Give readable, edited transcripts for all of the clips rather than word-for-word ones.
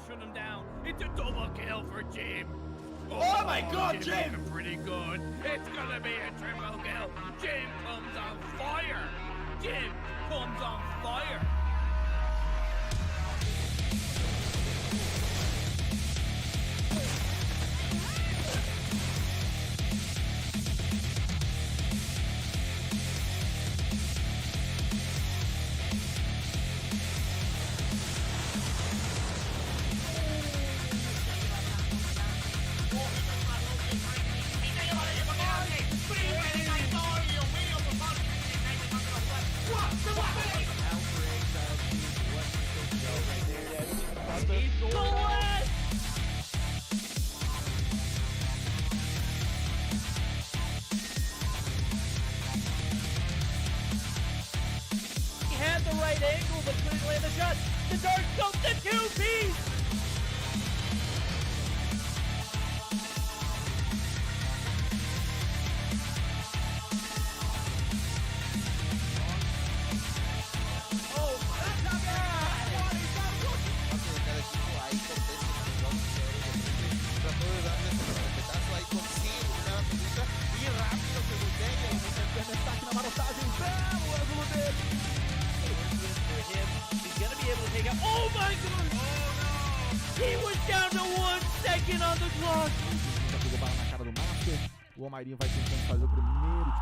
Shut him down. It's a double kill for Jim. Oh my God, Jim! Looking pretty good. It's gonna be a triple kill. Jim comes on fire. Jim comes on fire. Right angle, but couldn't land the shot. The dark scope, the two-piece! Oh, that's not bad! Cada equipo ahí contesta trató de darle ese respetazo ahí, consigue una pelota y rápido se voltea y se destaque na marotagem, belo ângulo dele! For him, he's gonna be able to take out. Oh my God! Oh no! He was down to 1 second on the clock. Já pegou bala na cara do Master. O Almairinho vai tentando fazer o primeiro.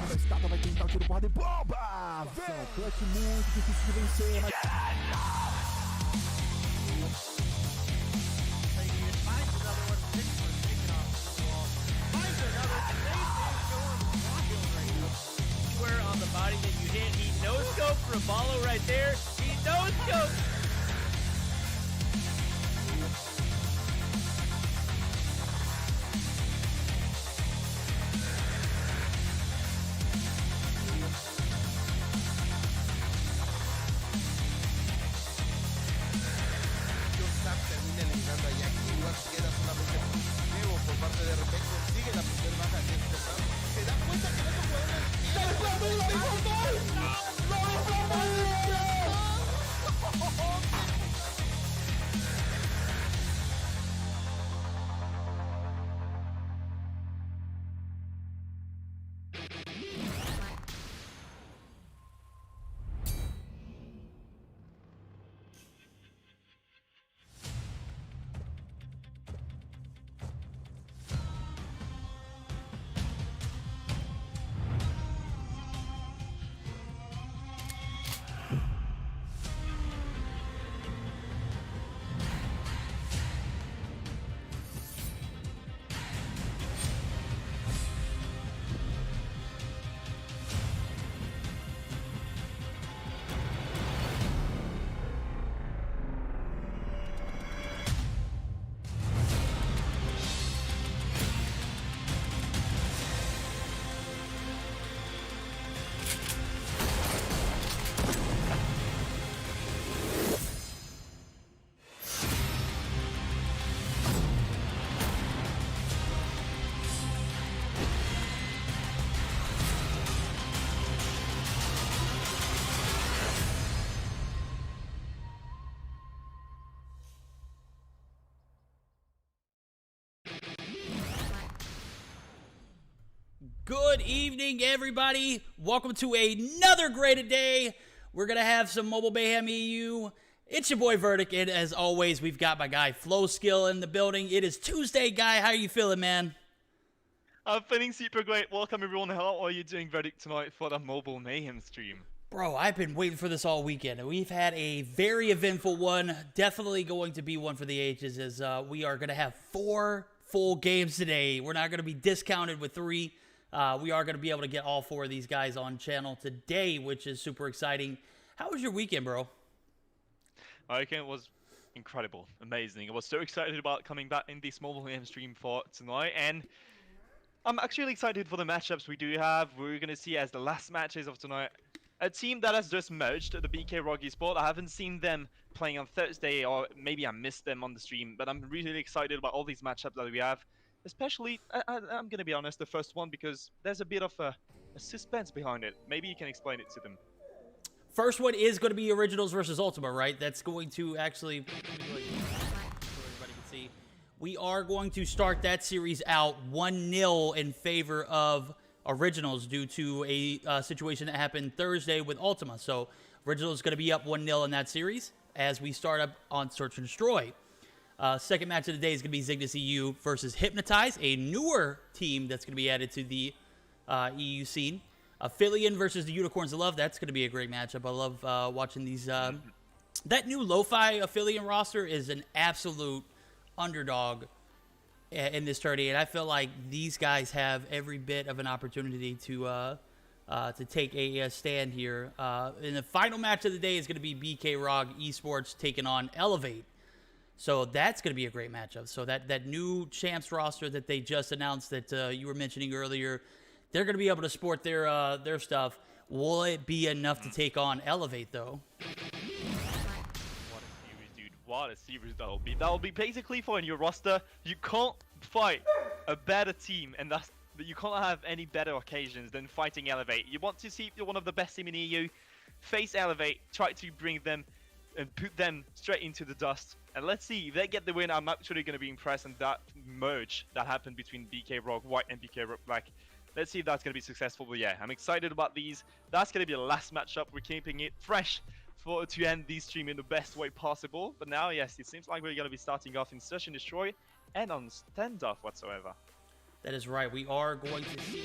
Da estátua vai tentar o tiro porrada e bomba! Vem! Clutch muito difícil de vencer, mas... Square on the body that you hit. He no-scoped Raballo right there. He no-scoped. termina eliminando a Jackie, igual queda solamente nuevo por parte de repente, consigue la primera baja de este round, se da cuenta que no puede. ¡No! Good evening, everybody. Welcome to another great day. We're going to have some Mobile Mayhem EU. It's your boy Verdict, and as always, we've got my guy FloSkiLL in the building. It is Tuesday, guy. How are you feeling, man? I'm feeling super great. Welcome, everyone. How are you doing, Verdict, tonight for the Mobile Mayhem stream? Bro, I've been waiting for this all weekend. We've had a very eventful one. Definitely going to be one for the ages, as we are going to have 4 full games today. We're not going to be discounted with 3. We are going to be able to get all 4 of these guys on channel today, which is super exciting. How was your weekend, bro? My weekend was incredible, amazing. I was so excited about coming back in this Mobile Mayhem stream for tonight, and I'm actually excited for the matchups we do have. We're going to see as the last matches of tonight a team that has just merged, the BK ROG eSports. I haven't seen them playing on Thursday, or maybe I missed them on the stream, but I'm really excited about all these matchups that we have. Especially, I'm going to be honest, the first one, because there's a bit of a suspense behind it. Maybe you can explain it to them. First one is going to be Originals versus Ultima, right? That's going to actually, so everybody can see, we are going to start that series out 1-0 in favor of Originals due to a situation that happened Thursday with Ultima. So Originals is going to be up 1-0 in that series as we start up on Search and Destroy. Second match of the day is going to be Zygnus EU versus Hypnotize, a newer team that's going to be added to the EU scene. Aphelion versus the Unicorns of Love. That's going to be a great matchup. I love watching these. That new lo-fi Aphelion roster is an absolute underdog in this tourney, and I feel like these guys have every bit of an opportunity to take a stand here. And the final match of the day is going to be BK ROG eSports taking on Elevate. So that's going to be a great matchup. So that new champs roster that they just announced that you were mentioning earlier, they're going to be able to sport their stuff. Will it be enough to take on Elevate, though? What a series, dude. What a series that'll be. That'll be basically for in your roster. You can't fight a better team, and you can't have any better occasions than fighting Elevate. You want to see if you're one of the best team in EU, face Elevate, try to bring them and put them straight into the dust. And let's see, if they get the win, I'm actually going to be impressed. And that merge that happened between BK ROG White and BK ROG Black, let's see if that's going to be successful. But yeah, I'm excited about these. That's going to be the last matchup. We're keeping it fresh to end this stream in the best way possible. But now, yes, it seems like we're going to be starting off in Search and Destroy and on standoff whatsoever. That is right. We are going to see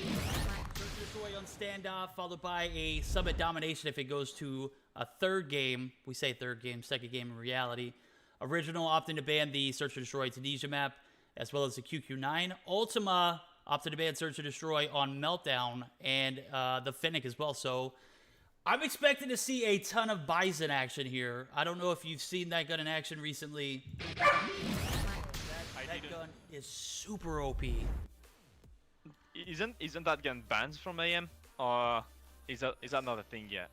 Search and Destroy on standoff, followed by a Summit Domination if it goes to a third game. We say third game, second game in reality. Original opting to ban the Search and Destroy Tunisia map, as well as the QQ9. Ultima opted to ban Search and Destroy on Meltdown and the Fennec as well. So I'm expecting to see a ton of Bison action here. I don't know if you've seen that gun in action recently. That gun is super OP. Isn't that gun banned from AM? Or is that not a thing yet?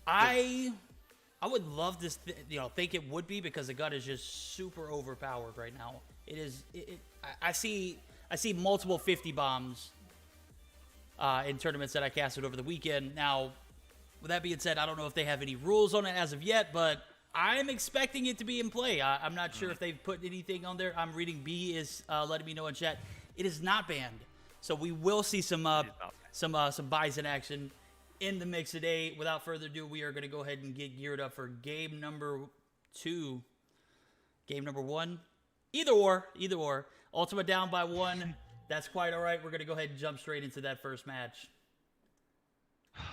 I would love this, think it would be, because the gun is just super overpowered right now. It is. I see multiple 50 bombs in tournaments that I casted over the weekend. Now, with that being said, I don't know if they have any rules on it as of yet, but I'm expecting it to be in play. I'm not sure if they've put anything on there. I'm reading B is letting me know in chat it is not banned, so we will see some Bison action in the mix today. Without further ado, we are going to go ahead and get geared up for game number 2. Game number 1. Either or. Ultima down by 1. That's quite all right. We're going to go ahead and jump straight into that first match.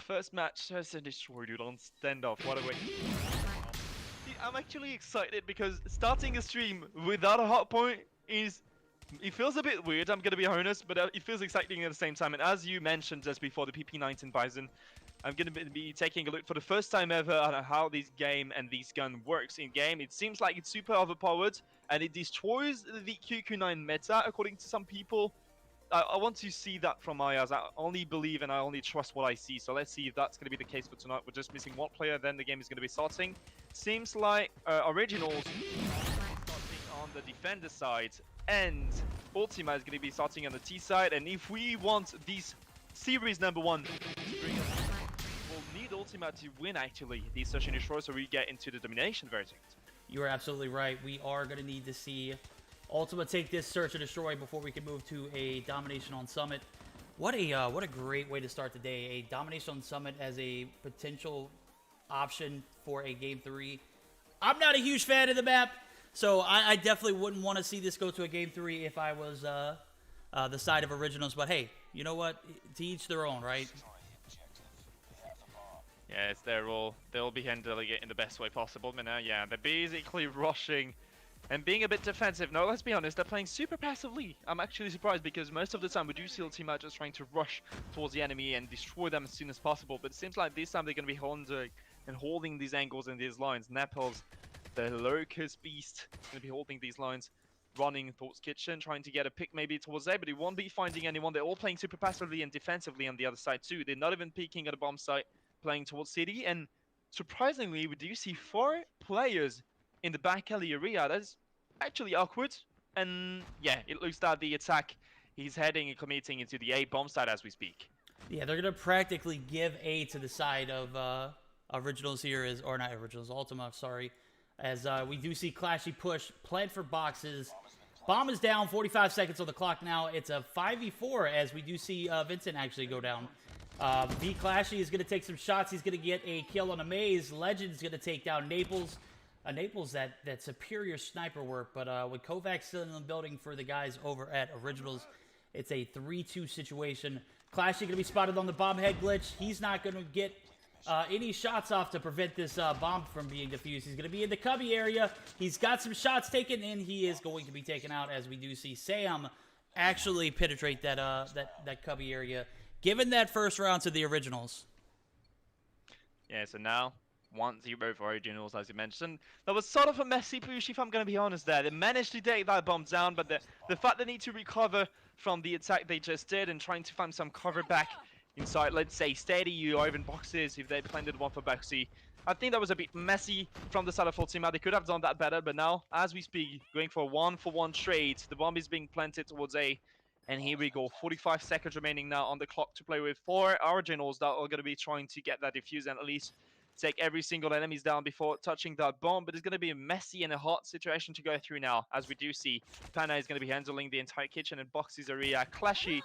First match, Search and Destroy, dude, on standoff. What a way. I'm actually excited because starting a stream without a hot point it feels a bit weird, I'm going to be honest, but it feels exciting at the same time. And as you mentioned just before, the PP19 Bison, I'm going to be taking a look for the first time ever at how this game and this gun works in game. It seems like it's super overpowered and it destroys the QQ9 meta, according to some people. I want to see that from my eyes. I only believe and I only trust what I see. So let's see if that's going to be the case for tonight. We're just missing one player, then the game is going to be starting. Seems like Originals starting on the defender side, and Ultima is going to be starting on the T side. And if we want this series number 1 to bring us, we'll need Ultima to win actually the Search and Destroy, so we get into the domination verdict. You are absolutely right. We are going to need to see Ultima take this Search and Destroy before we can move to a domination on Summit. What a great way to start the day. A domination on Summit as a potential option for a Game 3. I'm not a huge fan of the map, so I definitely wouldn't want to see this go to a Game 3 if I was the side of Originals. But hey, you know what? To each their own, right? Yeah, it's their role. They'll be handling it in the best way possible. But now, yeah, they're basically rushing and being a bit defensive. No, let's be honest, they're playing super passively. I'm actually surprised because most of the time we do see Ultima just trying to rush towards the enemy and destroy them as soon as possible. But it seems like this time they're going to be holding these angles and these lines. Nepals, the Locust Beast, going to be holding these lines, running towards Kitchen, trying to get a pick maybe towards there, but he won't be finding anyone. They're all playing super passively and defensively on the other side too. They're not even peeking at a bomb site, playing towards City. And surprisingly, we do see 4 players in the back alley area. That's actually awkward. And yeah, it looks that the attack he's heading and committing into the A bomb site as we speak. Yeah, they're going to practically give A to the side of Originals here, or not Originals, Ultima, sorry. As we do see Clashy push, plant for boxes. Bomb is down, 45 seconds on the clock now. It's a 5v4 as we do see Vincent actually go down. V Clashy is going to take some shots. He's going to get a kill on a Maze. Legend is going to take down Naples. Naples, that superior sniper work. But with Kovac still in the building for the guys over at Originals, it's a 3-2 situation. Clashy going to be spotted on the bomb head glitch. He's not going to get any shots off to prevent this bomb from being defused. He's going to be in the cubby area. He's got some shots taken, and he is going to be taken out as we do see Sam actually penetrate that cubby area, given that first round to the Originals. Yeah, so now 1-0 for Originals, as you mentioned. That was sort of a messy push, if I'm going to be honest there. They managed to take that bomb down, but the fact they need to recover from the attack they just did and trying to find some cover back inside, let's say, Steady or even boxes, if they planted one for Baxi. I think that was a bit messy from the side of Ultima. They could have done that better, but now, as we speak, going for a 1-for-1 trade. The bomb is being planted towards A, and here we go. 45 seconds remaining now on the clock to play with. 4 Originals that are going to be trying to get that defuse and at least take every single enemies down before touching that bomb. But it's going to be a messy and a hot situation to go through now, as we do see Pana is going to be handling the entire kitchen and boxes area. Clashy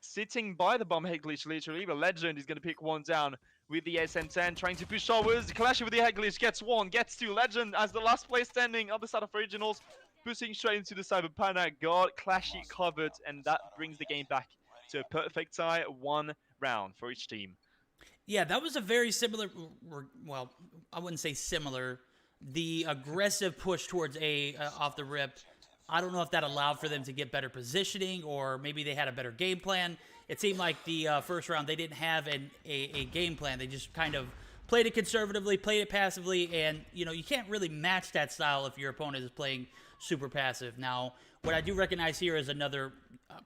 sitting by the bomb head glitch, literally, but Legend is going to pick one down with the SM10, trying to push forwards. Clashy with the head glitch gets one, gets two. Legend as the last player standing on the side of Originals, pushing straight into the side of Pana. Got Clashy covered, and that brings the game back to a perfect tie, 1 round for each team. Yeah, that was a very similar, well, I wouldn't say similar. The aggressive push towards A off the rip, I don't know if that allowed for them to get better positioning, or maybe they had a better game plan. It seemed like the first round they didn't have a game plan. They just kind of played it conservatively, played it passively, and you can't really match that style if your opponent is playing super passive. Now, what I do recognize here is another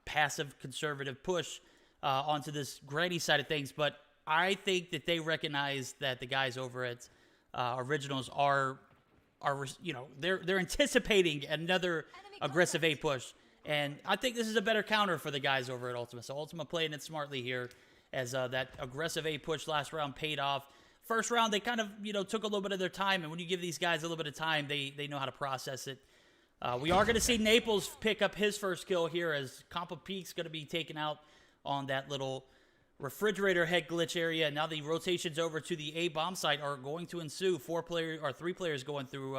passive conservative push onto this granny side of things, but I think that they recognize that the guys over at Originals are they're anticipating another aggressive A push, and I think this is a better counter for the guys over at Ultima. So Ultima playing it smartly here, as that aggressive A push last round paid off. First round they kind of took a little bit of their time, and when you give these guys a little bit of time, they know how to process it. We are going to see Naples pick up his first kill here, as Compa Peak's going to be taken out on that little refrigerator head glitch area. Now the rotations over to the A bomb site are going to ensue. 3 players going through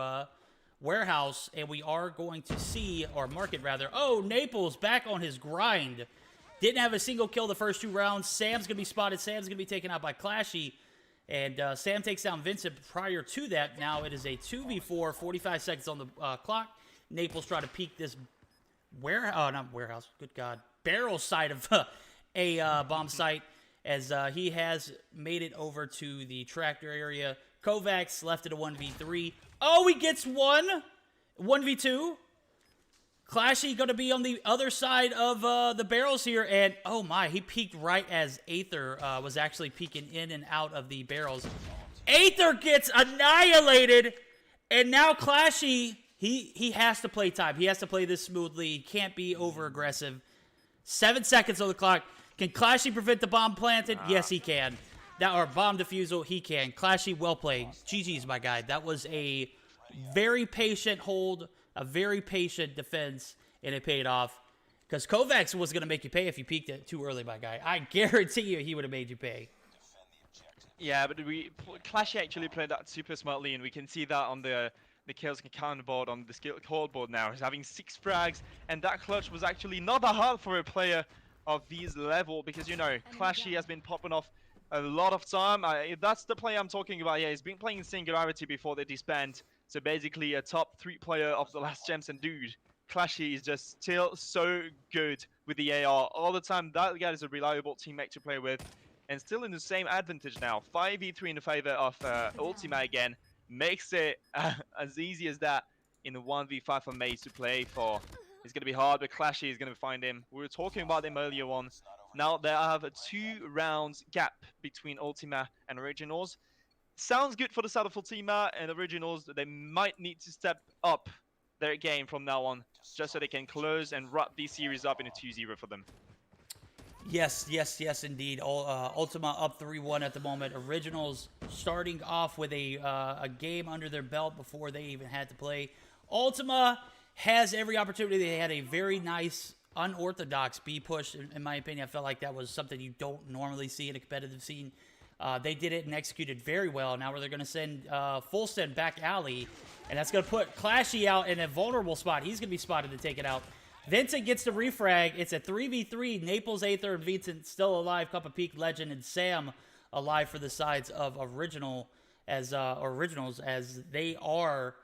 warehouse, and we are going to see, or market rather. Oh, Naples back on his grind. Didn't have a single kill the first 2 rounds. Sam's gonna be spotted. Sam's gonna be taken out by Clashy, and Sam takes down Vincent prior to that. Now it is a 2v4, 45 seconds on the clock. Naples try to peek this barrel side of a bomb site, as he has made it over to the tractor area. Kovacs left it a 1v3. Oh, he gets 1v2. Clashy going to be on the other side of the barrels here, and oh my, he peeked right as Aether was actually peeking in and out of the barrels. Aether gets annihilated, and now Clashy, he has to play time. He has to play this smoothly. He can't be over aggressive. 7 seconds on the clock. Can Clashy prevent the bomb planted? Yes, he can. Or bomb defusal, he can. Clashy, well played. GG's, my guy. That was a very patient hold, a very patient defense, and it paid off. Because Kovacs was going to make you pay if you peeked it too early, my guy. I guarantee you he would have made you pay. Yeah, but Clashy actually played that super smartly, and we can see that on the kills counter board, on the skill call board now. He's having 6 frags, and that clutch was actually not that hard for a player of these level, because, you know, Clashy has been popping off a lot of time. That's the player I'm talking about. Yeah, he's been playing Singularity before they disband. So basically a top 3 player of the last gems, and dude, Clashy is just still so good with the AR all the time. That guy is a reliable teammate to play with, and still in the same advantage now. 5v3 in the favor of Ultima again. Makes it as easy as that in the 1v5 for Maze to play for. It's going to be hard, but Clashy is going to find him. We were talking about him earlier on. Now they have a 2 rounds gap between Ultima and Originals. Sounds good for the side of Ultima and Originals. They might need to step up their game from now on, just so they can close and wrap this series up in a 2-0 for them. Yes, indeed. Ultima up 3-1 at the moment. Originals starting off with a game under their belt before they even had to play. Ultima has every opportunity. They had a very nice, unorthodox B push. In my opinion, I felt like that was something you don't normally see in a competitive scene. They did it and executed very well. Now they're going to send full send back alley, and that's going to put Clashy out in a vulnerable spot. He's going to be spotted to take it out. Vincent gets the refrag. It's a 3v3. Naples, Aether, and Vincent still alive. Cup of Peak, Legend, and Sam alive for the sides of Originals as they are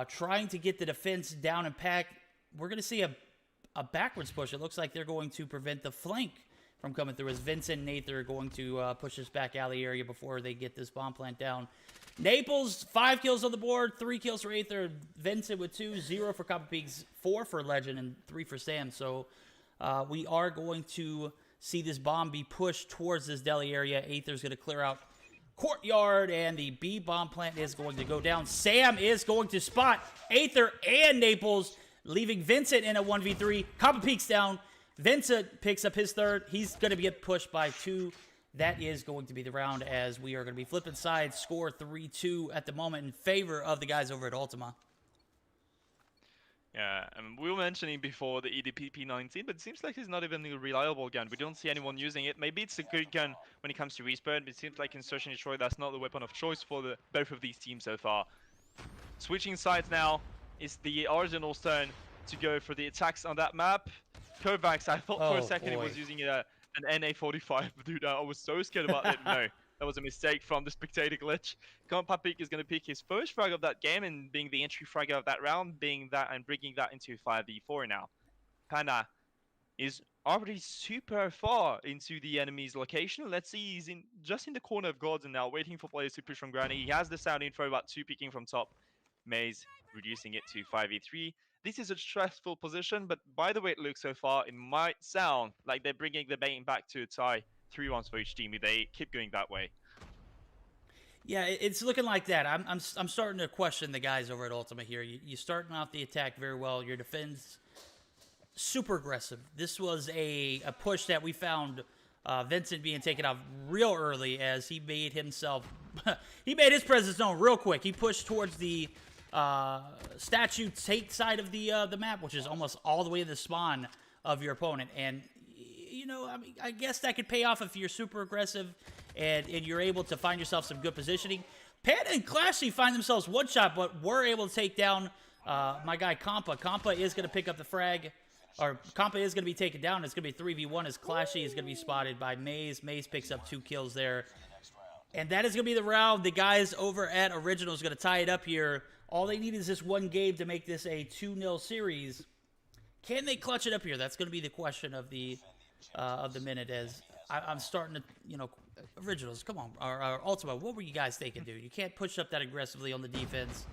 trying to get the defense down and packed. We're going to see a backwards push. It looks like they're going to prevent the flank from coming through, as Vincent and Aether are going to push this back alley area before they get this bomb plant down. Naples, 5 kills on the board, 3 kills for Aether, Vincent with 2, 0 for Copper Peaks, 4 for Legend, and 3 for Sam. So we are going to see this bomb be pushed towards this deli area. Aether's going to clear out courtyard, and the B bomb plant is going to go down. Sam is going to spot Aether and Naples, leaving Vincent in a 1v3. Copper Peaks down. Vincent picks up his 3rd. He's going to get pushed by 2. That is going to be the round, as we are going to be flipping sides. Score 3-2 at the moment in favor of the guys over at Ultima. Yeah, we were mentioning before the EDP P19, but it seems like it's not even a reliable gun. We don't see anyone using it. Maybe it's a good gun when it comes to respawn, but it seems like in Search and Destroy, that's not the weapon of choice for both of these teams so far. Switching sides now is the Originals' turn to go for the attacks on that map. Kovacs, I thought for a second he was using an NA45. Dude, I was so scared about it. No, that was a mistake from the spectator glitch. Papik is going to pick his first frag of that game, and being the entry frag of that round, being that and bringing that into 5v4 now. Panda is already super far into the enemy's location. Let's see, he's just in the corner of Gordon now, waiting for players to push from granny. He has the sound info about 2 picking from top. Maze reducing it to 5v3. This is a stressful position, but by the way it looks so far, it might sound like they're bringing the game back to a tie. 3 rounds for each team if they keep going that way. Yeah, it's looking like that. I'm starting to question the guys over at Ultima here. You're starting off the attack very well. Your defense, super aggressive. This was a push that we found Vincent being taken off real early, as he made himself... he made his presence known real quick. He pushed towards the statue take side of the map, which is almost all the way to the spawn of your opponent. And, you know, I mean, I guess that could pay off if you're super aggressive and you're able to find yourself some good positioning. Panda and Clashy find themselves one shot, but were able to take down my guy Compa. Compa is going to pick up the frag, or Compa is going to be taken down. It's going to be 3v1 as Clashy is going to be spotted by Maze. Maze picks up 2 kills there. And that is going to be the round. The guys over at Originals going to tie it up here. All they need is this one game to make this a 2-0 series. Can they clutch it up here? That's going to be the question of the minute. As I'm starting to, you know, Originals, come on, or Ultima, what were you guys thinking, dude? You can't push up that aggressively on the defense.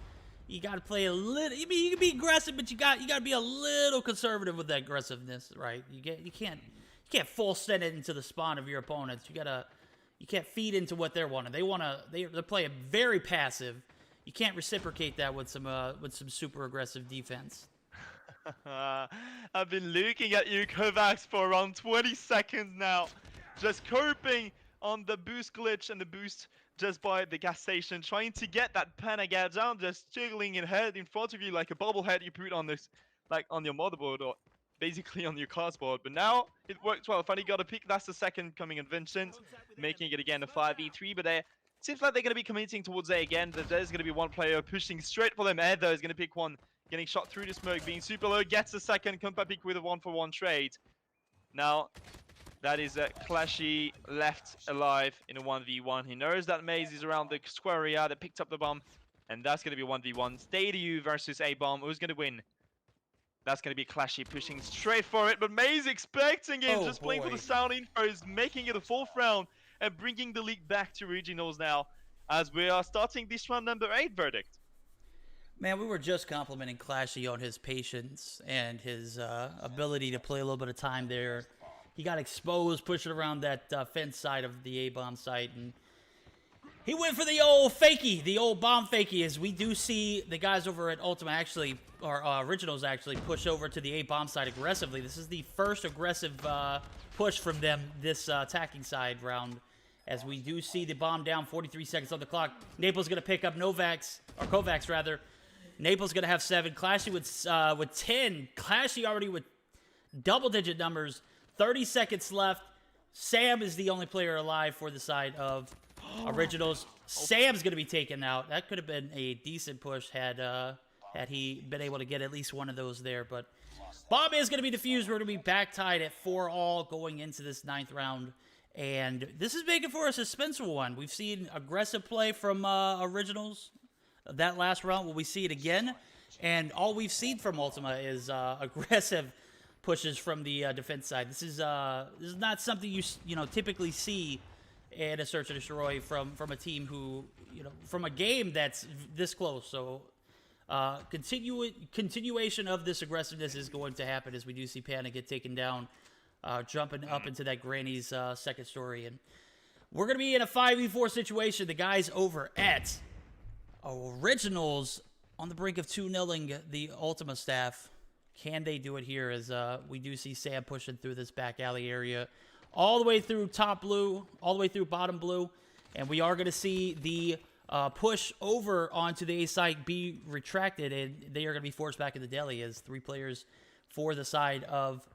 You got to play a little. I mean, you can be aggressive, but you got to be a little conservative with that aggressiveness, right? You can't full send it into the spawn of your opponents. You can't feed into what they're wanting. They're playing very passive. You can't reciprocate that with some super aggressive defense. I've been looking at you, Kovacs, for around 20 seconds now. Just coping on the boost glitch and the boost just by the gas station, trying to get that Panagat down, just jiggling in head in front of you like a bobblehead you put on this, like on your motherboard. Or basically on your cast board. But now it worked well. Finally got a pick. That's the second coming in Vincent, making it again a 5v3. But it seems like they're going to be committing towards A again. There's going to be one player pushing straight for them. Ed, though, is going to pick one, getting shot through the smoke, being super low, gets the second, Kumpa pick with a 1-for-1 trade. Now, that is Clashy left alive in a 1v1. He knows that Maze is around the square area that picked up the bomb, and that's going to be 1v1. Stay to you versus A-bomb. Who's going to win? That's going to be Clashy pushing straight for it, but Maze expecting it, just playing for the sound infos, making it a 4th round, and bringing the league back to regionals now, as we are starting this round number 8 verdict. Man, we were just complimenting Clashy on his patience and his ability to play a little bit of time there. He got exposed, pushing around that fence side of the A-bomb site, and he went for the old fakie, the old bomb fakie, as we do see the guys over at Ultima actually, or Originals actually, push over to the A-bomb side aggressively. This is the first aggressive push from them this attacking side round, as we do see the bomb down, 43 seconds on the clock. Naples going to pick up Kovacs rather. Naples going to have 7. Clashy with 10. Clashy already with double-digit numbers. 30 seconds left. Sam is the only player alive for the side of Originals. Sam's going to be taken out. That could have been a decent push had he been able to get at least one of those there. But bomb is going to be defused. We're going to be back tied at 4-all going into this 9th round. And this is making for a suspenseful one. We've seen aggressive play from Originals that last round. Will we see it again? And all we've seen from Ultima is aggressive pushes from the defense side. This is not something you know typically see in a search and destroy from a team who, you know, from a game that's this close. So continuation of this aggressiveness is going to happen as we do see Panda get taken down, jumping up into that Granny's second story. And we're going to be in a 5v4 situation. The guys over at Originals on the brink of 2-0ing the Ultima staff. Can they do it here, as we do see Sam pushing through this back alley area all the way through top blue, all the way through bottom blue, and we are going to see the push over onto the A site be retracted, and they are going to be forced back in the deli, as 3 players for the side of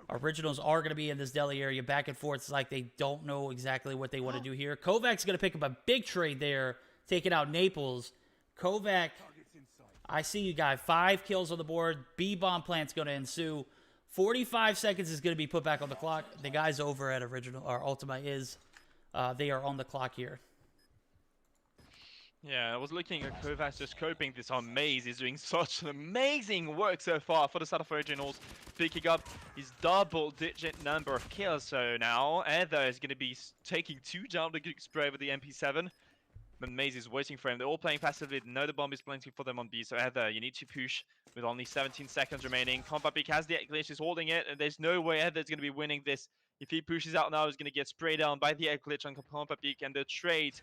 Originals are going to be in this deli area back and forth. It's like they don't know exactly what they want to do here. Kovacs going to pick up a big trade there, taking out Naples. Kovac, I see you, guy. 5 kills on the board. B-bomb plant's going to ensue. 45 seconds is going to be put back on the clock. The guys over at Ultima is, they are on the clock here. Yeah, I was looking at Kovacs just coping this on Maze. He's doing such an amazing work so far for the side of Originals, picking up his double-digit number of kills. So now Heather is going to be taking 2 down the Geek spray with the MP7. But Maze is waiting for him. They're all playing passively. They know the bomb is planting for them on B. So Heather, you need to push with only 17 seconds remaining. Kompapik has the glitch, he's holding it, and there's no way Heather's going to be winning this. If he pushes out now, he's going to get sprayed down by the egg glitch on Kompapik, and the trade,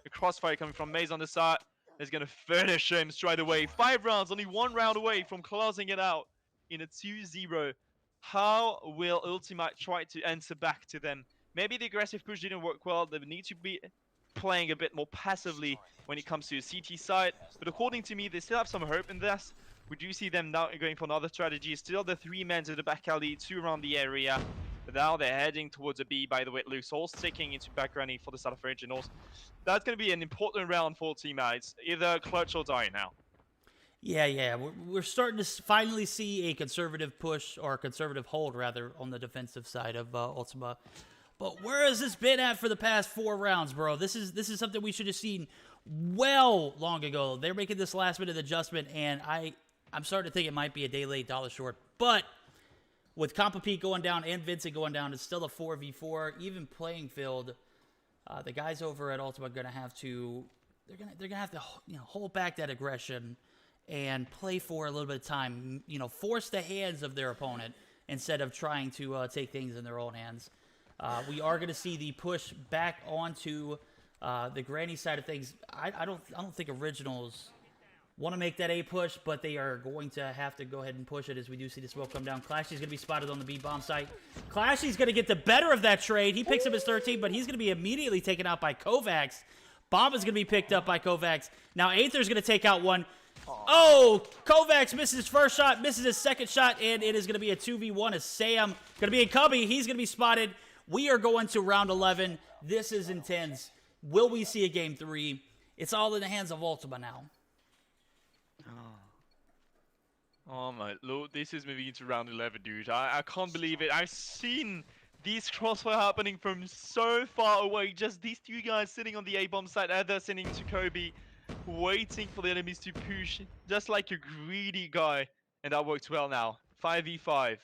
the crossfire coming from Maze on the side, is going to finish him straight away. 5 rounds, only 1 round away from closing it out in a 2-0. How will Ultima try to answer back to them? Maybe the aggressive push didn't work well. They need to be playing a bit more passively when it comes to a CT side, but according to me, they still have some hope in this. We do see them now going for another strategy. Still the 3 men to the back alley, 2 around the area. But now they're heading towards a B, by the way, Luke's all sticking into back running for the South of Originals. That's going to be an important round for Ultima. It's either clutch or die now. Yeah. We're starting to finally see a conservative push, or a conservative hold, rather, on the defensive side of Ultima. But where has this been at for the past 4 rounds, bro? This is something we should have seen well long ago. They're making this last-minute adjustment, and I'm starting to think it might be a day late, dollar short. But with Kompapik going down and Vincent going down, it's still a 4v4, even playing field. The guys over at Ultima are gonna have to, they're gonna have to, you know, hold back that aggression and play for a little bit of time. You know, force the hands of their opponent instead of trying to take things in their own hands. We are going to see the push back onto the Granny side of things. I don't think Originals want to make that A push, but they are going to have to go ahead and push it, as we do see the smoke come down. Clashy's going to be spotted on the B-bomb site. Clashy's going to get the better of that trade. He picks up his 13, but he's going to be immediately taken out by Kovacs. Bomb is going to be picked up by Kovacs. Now Aether's going to take out one. Oh, Kovacs misses his first shot, misses his second shot, and it is going to be a 2v1 as Sam going to be in Cubby. He's going to be spotted. We are going to round 11. This is intense. Will we see a game 3? It's all in the hands of Ultima now. Oh my lord, this is moving into round 11, dude. I can't believe it. I've seen these crossfire happening from so far away. Just these two guys sitting on the A-bomb side, Ether sitting to Kobe, waiting for the enemies to push, just like a greedy guy. And that worked well now. 5v5.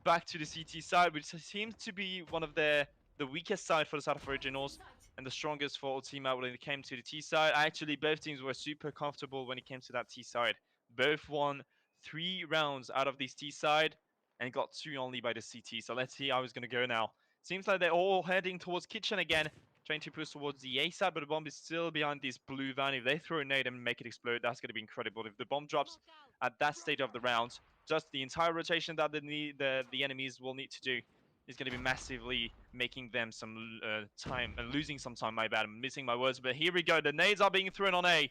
Back to the CT side, which seems to be one of the weakest side for the South of Originals, and the strongest for Ultima when it came to the T side. Actually, both teams were super comfortable when it came to that T side. Both won 3 rounds out of this T side and got 2 only by the CT. So let's see how it's going to go now. Seems like they're all heading towards Kitchen again, trying to push towards the A side, but the bomb is still behind this blue van. If they throw a nade and make it explode, that's going to be incredible. If the bomb drops at that stage of the round, just the entire rotation that the enemies will need to do is going to be massively making them some time, and losing some time, my bad, I'm missing my words, but here we go. The nades are being thrown on A.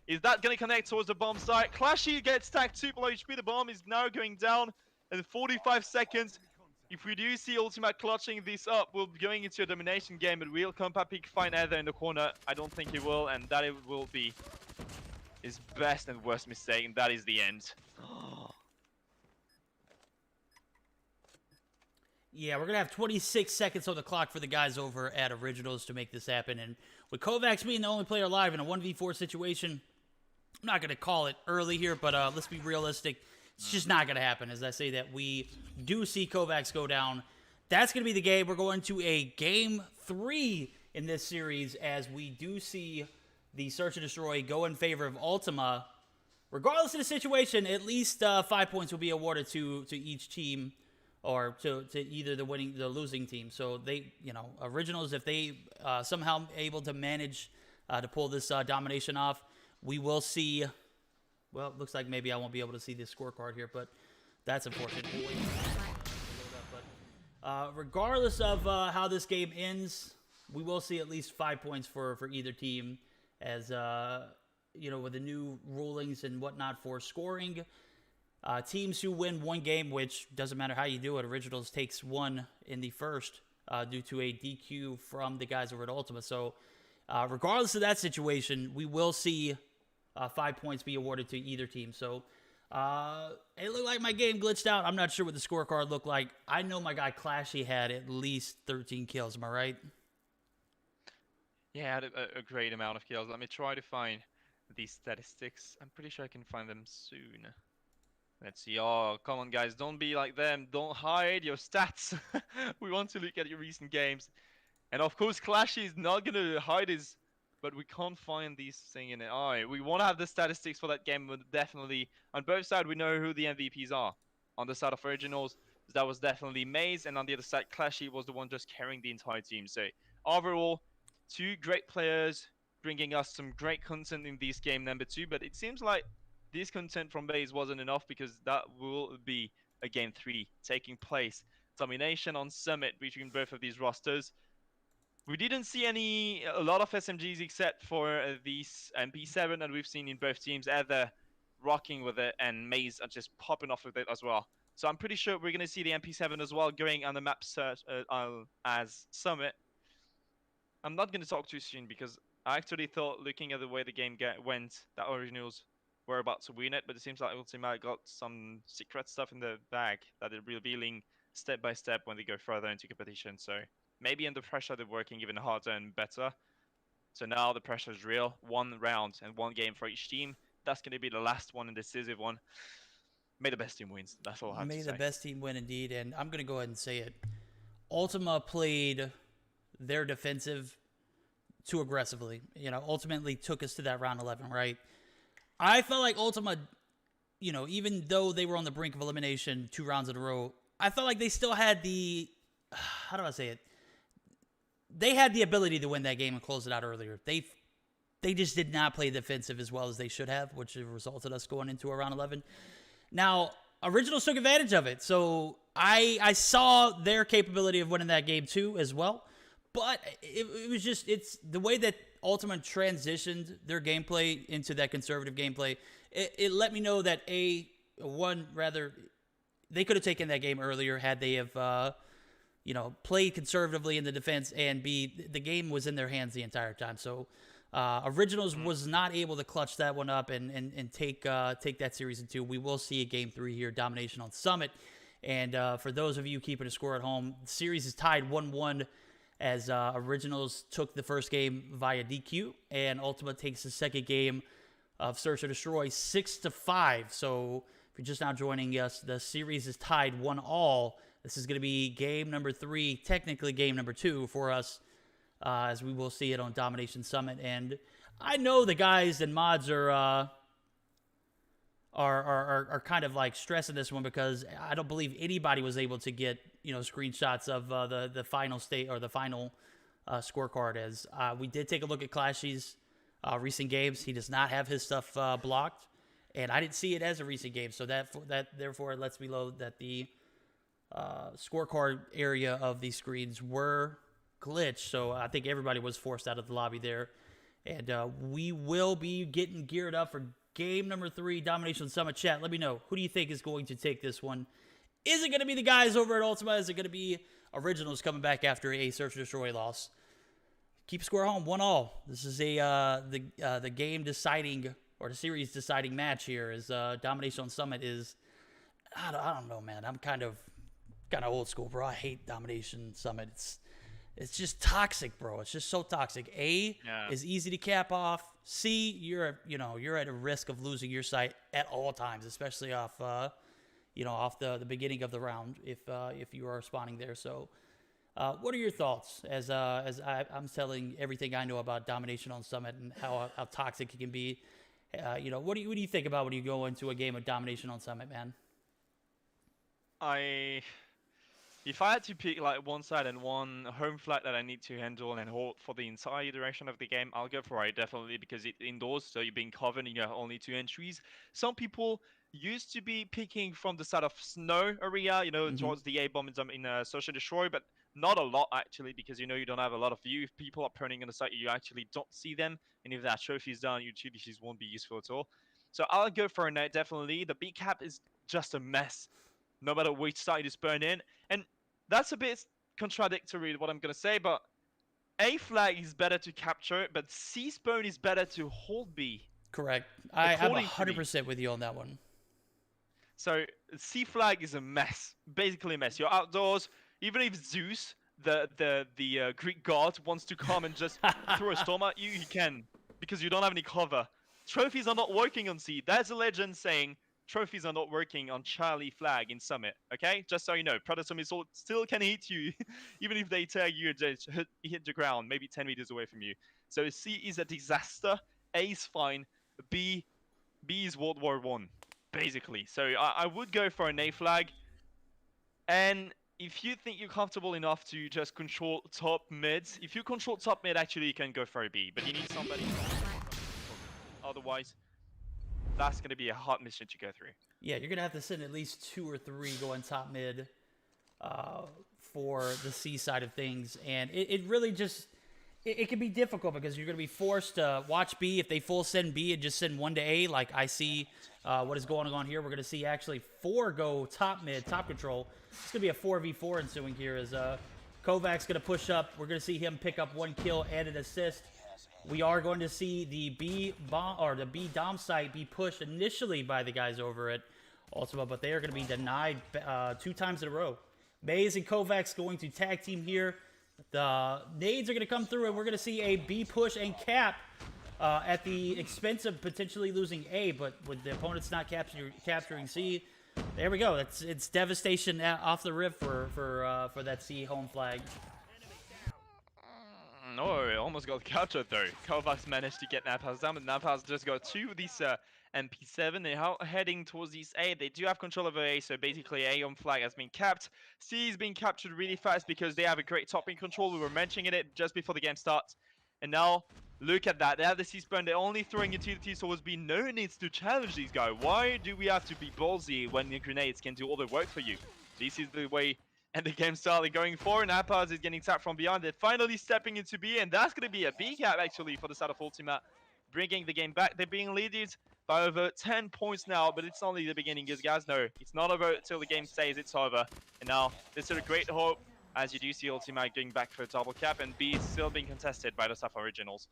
Is that going to connect towards the bomb site? Clashy gets tagged 2 below HP. The bomb is now going down in 45 seconds. If we do see Ultima clutching this up, we'll be going into a domination game, but will Compa Peak find Ether in the corner? I don't think he will, and that it will be his best and worst mistake, and that is the end. Yeah, we're going to have 26 seconds on the clock for the guys over at Originals to make this happen. And with Kovacs being the only player alive in a 1v4 situation, I'm not going to call it early here, but let's be realistic. It's just not going to happen. As I say that, we do see Kovacs go down. That's going to be the game. We're going to a game 3 in this series, as we do see the Search and Destroy go in favor of Ultima. Regardless of the situation, at least 5 points will be awarded to each team, or to either the losing team. So they, Originals, if they somehow able to manage to pull this domination off, we will see. Well, it looks like maybe I won't be able to see this scorecard here, but that's unfortunate. We'll wait but regardless of how this game ends, we will see at least 5 points for either team, as with the new rulings and whatnot for scoring. Teams who win 1 game, which doesn't matter how you do it, Originals takes 1 in the first due to a DQ from the guys over at Ultima. So regardless of that situation, we will see 5 points be awarded to either team. So it looked like my game glitched out. I'm not sure what the scorecard looked like. I know my guy Clashy had at least 13 kills. Am I right? Yeah, I had a great amount of kills. Let me try to find these statistics. I'm pretty sure I can find them soon. Let's see. Oh, come on, guys. Don't be like them. Don't hide your stats. We want to look at your recent games. And of course, Clashy is not going to hide his... But we can't find these things in it. Alright, we want to have the statistics for that game, but definitely... On both sides, we know who the MVPs are. On the side of Originals, that was definitely Maze. And on the other side, Clashy was the one just carrying the entire team. So, overall, 2 great players bringing us some great content in this game number 2. But it seems like this content from Maze wasn't enough, because that will be a game 3 taking place. Domination on Summit between both of these rosters. We didn't see a lot of SMGs except for these MP7 that we've seen in both teams, either rocking with it, and Maze are just popping off with it as well. So I'm pretty sure we're going to see the MP7 as well going on the map search as Summit. I'm not going to talk too soon, because I actually thought, looking at the way the game went, that Originals were about to win it, but it seems like Ultima got some secret stuff in the bag that they're revealing step by step when they go further into competition. So maybe under pressure they're working even harder and better. So now the pressure is real. 1 round and 1 game for each team. That's going to be the last one and decisive one. May the best team wins. That's all I have to say. May the best team win, indeed. And I'm going to go ahead and say it. Ultima played their defensive too aggressively. Ultimately took us to that round 11, right? I felt like Ultima, even though they were on the brink of elimination 2 rounds in a row, I felt like they still had the... How do I say it? They had the ability to win that game and close it out earlier. They just did not play defensive as well as they should have, which resulted us going into a round 11. Now, Originals took advantage of it, so I saw their capability of winning that game too as well. But it was just, it's the way that Ultima transitioned their gameplay into that conservative gameplay. It let me know that they could have taken that game earlier had they have, played conservatively in the defense, and the game was in their hands the entire time. So Originals was not able to clutch that one up and take that series in 2. We will see a game 3 here, domination on Summit. And for those of you keeping a score at home, the series is tied 1-1 as Originals took the first game via DQ, and Ultima takes the second game of Search or Destroy 6-5. So if you're just now joining us, the series is tied 1-1. This is going to be game number 3, technically game number 2 for us, as we will see it on Domination Summit. And I know the guys and mods are kind of like stressing this one, because I don't believe anybody was able to get screenshots of the final state or the final scorecard. As we did take a look at Clashy's recent games, he does not have his stuff blocked, and I didn't see it as a recent game, so that therefore it lets me know that the scorecard area of these screens were glitched. So I think everybody was forced out of the lobby there, and we will be getting geared up for game number 3, Domination Summit. Chat, let me know, who do you think is going to take this one? Is it going to be the guys over at Ultima? Is it going to be Originals coming back after a Search and Destroy loss? Keep score home, 1-1. This is the game deciding, or the series deciding match here. Is Domination Summit is, I don't know, man. I'm kind of old school, bro. I hate Domination Summit. It's just toxic, bro. It's just so toxic. Is easy to cap off. C, you're at a risk of losing your site at all times, especially off off the beginning of the round if you are spawning there. So what are your thoughts as I'm telling everything I know about Domination on Summit and how toxic it can be? What do you think about when you go into a game of Domination on Summit, man? If I had to pick like one side and one home flag that I need to handle and hold for the entire duration of the game, I'll go for it, definitely, because it's indoors, so you're being covered and you have only 2 entries. Some people used to be picking from the side of snow area, towards the A bomb in Search and Destroy, but not a lot actually, because you don't have a lot of view. If people are prone on the site, you actually don't see them, and if that trophy is down, utilities won't be useful at all. So I'll go for a night, definitely. The B cap is just a mess, no matter which side you spawn in. And that's a bit contradictory what I'm going to say, but A flag is better to capture, but C spawn is better to hold B. Correct. I'm 100% with you on that one. So C flag is a mess, basically a mess. You're outdoors, even if Zeus, the Greek god, wants to come and just throw a storm at you, he can, because you don't have any cover. Trophies are not working on C. There's a legend saying trophies are not working on Charlie flag in Summit, okay? Just so you know, Predator Missile still can hit you, even if they tag you just hit the ground, maybe 10 meters away from you. So C is a disaster, A is fine, B is World War I, basically. So I would go for an A flag, and if you think you're comfortable enough to just control top mids, if you control top mid, actually you can go for a B, but you need somebody. Otherwise, that's going to be a hard mission to go through. Yeah, you're going to have to send at least 2 or 3 going top mid for the C side of things. And it really just, it can be difficult because you're going to be forced to watch B. If they full send B and just send 1 to A, like I see what is going on here. We're going to see actually 4 go top mid, top control. It's going to be a 4v4 ensuing here as Kovac's going to push up. We're going to see him pick up 1 kill and an assist. We are going to see the B bomb or the B dom site be pushed initially by the guys over at Ultima, but they are going to be denied 2 times in a row. Maze and Kovac's going to tag team here. The nades are going to come through, and we're going to see a B push and cap at the expense of potentially losing A, but with the opponents not capturing C, there we go. It's devastation off the rip for that C home flag. No, it almost got captured though. Kovacs managed to get Napaz down, but Napaz just got 2 of these MP7. They're heading towards these A. They do have control over A, so basically A on flag has been capped. C is being captured really fast because they have a great topping control. We were mentioning it just before the game starts. And now, look at that. They have the C spawn. They're only throwing utilities, so there's been no needs to challenge these guys. Why do we have to be ballsy when the grenades can do all the work for you? This is the way And the game started going forward, and Apaz is getting tapped from behind. They're finally stepping into B, and that's going to be a B cap actually for the side of Ultima, bringing the game back. They're being leaded by over 10 points now, but it's only the beginning, because guys know it's not over until the game says it's over. And now there's sort of great hope as you do see Ultima going back for a double cap, and B is still being contested by the Saf Originals.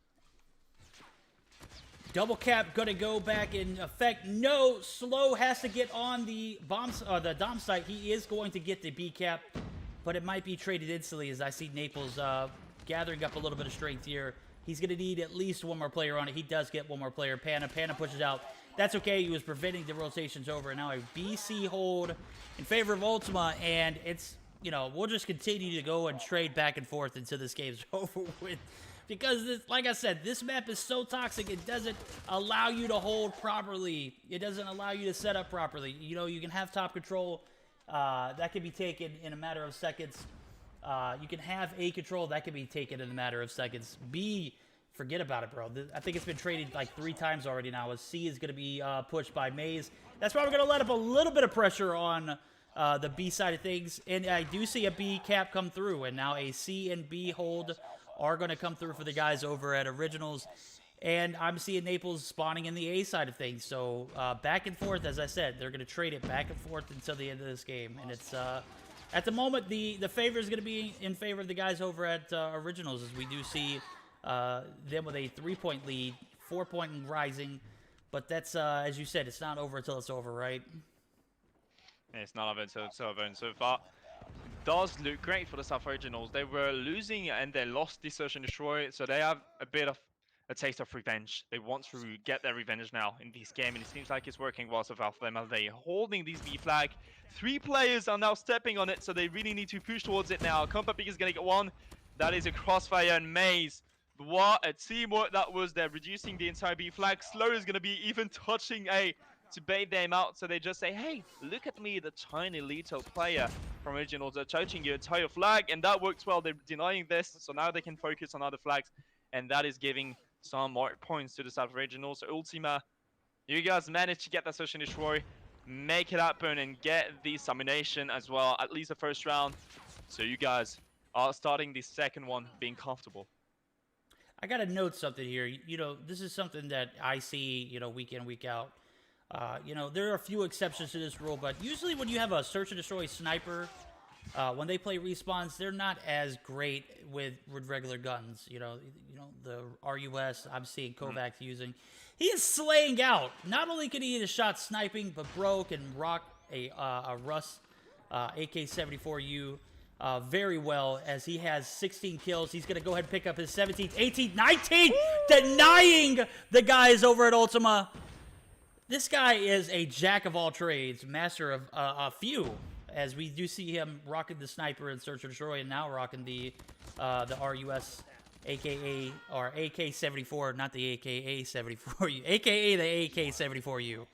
Double cap gonna go back in effect. No, Slow has to get on the the Dom site. He is going to get the B cap, but it might be traded instantly as I see Naples gathering up a little bit of strength here. He's gonna need at least one more player on it. He does get one more player. Pana pushes out. That's okay. He was preventing the rotations over. And now a BC hold in favor of Ultima, and it's, you know, we'll just continue to go and trade back and forth until this game's over with. Because, this, like I said, this map is so toxic, it doesn't allow you to hold properly. It doesn't allow you to set up properly. You know, you can have top control. That can be taken in a matter of seconds. You can have A control. That can be taken in a matter of seconds. B, forget about it, bro. I think it's been traded like 3 times already now. As C is going to be pushed by Maze. That's probably going to let up a little bit of pressure on the B side of things. And I do see a B cap come through. And now a C and B hold are going to come through for the guys over at Originals. And I'm seeing Naples spawning in the A side of things. So back and forth, as I said, they're going to trade it back and forth until the end of this game. And it's at the moment, the favor is going to be in favor of the guys over at Originals, as we do see them with a 3-point lead, 4-point rising. But that's, as you said, it's not over until it's over, right? It's not over until it's over, and so far does look great for the South Originals. They were losing and they lost the Search and Destroy, so they have a bit of a taste of revenge. They want to get their revenge now in this game, and it seems like it's working well so far for them. As they holding these B flag, 3 players are now stepping on it, so they really need to push towards it now. Compapic is going to get one. That is a Crossfire and Maze. What a teamwork that was. They're reducing the entire B flag. Slow is going to be even touching A to bait them out, so they just say, hey, look at me, the tiny little player from Originals are touching your entire flag, and that works well. They're denying this, so now they can focus on other flags, and that is giving some more points to the South Originals. So Ultima, you guys managed to get that Search and Destroy, make it happen, and get the Summonation as well, at least the first round. So you guys are starting the second one being comfortable. I got to note something here. You know, this is something that I see, you know, week in, week out. You know, there are a few exceptions to this rule, but usually when you have a Search and Destroy sniper, when they play respawns, they're not as great with regular guns. You know, the RUS I'm seeing Kovacs using. He is slaying out. Not only can he hit a shot sniping, but bro can rock a Russ AK-74U very well, as he has 16 kills. He's going to go ahead and pick up his 17th, 18th, 19th, denying the guys over at Ultima. This guy is a jack of all trades, master of a few, as we do see him rocking the sniper and Search and Destroy, and now rocking the RUS, aka or AK-74, not the AKA-74U, aka the AK-74U.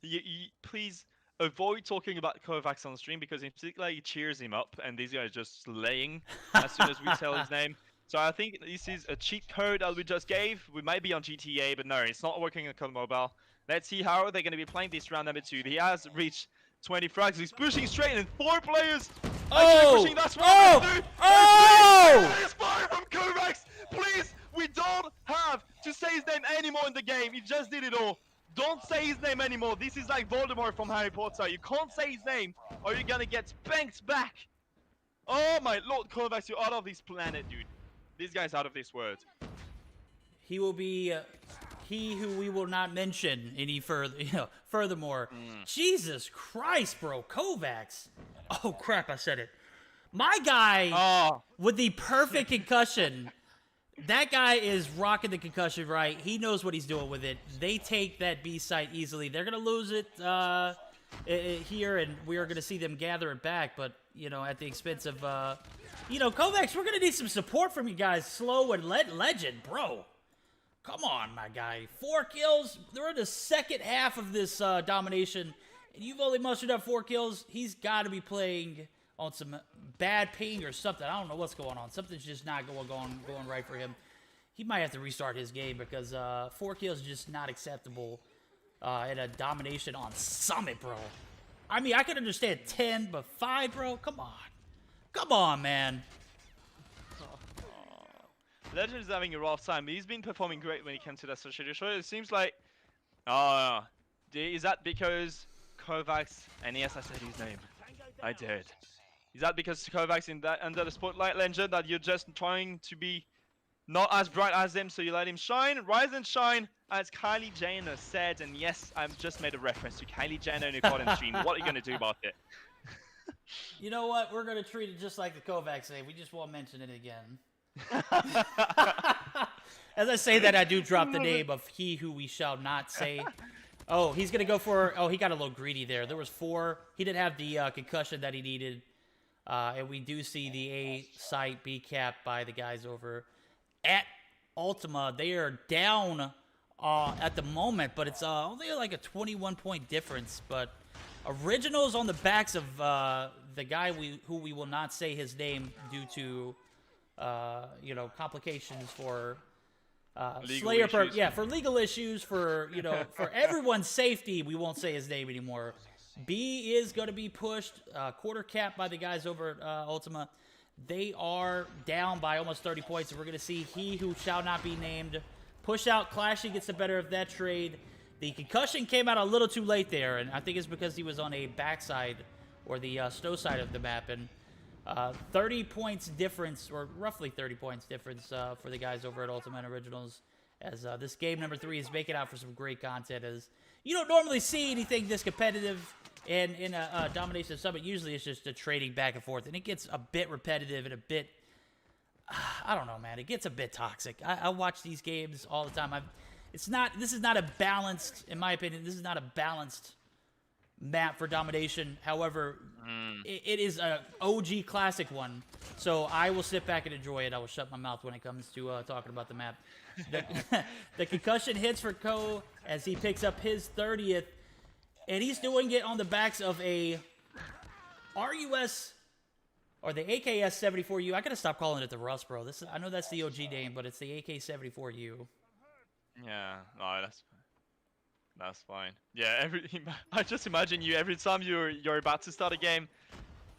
you please avoid talking about Kovacs on stream, because in particular he cheers him up, and these guys just slaying as soon as we tell his name. So I think this is a cheat code that we just gave. We might be on GTA, but no, it's not working on COD Mobile. Let's see how they're going to be playing this round number 2. He has reached 20 frags. He's pushing straight, and 4 players actually pushing. That's what Please, fire from Kovacs. Please, we don't have to say his name anymore in the game. He just did it all. Don't say his name anymore. This is like Voldemort from Harry Potter. You can't say his name, or you're going to get spanked back. Oh my lord, Kovacs, you're out of this planet, dude. This guy's out of this world. He will be he who we will not mention any further. You know, furthermore, Jesus Christ, bro, Kovacs. Oh crap, I said it. My guy with the perfect concussion. That guy is rocking the concussion right. He knows what he's doing with it. They take that B site easily. They're gonna lose it here, and we are gonna see them gather it back. But you know, at the expense of you know, Kovacs, we're gonna need some support from you guys. Slow and Legend, bro. Come on, my guy. 4 kills. They're in the second half of this domination, and you've only mustered up 4 kills. He's got to be playing on some bad ping or something. I don't know what's going on. Something's just not going right for him. He might have to restart his game, because 4 kills is just not acceptable in a domination on Summit, bro. I mean, I could understand 10, but 5, bro? Come on. Come on, man. Legend is having a rough time. He's been performing great when it comes to that social show. It seems like, is that because Kovacs? And yes, I said his name. I did. Is that because Kovacs in that under the spotlight, Legend, that you're just trying to be not as bright as him, so you let him shine? Rise and shine, as Kylie Jenner said. And yes, I've just made a reference to Kylie Jenner in a current stream. What are you gonna do about it? You know what? We're going to treat it just like the Kovacs say. We just won't mention it again. As I say that, I do drop the name of he who we shall not say. Oh, he's going to go for... Oh, he got a little greedy there. There was 4. He didn't have the concussion that he needed. And we do see the A site be capped by the guys over at Ultima. They are down at the moment, but it's only like a 21-point difference. But Originals on the backs of the guy who we will not say his name due to... complications for Slayer, for legal issues, for for everyone's safety. We won't say his name anymore. B is going to be pushed, quarter cap by the guys over at Ultima. They are down by almost 30 points, and we're going to see he who shall not be named push out. Clashy gets the better of that trade. The concussion came out a little too late there, and I think it's because he was on a backside or the snow side of the map, and 30 points difference, or roughly 30 points difference for the guys over at Ultimate Originals, as this game number 3 is making out for some great content, as you don't normally see anything this competitive in a Domination Summit. Usually it's just a trading back and forth, and it gets a bit repetitive and a bit, I don't know, man, it gets a bit toxic. I watch these games all the time. This is not a balanced, in my opinion, this is not a balanced map for Domination. However, it is a OG classic one, so I will sit back and enjoy it. I will shut my mouth when it comes to talking about the map. The concussion hits for Ko as he picks up his 30th, and he's doing it on the backs of a RUS or the AKS 74U. I gotta stop calling it the Rust, bro. I know that's the OG name, but it's the AK 74U. Yeah, no, that's fine. Yeah, I just imagine you every time you're about to start a game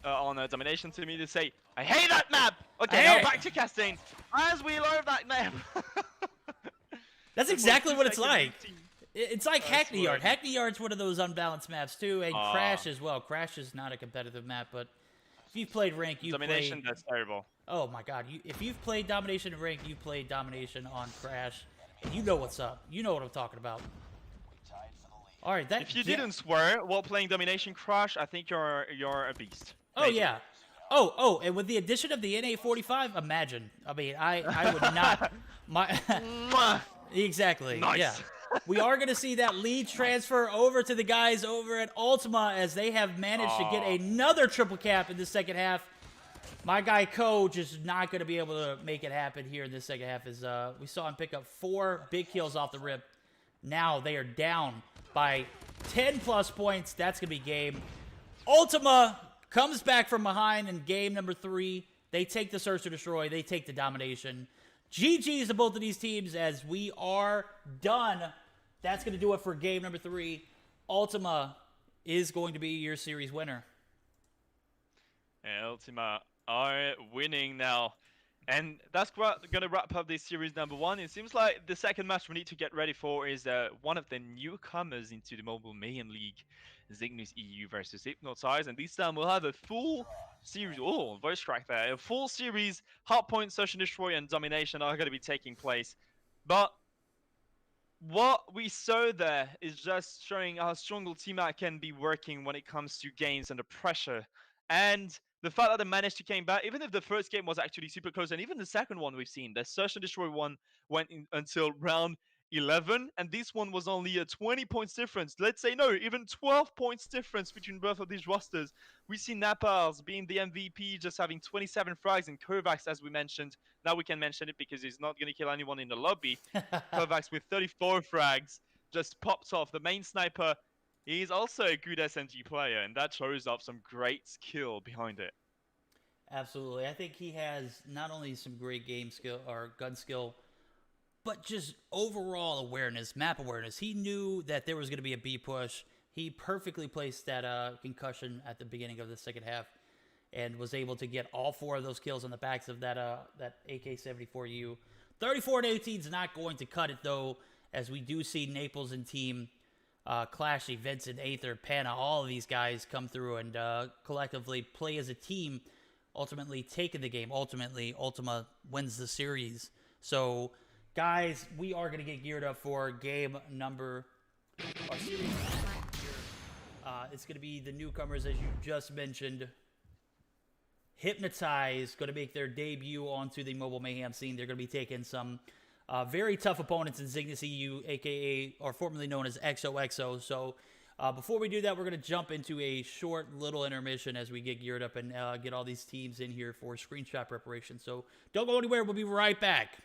on a Domination to me to say, I hate that map! Okay, now back to casting. As we love that map! That's exactly what it's like. It's like Hackney Yard. Hackney Yard's one of those unbalanced maps too, and Crash as well. Crash is not a competitive map, but if you've played Rank, Domination, that's terrible. Oh my god, if you've played Domination in Rank, you've played Domination on Crash, and you know what's up. You know what I'm talking about. All right, if you didn't swear while playing Domination Crash, I think you're a beast. Oh yeah. Oh, and with the addition of the NA45, imagine. I mean, I would not. Exactly. Nice. Yeah. We are going to see that lead transfer over to the guys over at Ultima, as they have managed to get another triple cap in the second half. My guy Ko just not going to be able to make it happen here in the second half, as we saw him pick up 4 big kills off the rip. Now they are down by 10+ points. That's going to be game. Ultima comes back from behind in game number 3. They take the Search to Destroy. They take the Domination. GG's to both of these teams, as we are done. That's going to do it for game number 3. Ultima is going to be your series winner. And Ultima are winning now. And that's going to wrap up this series number 1. It seems like the second match we need to get ready for is one of the newcomers into the Mobile Mayhem League, Zygnus EU versus Hypnotize. And this time we'll have a full series. Oh, voice crack there. A full series, Hardpoint, Search and Destroy, and Domination are going to be taking place. But what we saw there is just showing how strong Ultima can be working when it comes to games under pressure. And the fact that they managed to came back, even if the first game was actually super close, and even the second one we've seen, the Search and Destroy one went in until round 11, and this one was only a 20 points difference. Let's say no, even 12 points difference between both of these rosters. We see Napals being the MVP, just having 27 frags, and Kovacs, as we mentioned. Now we can mention it because he's not going to kill anyone in the lobby. Kovacs with 34 frags, just popped off. The main sniper, he's also a good SMG player, and that shows up some great skill behind it. Absolutely. I think he has not only some great game skill or gun skill, but just overall awareness, map awareness. He knew that there was going to be a B push. He perfectly placed that concussion at the beginning of the second half and was able to get all 4 of those kills on the backs of that AK-74U. 34-18 is not going to cut it, though, as we do see Naples and team Clashy, Vincent, Aether, Panna, all of these guys come through and collectively play as a team, ultimately taking the game. Ultimately, Ultima wins the series. So, guys, we are going to get geared up for game number, our series here. It's going to be the newcomers, as you just mentioned. Hypnotize going to make their debut onto the mobile Mayhem scene. They're going to be taking some very tough opponents in Zygnus EU, aka, or formerly known as XOXO. So before we do that, we're going to jump into a short little intermission as we get geared up and get all these teams in here for screenshot preparation. So don't go anywhere. We'll be right back.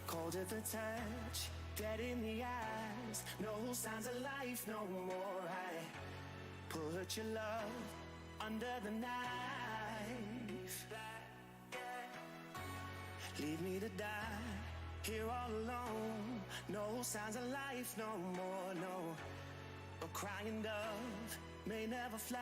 Cold at the touch, dead in the eyes. No signs of life no more. I put your love under the knife. Leave me to die here all alone. No signs of life no more. No, a crying dove may never fly.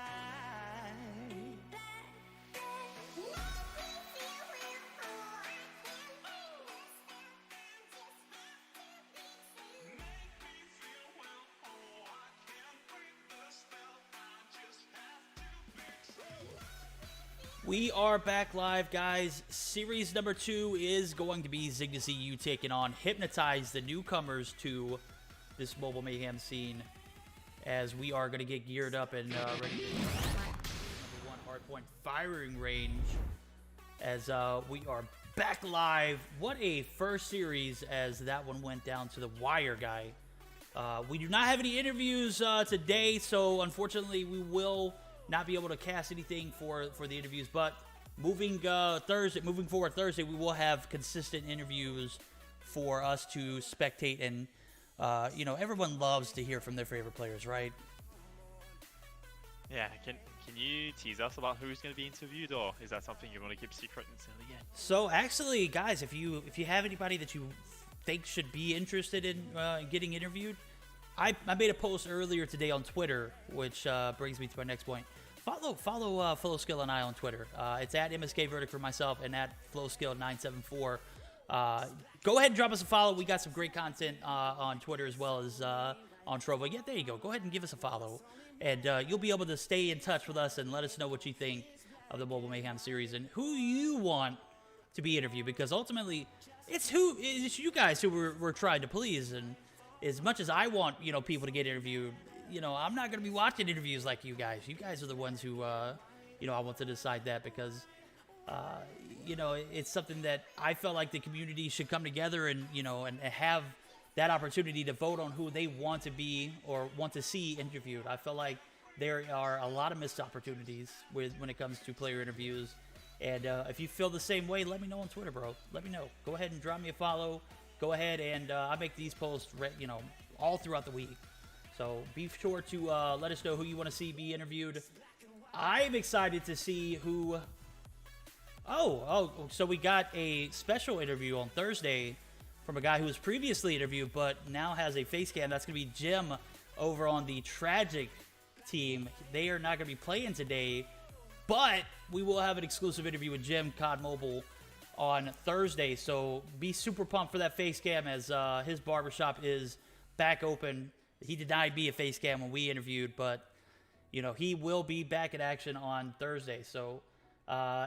We are back live, guys. Series number 2 is going to be Zygnus EU taking on Hypnotize, the newcomers to this mobile mayhem scene, as we are going to get geared up and ready to number 1 hardpoint firing range, as we are back live. What a first series, as that one went down to the wire, guy. We do not have any interviews today, so unfortunately we will not be able to cast anything for the interviews, but moving forward Thursday, we will have consistent interviews for us to spectate, and you know, everyone loves to hear from their favorite players, right? Yeah, can you tease us about who's going to be interviewed, or is that something you want to keep secret until the end? So actually, guys, if you have anybody that you think should be interested in getting interviewed, I made a post earlier today on Twitter, which brings me to my next point. Follow FloSkiLL and I on Twitter. It's at MSK Verdict for myself and at FloSkiLL974. Go ahead and drop us a follow. We got some great content on Twitter as well as on Trovo. Yeah, there you go. Go ahead and give us a follow, and you'll be able to stay in touch with us and let us know what you think of the Mobile Mayhem series and who you want to be interviewed, because ultimately it's you guys who we're trying to please. And as much as I want, you know, people to get interviewed, you know, I'm not going to be watching interviews like you guys. You guys are the ones who, you know, I want to decide that, because, you know, it's something that I felt like the community should come together and, you know, and have that opportunity to vote on who they want to be or want to see interviewed. I feel like there are a lot of missed opportunities when it comes to player interviews. And if you feel the same way, let me know on Twitter, bro. Let me know. Go ahead and drop me a follow. Go ahead and I make these posts, you know, all throughout the week. So be sure to let us know who you want to see be interviewed. I'm excited to see who... So we got a special interview on Thursday from a guy who was previously interviewed but now has a face cam. That's going to be Jim over on the Tragic team. They are not going to be playing today, but we will have an exclusive interview with Jim, COD Mobile, on Thursday. So be super pumped for that face cam, as his barbershop is back open. He denied me a face cam when we interviewed, but, you know, he will be back in action on Thursday. So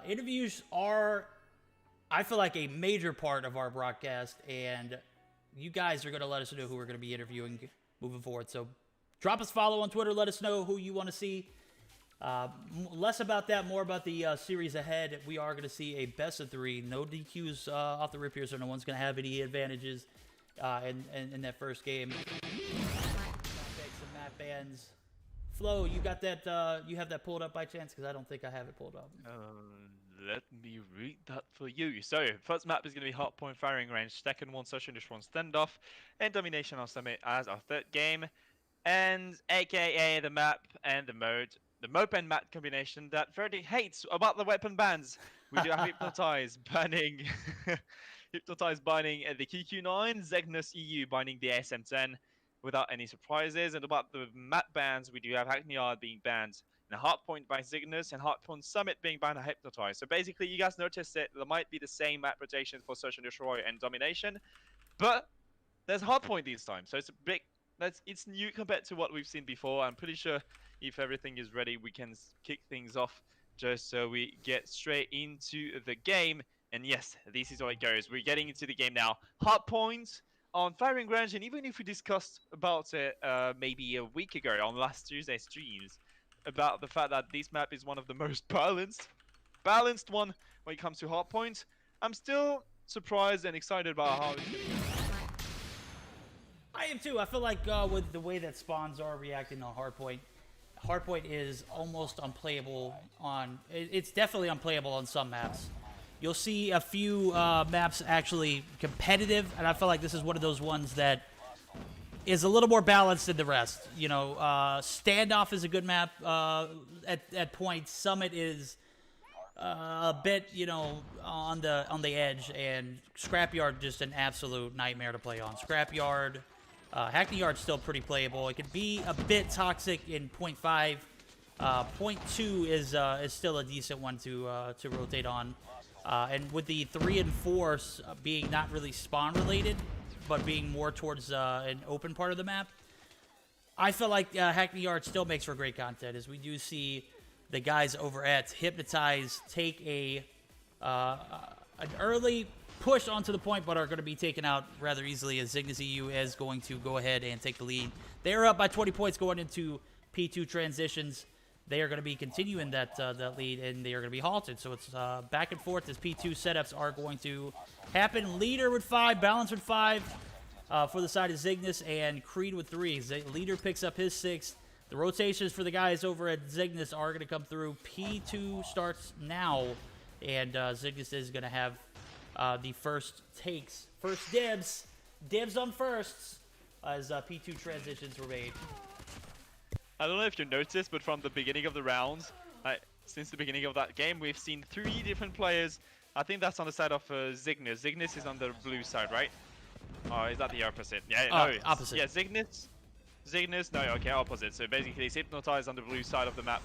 interviews are, I feel like, a major part of our broadcast, and you guys are going to let us know who we're going to be interviewing moving forward. So drop us a follow on Twitter. Let us know who you want to see. Less about that, more about the series ahead. We are going to see a best of 3. No DQs off the rip here, so no one's going to have any advantages in that first game. Some map bans. Flo, you got that? You have that pulled up by chance? Because I don't think I have it pulled up. Let me read that for you. So, first map is going to be Hardpoint Firing Range. Second one, Social Dish 1 Standoff. And Domination on Summit as our third game. And aka the map and the mode. The mope and map combination that Verdict hates about the weapon bans. We do have Hypnotize banning... Hypnotize binding the QQ9. Zygnus EU binding the SM10. Without any surprises. And about the map bans, we do have Hackney Yard being banned, and Hardpoint by Zygnus, and Hardpoint Summit being banned by Hypnotize. So basically, you guys noticed that there might be the same map rotations for Search and Destroy and Domination, but there's Hardpoint this time. So it's a big, it's new compared to what we've seen before. I'm pretty sure if everything is ready, we can kick things off just so we get straight into the game. And yes, this is how it goes. We're getting into the game now. Hardpoint on Firing Range, and even if we discussed about it maybe a week ago on last Tuesday's streams, about the fact that this map is one of the most balanced one when it comes to Hardpoint, I'm still surprised and excited about how it's going to go. I am too. I feel like with the way that spawns are reacting on Hardpoint is almost unplayable on... It's definitely unplayable on some maps. you'll see a few maps actually competitive, and I feel like this is one of those ones that is a little more balanced than the rest. You know, Standoff is a good map at points. Summit is a bit, you know, on the edge, and Scrapyard just an absolute nightmare to play on. Scrapyard, Hackney Yard's still pretty playable. It could be a bit toxic in point 5. Point 2 is still a decent one to rotate on, and with the 3 and 4 being not really spawn related, but being more towards an open part of the map, I feel like Hackney Yard still makes for great content, as we do see the guys over at Hypnotize take an early push onto the point, but are going to be taken out rather easily, as Zygnus EU is going to go ahead and take the lead. They're up by 20 points going into P2 transitions. They are going to be continuing that lead, and they are going to be halted. So it's back and forth as P2 setups are going to happen. Leader with 5, Balance with 5 for the side of Zygnus, and Creed with 3. Leader picks up his 6th. The rotations for the guys over at Zygnus are going to come through. P2 starts now, and Zygnus is going to have the first takes. First dibs. Dibs on firsts as P2 transitions were made. I don't know if you noticed, but from the beginning of the rounds, since the beginning of that game, we've seen 3 different players. I think that's on the side of Zygnus. Zygnus is on the blue side, right? Oh, is that the opposite? Yeah, no. Opposite. Yeah, Zygnus, no, okay, opposite. So basically, it's Hypnotize on the blue side of the map.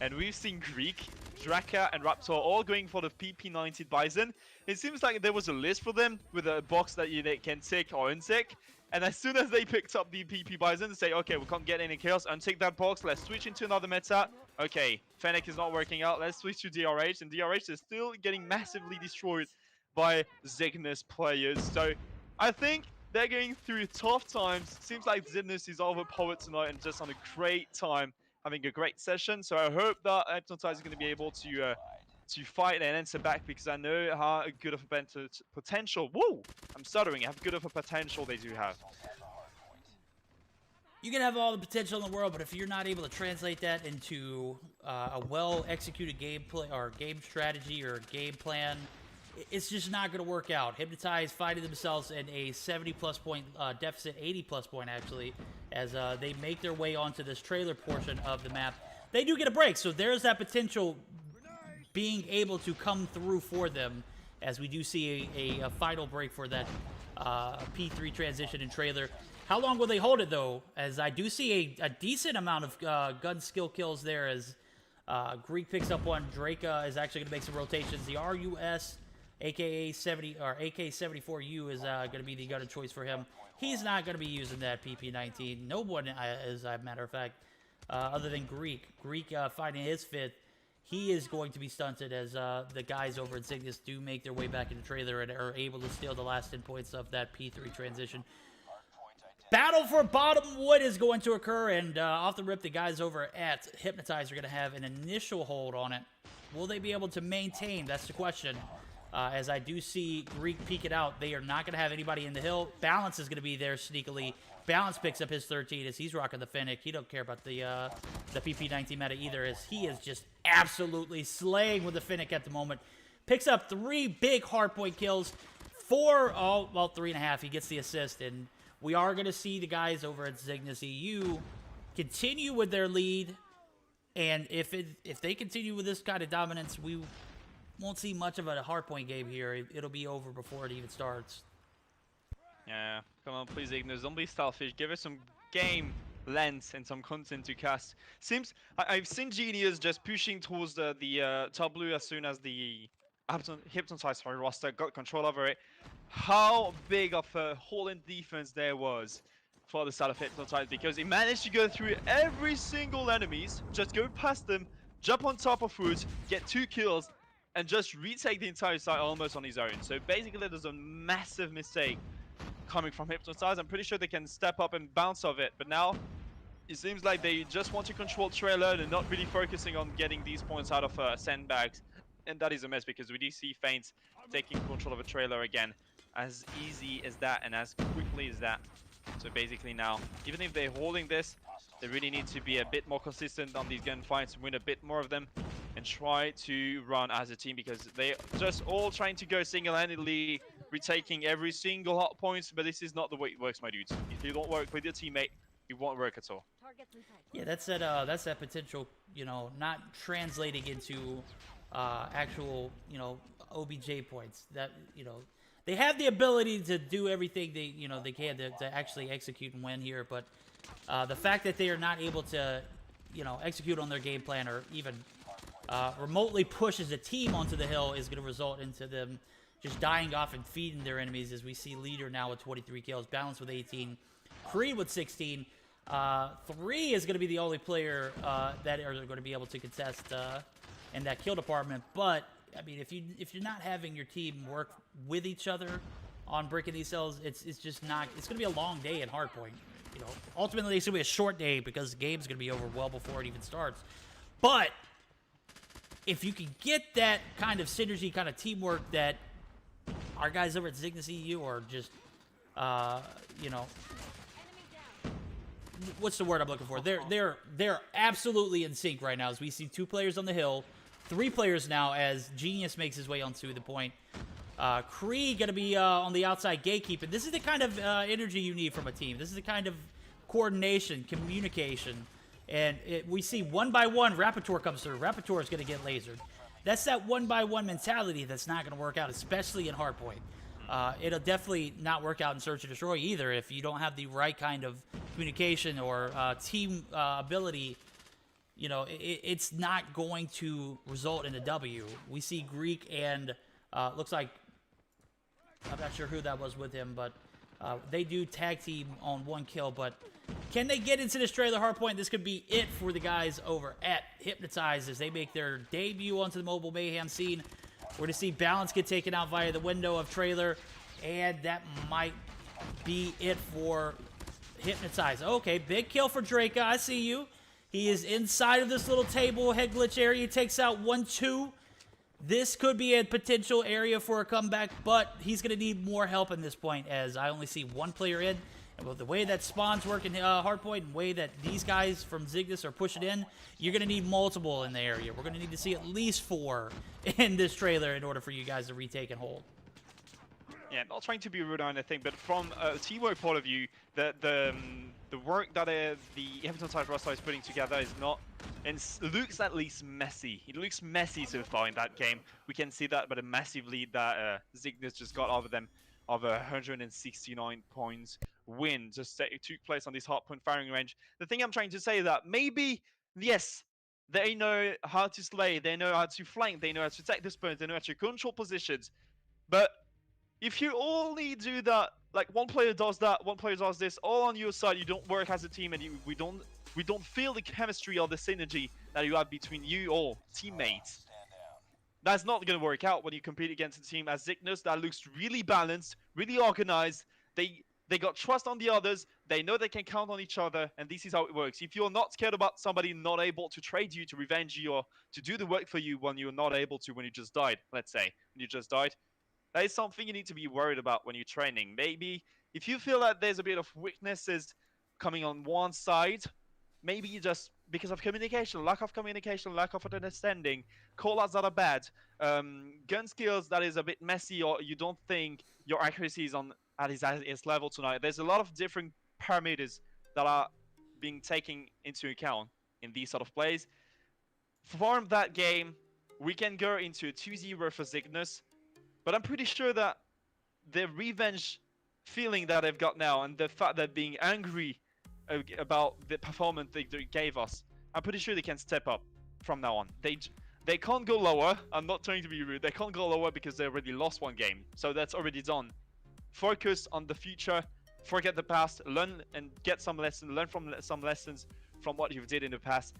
And we've seen Greek, Draka, and Raptor all going for the PP90 Bison. It seems like there was a list for them with a box that you can tick or untick. And as soon as they picked up the PP Bison, they say, okay, we can't get any kills, untick that box, let's switch into another meta. Okay, Fennec is not working out, let's switch to DRH, and DRH is still getting massively destroyed by Zygnus players. So I think they're going through tough times. Seems like Zygnus is overpowered tonight and just on a great time, having a great session. So I hope that Hypnotize is going to be able to fight and answer back, because I know how good of a potential. Whoa! I'm stuttering. How good of a potential they do have. You can have all the potential in the world, but if you're not able to translate that into a well-executed gameplay or game strategy or game plan, it's just not going to work out. Hypnotize finding themselves in a 70-plus point deficit, 80-plus point actually, as they make their way onto this trailer portion of the map. They do get a break, so there's that potential being able to come through for them, as we do see a final break for that P3 transition and trailer. How long will they hold it, though? As I do see a decent amount of gun skill kills there, as Greek picks up one. Draka is actually going to make some rotations. The RUS, aka AK-74U, is going to be the gun of choice for him. He's not going to be using that PP-19. No one, as a matter of fact, other than Greek. Greek finding his 5th. He is going to be stunted, as the guys over at Zygnus do make their way back into the trailer and are able to steal the last 10 points of that P3 transition. Battle for bottom wood is going to occur, and off the rip, the guys over at Hypnotize are going to have an initial hold on it. Will they be able to maintain? That's the question. As I do see Greek peek it out, they are not going to have anybody in the hill. Balance is going to be there sneakily. Balance picks up his 13 as he's rocking the Fennec. He don't care about the PP-19 meta either, as he is just absolutely slaying with the Fennec at the moment. Picks up 3 big hardpoint kills. 3.5. He gets the assist, and we are going to see the guys over at Zygnus EU continue with their lead. And if they continue with this kind of dominance, we won't see much of a hardpoint game here. It'll be over before it even starts. Yeah, come on, please, Zygnus, don't be selfish. Give us some game length and some content to cast. Seems I've seen Genius just pushing towards the top blue as soon as the Hypnotize roster got control over it. How big of a hole in defense there was for the side of Hypnotize, because he managed to go through every single enemies, just go past them, jump on top of Woods, get 2 kills, and just retake the entire site almost on his own. So basically, there's a massive mistake coming from Hypnotize. I'm pretty sure they can step up and bounce off it, but now it seems like they just want to control trailer and not really focusing on getting these points out of sandbags. And that is a mess, because we do see Feints taking control of a trailer again, as easy as that and as quickly as that. So basically now, even if they're holding this, they really need to be a bit more consistent on these gunfights, win a bit more of them, and try to run as a team, because they just all trying to go single-handedly, retaking every single hot point, but this is not the way it works, my dudes. If you don't work with your teammate, it won't work at all. Yeah, that's that potential, you know, not translating into actual, you know, OBJ points. That, you know, they have the ability to do everything they, you know, they can to actually execute and win here, but the fact that they are not able to, you know, execute on their game plan or even remotely push as a team onto the hill is going to result into them just dying off and feeding their enemies, as we see Leader now with 23 kills, Balance with 18, Creed with 16. 3 is going to be the only player that are going to be able to contest in that kill department. But I mean, if you're not having your team work with each other on breaking these cells, it's just not. It's going to be a long day in Hardpoint. You know, ultimately it's going to be a short day because the game's going to be over well before it even starts. But if you can get that kind of synergy, kind of teamwork that our guys over at Zygnus EU are just, you know, what's the word I'm looking for? They're absolutely in sync right now, as we see 2 players on the hill, 3 players now as Genius makes his way onto the point. Creed gonna be on the outside gatekeeping. This is the kind of energy you need from a team. This is the kind of coordination, communication, and we see 1 by 1 Raptor comes through. Raptor is gonna get lasered. That's that 1 by 1 mentality that's not gonna work out, especially in Hardpoint. It'll definitely not work out in Search and Destroy either if you don't have the right kind of communication or team ability. You know, it's not going to result in a W. We see Greek and looks like, I'm not sure who that was with him, but they do tag team on 1 kill. But can they get into this trailer Hardpoint? This could be it for the guys over at Hypnotize as they make their debut onto the mobile Mayhem scene. We're going to see Balance get taken out via the window of trailer, and that might be it for Hypnotize. Okay, big kill for Draka. I see you. He is inside of this little table head glitch area. He takes out 1-2. This could be a potential area for a comeback, but he's going to need more help in this point, as I only see 1 player in. And with the way that spawns work in Hardpoint and the way that these guys from Zygnus are pushing in, you're going to need multiple in the area. We're going to need to see at least 4 in this trailer in order for you guys to retake and hold. Yeah, not trying to be rude or anything, but from a teamwork point of view, the work that the Hypnotize roster is putting together is not, and looks at least messy. It looks messy so far in that game. We can see that by the massive lead that Zygnus just got over them, of 169 points win just took place on this hardpoint firing range. The thing I'm trying to say is that maybe, yes, they know how to slay, they know how to flank, they know how to take the spawns, they know how to control positions, but if you only do that, like 1 player does that, 1 player does this, all on your side, you don't work as a team, and we don't feel the chemistry or the synergy that you have between you all teammates. That's not going to work out when you compete against a team as Zygnus that looks really balanced, really organized. They got trust on the others, they know they can count on each other, and this is how it works. If you're not scared about somebody not able to trade you, to revenge you, or to do the work for you when you're not able to, when you just died, let's say, when you just died, that is something you need to be worried about when you're training. Maybe if you feel that there's a bit of weaknesses coming on one side, maybe you just, because of communication, lack of understanding, callouts that are bad, gun skills that is a bit messy, or you don't think your accuracy is at its level tonight. There's a lot of different parameters that are being taken into account in these sort of plays. From that game, we can go into a 2-0 for Zygnus, but I'm pretty sure that the revenge feeling that they've got now, and the fact that being angry about the performance they gave us, I'm pretty sure they can step up from now on. They can't go lower. I'm not trying to be rude. They can't go lower because they already lost 1 game, so that's already done. Focus on the future, forget the past, learn and get some lessons, learn from some lessons from what you did in the past,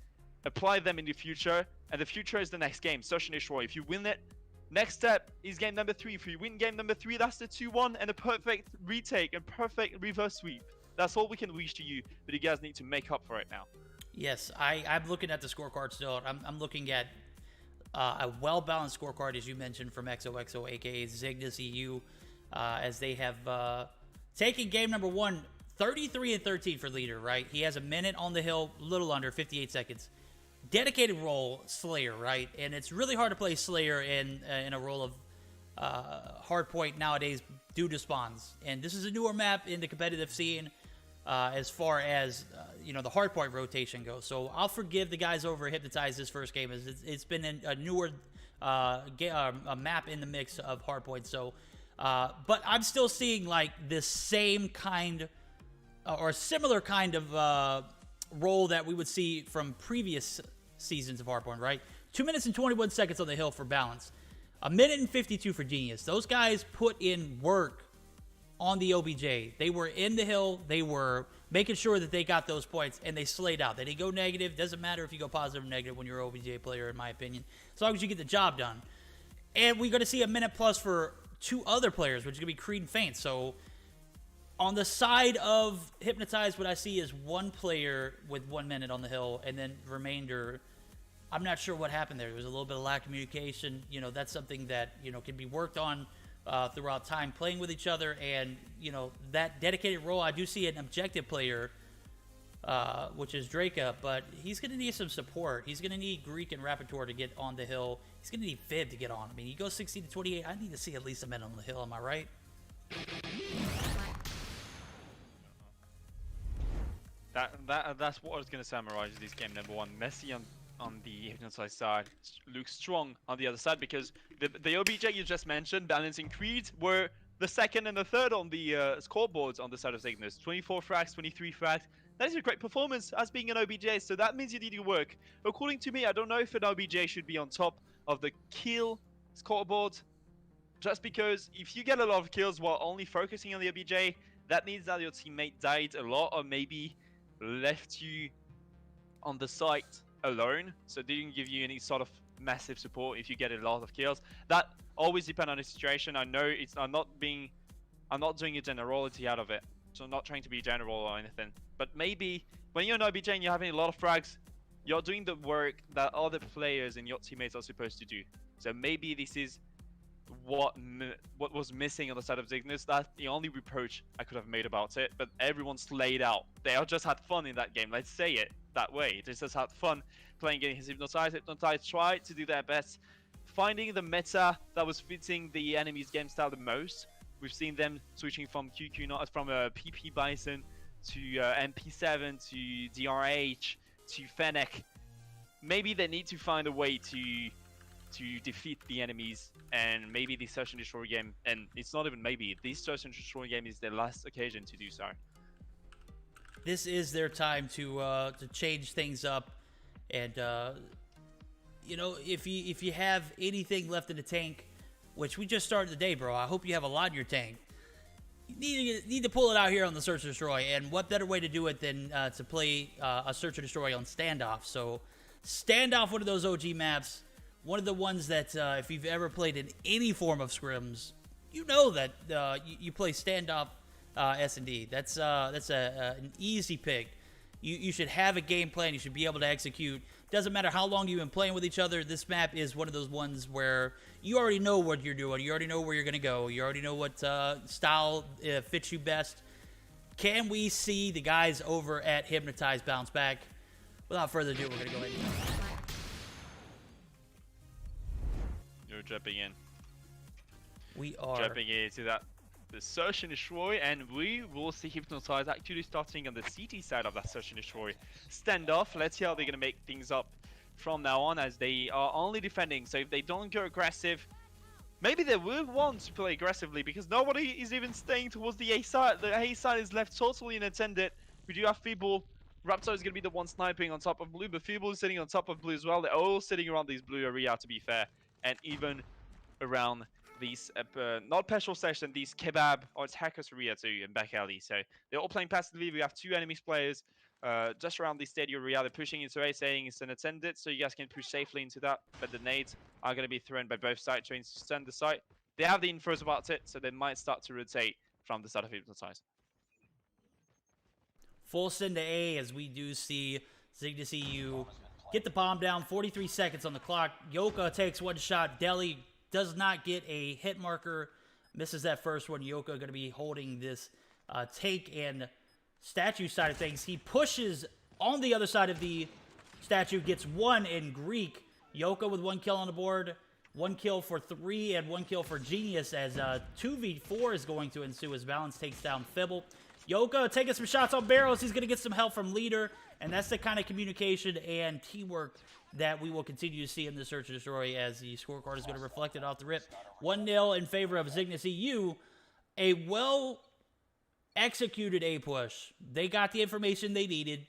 apply them in the future, and the future is the next game, Search and Destroy. If you win it, next step is game number 3. If you win game number 3, that's the 2-1 and a perfect retake and perfect reverse sweep. That's all we can wish to you, but you guys need to make up for it now. Yes, I'm looking at the scorecard still. I'm looking at a well-balanced scorecard, as you mentioned, from XOXO, aka Zygnus EU, as they have taken game number 1, 33-13 for leader, right? He has a minute on the hill, little under 58 seconds. dedicated role, Slayer, right? And it's really hard to play Slayer in a role of hardpoint nowadays due to spawns. And this is a newer map in the competitive scene as far as the hardpoint rotation goes. So I'll forgive the guys over at Hypnotize this first game, as it's been a newer a map in the mix of hardpoint. So, but I'm still seeing like this same kind or similar kind of role that we would see from previous seasons of hardpoint, right? 2 minutes and 21 seconds on the hill for balance. 1 minute and 52 for Genius. Those guys put in work on the OBJ. They were in the hill. They were making sure that they got those points, and they slayed out. They didn't go negative. Doesn't matter if you go positive or negative when you're an OBJ player, in my opinion, as long as you get the job done. And we're going to see a minute plus for 2 other players, which is going to be Creed and Feint. So on the side of Hypnotize, what I see is 1 player with 1 minute on the hill, and then remainder, I'm not sure what happened there. There was a little bit of lack of communication. That's something that, can be worked on throughout time playing with each other. And, that dedicated role, I do see an objective player, which is Draka, but he's going to need some support. He's going to need Greek and Rapitor to get on the hill. He's going to need Fib to get on. I mean, he goes 16 to 28. I need to see at least a minute on the hill. Am I right? That's what I was going to summarize this game. Number 1, Messi on the Hypnotize side looks strong on the other side, because the OBJ you just mentioned, balancing Creed, were the 2nd and the 3rd on the scoreboards on the side of Zygnus. 24 frags, 23 frags. That is a great performance as being an OBJ, so that means you did your work. According to me, I don't know if an OBJ should be on top of the kill scoreboard, just because if you get a lot of kills while only focusing on the OBJ, that means that your teammate died a lot, or maybe left you on the site alone, so didn't give you any sort of massive support if you get a lot of kills. That always depends on the situation. I know I'm not doing a generality out of it, so I'm not trying to be general or anything, but maybe when you're an OBJ and you're having a lot of frags, you're doing the work that other players and your teammates are supposed to do. So maybe this is what was missing on the side of Zygnus. That's the only reproach I could have made about it, but everyone's laid out. They all just had fun in that game, let's say it that way. They just had fun playing against Hypnotize. Hypnotize tried to do their best, finding the meta that was fitting the enemy's game style the most. We've seen them switching from QQ, not from a PP Bison to MP7 to DRH to Fennec. Maybe they need to find a way to defeat the enemies, and maybe this Search and Destroy game, and it's not even maybe, this Search and Destroy game is their last occasion to do so. This is their time to change things up, and if you have anything left in the tank, which we just started the day, bro, I hope you have a lot in your tank. You need to pull it out here on the Search and Destroy, and what better way to do it than to play a Search and Destroy on Standoff. So Standoff, one of those OG maps, one of the ones that if you've ever played in any form of scrims, you know that you play Standoff S&D. That's an easy pick. You should have a game plan. You should be able to execute. Doesn't matter how long you've been playing with each other. This map is one of those ones where you already know what you're doing. You already know where you're going to go. You already know what style fits you best. Can we see the guys over at Hypnotize bounce back? Without further ado, we're going to go ahead and... You're jumping in. We are jumping into the Search and Destroy, and we will see Hypnotize actually starting on the CT side of that Search and Destroy standoff. Let's see how they're going to make things up from now on, as they are only defending. So if they don't go aggressive, maybe they will want to play aggressively, because nobody is even staying towards the A side. The A side is left totally unattended. We do have Feeble. Raptor is going to be the one sniping on top of Blue, but Feeble is sitting on top of Blue as well. They're all sitting around this Blue area, to be fair, and even around these not petrol station, these kebab or it's hackers area too in back alley. So they're all playing passively. We have 2 enemies players just around the stadium area. They're pushing into A, saying it's unattended, so you guys can push safely into that. But the nades are going to be thrown by both sides, trying to stun the site. They have the infos about it, so they might start to rotate from the side of Hypnotize. Full send to A, as we do see Zygnus EU get the bomb down. 43 seconds on the clock. Yoka takes one shot. Deli does not get a hit marker. Misses that first one. Yoka going to be holding this take and statue side of things. He pushes on the other side of the statue gets 1 in Greek. Yoka with 1 kill on the board, 1 kill for 3, and 1 kill for Genius as 2v4 is going to ensue as Balance takes down Fibble. Yoka taking some shots on barrels. He's going to get some help from Leader, and that's the kind of communication and teamwork that we will continue to see in the Search and Destroy as the scorecard is going to reflect it off the rip. 1-0 in favor of Zygnus EU. A well-executed A push. They got the information they needed.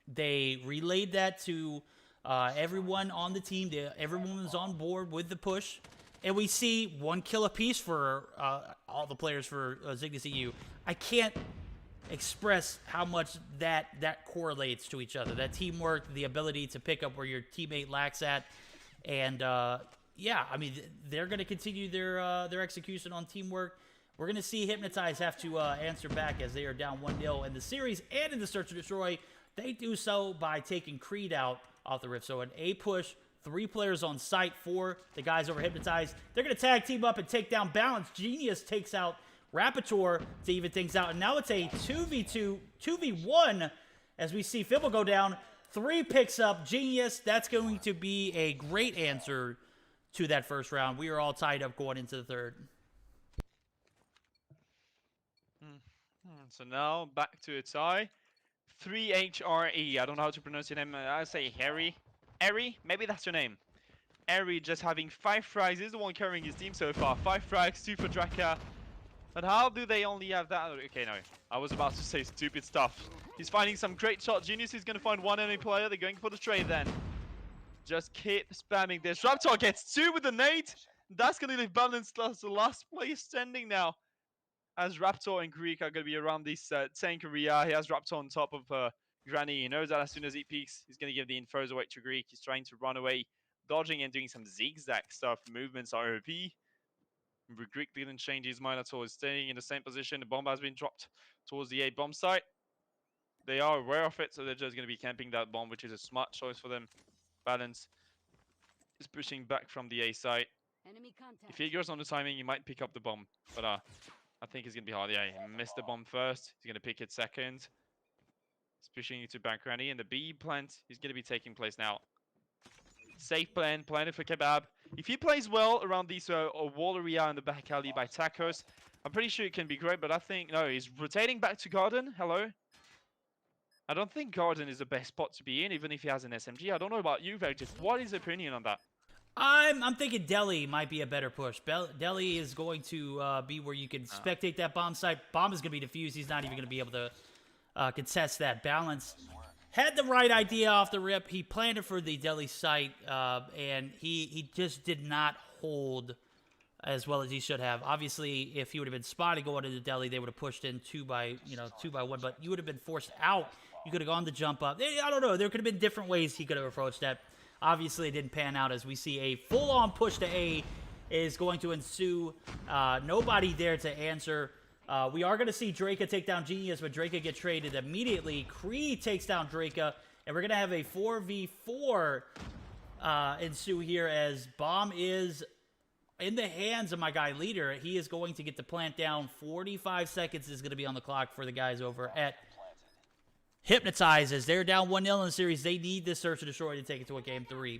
They relayed that to everyone on the team. Everyone was on board with the push. And we see 1 kill apiece for all the players for Zygnus EU. I can't express how much that correlates to each other. That teamwork, the ability to pick up where your teammate lacks at. And, yeah, I mean, they're going to continue their execution on teamwork. We're going to see Hypnotize have to answer back as they are down 1-0 in the series and in the Search and Destroy. They do so by taking Creed out off the rift. So an A push, 3 players on site for the guys over Hypnotize. They're going to tag team up and take down Balance. Genius takes out Rapitor to even things out. And now it's a 2v2, 2v1 as we see Fibble go down. 3 picks up Genius. That's going to be a great answer to that first round. We are all tied up going into the third. So now back to a tie. 3HRE. I don't know how to pronounce your name. I say Harry. Eri? Maybe that's your name. Eri just having 5 frags. He's the one carrying his team so far. 5 frags, 2 for Draka. But how do they only have that? Okay, no. I was about to say stupid stuff. He's finding some great shots. Genius is going to find 1 enemy player. They're going for the trade then. Just keep spamming this. Raptor gets 2 with the nade. That's going to leave Balance as the last player standing now. As Raptor and Greek are going to be around this tank area. He has Raptor on top of Granny. He knows that as soon as he peeks, he's going to give the infos away to Greek. He's trying to run away, dodging and doing some zigzag stuff. Movements are OP. Greek didn't change his mind at all. He's staying in the same position. The bomb has been dropped towards the A bomb site. They are aware of it, so they're just going to be camping that bomb, which is a smart choice for them. Balance is pushing back from the A site. If he goes on the timing, he might pick up the bomb. But I think it's going to be hard. Yeah, he missed the bomb first. He's going to pick it second. He's pushing it to back Granny. And the B plant is going to be taking place now. Safe plan, planted for Kebab. If he plays well around this wall area in the back alley by Tacos, I'm pretty sure it can be great, but I think, no, he's rotating back to Garden. Hello? I don't think Garden is the best spot to be in, even if he has an SMG. I don't know about you, Vectis. What is your opinion on that? I'm thinking Delhi might be a better push. Delhi is going to be where you can spectate that bomb site. Bomb is going to be defused. He's not even going to be able to contest that. Balance had the right idea off the rip. He planned it for the Delhi site, and he just did not hold as well as he should have. Obviously, if he would have been spotted going into Delhi, they would have pushed in 2 by 1, but you would have been forced out. You could have gone the jump up. I don't know. There could have been different ways he could have approached that. Obviously, it didn't pan out as we see a full-on push to A is going to ensue. Nobody there to answer. We are going to see Draka take down Genius, but Draka gets traded immediately. Creed takes down Draka, and we're going to have a 4v4 ensue here as Bomb is in the hands of my guy Leader. He is going to get the plant down. 45 seconds is going to be on the clock for the guys over at Hypnotize. As they're down 1-0 in the series, they need this Search and Destroy to take it to a Game 3.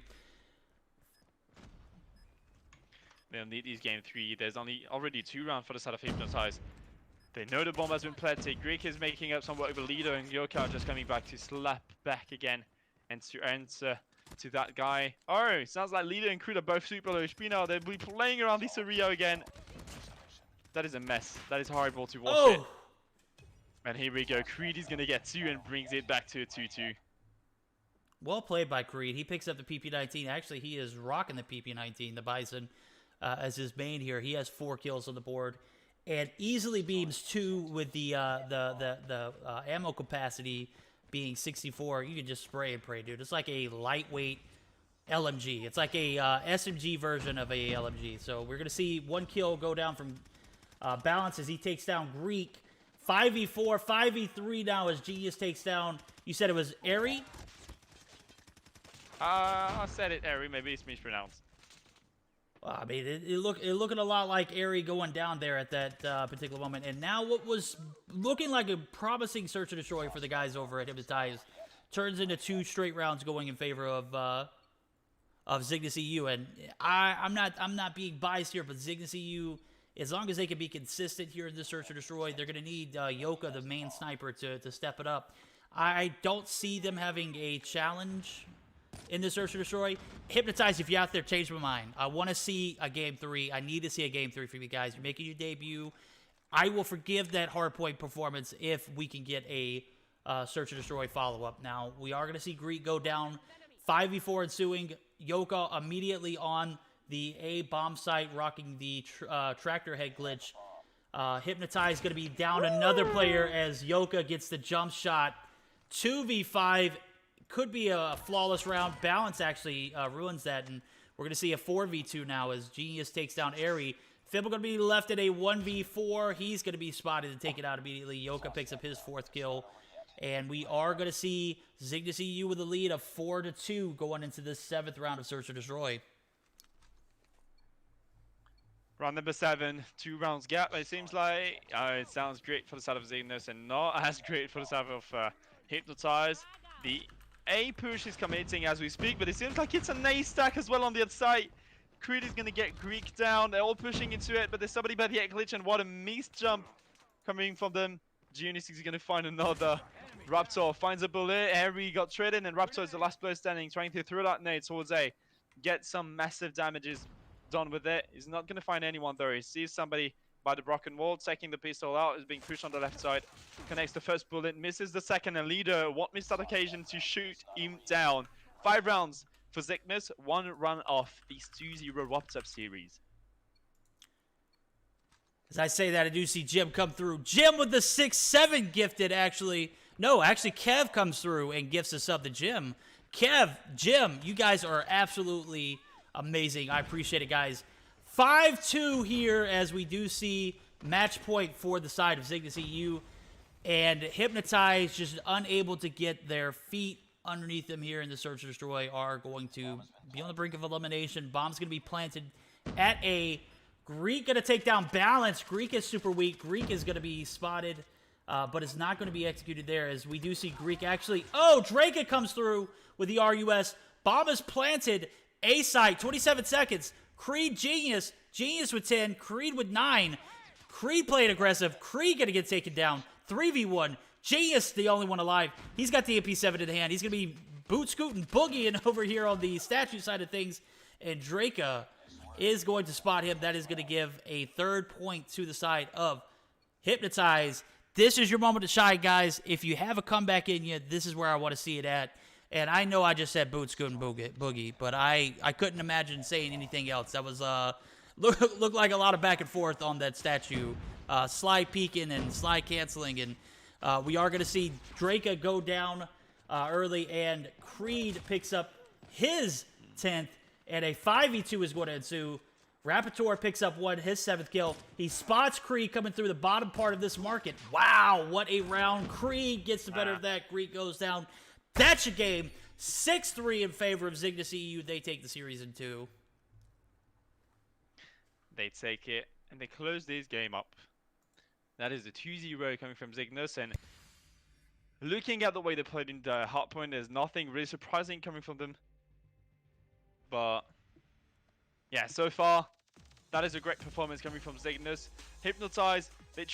They'll need these Game 3. There's already 2 rounds for the side of Hypnotize. They know the bomb has been planted. Greek is making up some work with Leader, and Yoka just coming back to slap back again and to answer to that guy. Oh, sounds like Leader and Creed are both super low HP now. They'll be playing around this area again. That is a mess. That is horrible to watch it. And here we go. Creed is going to get 2 and brings it back to a 2-2. Well played by Creed. He picks up the PP-19. Actually, he is rocking the PP-19, the Bison, as his main here. He has 4 kills on the board and easily beams 2 with the ammo capacity being 64. You can just spray and pray, dude. It's like a lightweight LMG. It's like a SMG version of a LMG. So we're going to see 1 kill go down from Balance as he takes down Greek. 5v4, 5v3 now as Genius takes down. You said it was Eri? I said it, Eri. Maybe it's mispronounced. Well, I mean, it looking a lot like Eri going down there at that particular moment. And now what was looking like a promising Search and Destroy for the guys over at Hypnotize turns into 2 straight rounds going in favor of Zygnus EU. And I'm not being biased here, but Zygnus EU, as long as they can be consistent here in this Search or Destroy, they're going to need Yoka, the main sniper, to step it up. I don't see them having a challenge in this Search or Destroy. Hypnotize, if you're out there, change my mind. I want to see a Game 3. I need to see a Game 3 from you guys. You're making your debut. I will forgive that hardpoint performance if we can get a Search or Destroy follow-up. Now, we are going to see Greek go down 5v4 ensuing. Yoka immediately on the A bomb site, rocking the tractor head glitch. Hypnotize going to be down another player as Yoka gets the jump shot. 2v5 could be a flawless round. Balance actually ruins that, and we're going to see a 4v2 now as Genius takes down Airy. Fibble going to be left at a 1v4. He's going to be spotted and take it out immediately. Yoka picks up his 4th kill. And we are going to see Zygnus EU with a lead of 4-2 going into this 7th round of Search or Destroy. Round number 7, 2 rounds gap. It seems like it sounds great for the side of Zygnus and not as great for the side of Hypnotize. The A push is committing as we speak, but it seems like it's an A stack as well on the other side. Creed is going to get Greek down. They're all pushing into it, but there's somebody by the egg glitch, and what a missed jump coming from them. Genius is going to find another. Raptor finds a bullet. Harry got traded, and Raptor is the last player standing, trying to throw that nade towards A. Get some massive damages done with it. He's not going to find anyone though. He sees somebody by the broken wall, taking the pistol out, is being pushed on the left side. Connects the first bullet, misses the second, and Leader won't miss that occasion to shoot him down. 5 rounds for Zygnus, 1 run off this 2-0 Raptor series. As I say that, I do see Jim come through. Jim with the 6-7 gifted, actually. No, actually, Kev comes through and gifts us up to Jim. Kev, Jim, you guys are absolutely amazing. I appreciate it, guys. 5-2 here as we do see match point for the side of Zygnus EU. And Hypnotize, just unable to get their feet underneath them here in the Search and Destroy, are going to be on the brink of elimination. Bomb's going to be planted at A. Greek going to take down Balance. Greek is super weak. Greek is going to be spotted, but it's not going to be executed there as we do see Greek actually. Oh, Drake comes through with the RUS. Bomb is planted. A site, 27 seconds. Creed Genius. Genius with 10. Creed with 9. Creed playing aggressive. Creed going to get taken down. 3v1. Genius, the only one alive. He's got the MP7 in hand. He's going to be boot scooting, boogieing over here on the statue side of things. And Draka is going to spot him. That is going to give a 3rd point to the side of Hypnotize. This is your moment to shine, guys. If you have a comeback in you, this is where I want to see it at. And I know I just said boot scooting boogie, but I couldn't imagine saying anything else. That was looked like a lot of back and forth on that statue. Slide peeking and slide canceling. And we are going to see Draka go down early, and Creed picks up his 10th. And a 5v2 is going to ensue. Raptor picks up his 7th kill. He spots Creed coming through the bottom part of this market. Wow, what a round. Creed gets the better of that. Greek goes down. That's your game. 6-3 in favor of Zygnus EU. They take the series in 2. They take it, and they close this game up. That is a 2-0 coming from Zygnus, and looking at the way they played in the hardpoint, there's nothing really surprising coming from them. But yeah, so far, that is a great performance coming from Zygnus. Hypnotize, they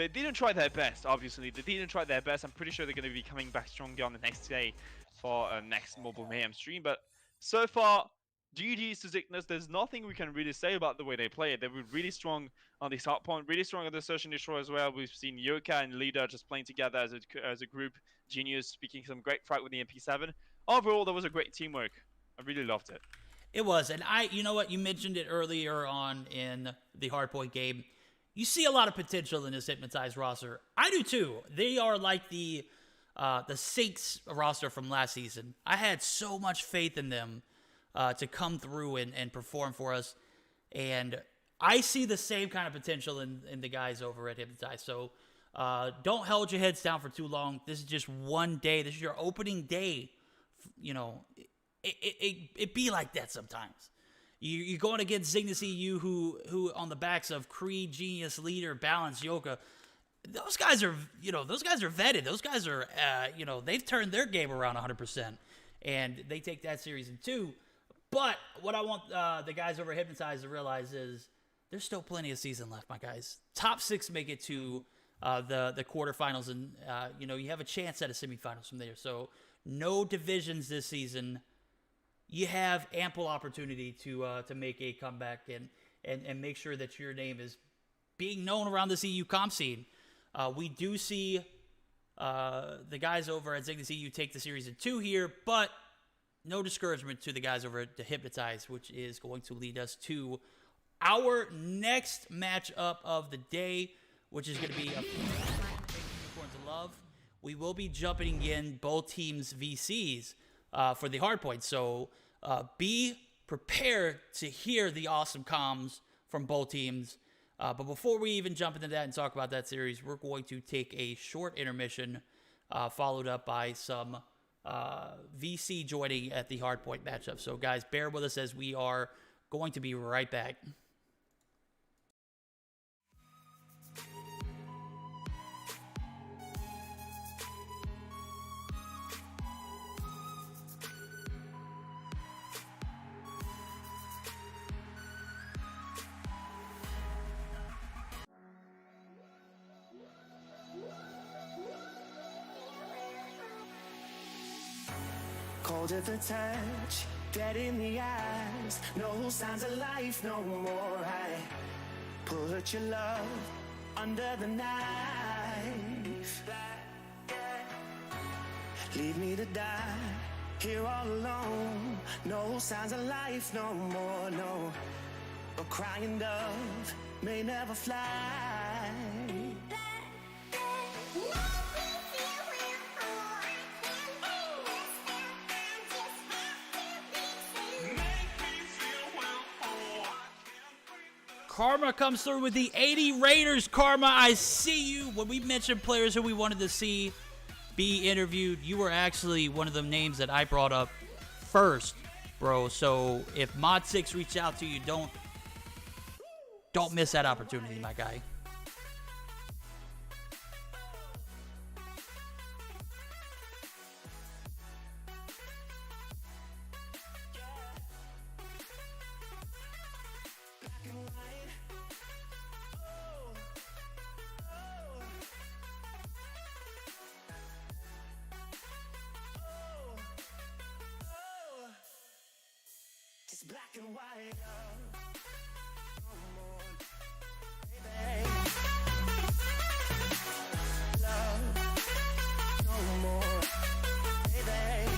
didn't try their best, obviously. They didn't try their best. I'm pretty sure they're going to be coming back stronger on the next day for a next Mobile Mayhem stream. But so far, GG's to Zygnus. There's nothing we can really say about the way they play it. They were really strong on this hardpoint, really strong on the Search and Destroy as well. We've seen Yoka and Leader just playing together as a group. Genius speaking some great fight with the MP7. Overall, there was a great teamwork. I really loved it. It was, and you know what, you mentioned it earlier on in the hardpoint game. You see a lot of potential in this Hypnotize roster. I do too. They are like the Sinks roster from last season. I had so much faith in them to come through and perform for us, and I see the same kind of potential in the guys over at Hypnotize. So don't hold your heads down for too long. This is just one day. This is your opening day. You know, it be like that sometimes. You're going against Zygnus EU, who on the backs of Creed, Genius, Leader, Balance, Yoka, those guys are, those guys are vetted. Those guys are, they've turned their game around 100%, and they take that series in 2. But what I want the guys over at Hypnotize to realize is there's still plenty of season left, my guys. Top 6 make it to the quarterfinals, and you have a chance at a semifinals from there. So no divisions this season. You have ample opportunity to make a comeback and make sure that your name is being known around this EU comp scene. We do see the guys over at Zygnus EU take the series in 2 here, but no discouragement to the guys over at the Hypnotize, which is going to lead us to our next matchup of the day, which is going to be a Unicorns of Love. We will be jumping in both teams' VCs for the hardpoint, so be prepared to hear the awesome comms from both teams. But before we even jump into that and talk about that series, we're going to take a short intermission, followed up by some VC joining at the hardpoint matchup. So guys, bear with us as we are going to be right back. Cold at the touch, dead in the eyes, no signs of life no more. I put your love under the knife. Leave me to die here all alone. No signs of life no more, no. A crying dove may never fly. Karma comes through with the 80 Raiders. Karma, I see you. When we mentioned players who we wanted to see be interviewed, you were actually one of the names that I brought up first, bro. So if Mod 6 reach out to you, don't miss that opportunity, my guy. It's black and white. No more, baby. Love, no more, baby.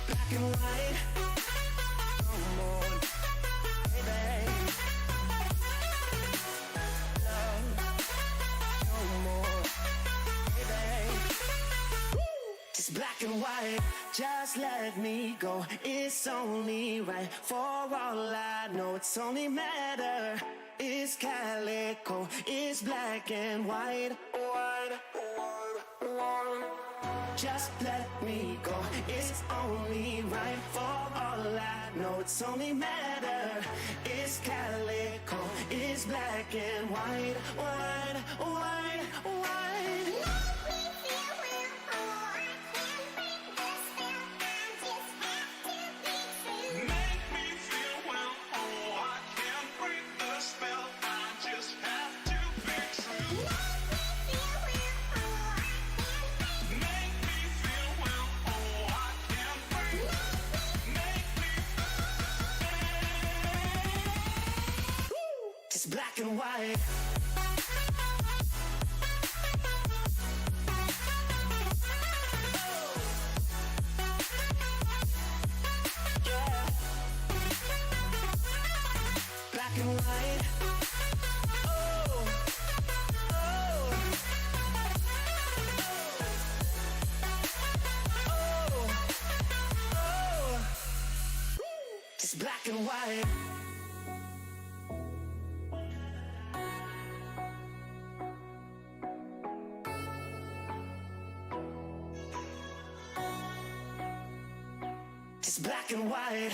Black and white. No more, baby. Love, no more, baby. It's black and white. Just let me go, it's only right. For all I know, it's only matter. It's calico, it's black and white. Just let me go, it's only right. For all I know, it's only matter. It's calico, it's black and white. White. Black and white. Yeah. Black and white. It's black and white. It's black and white.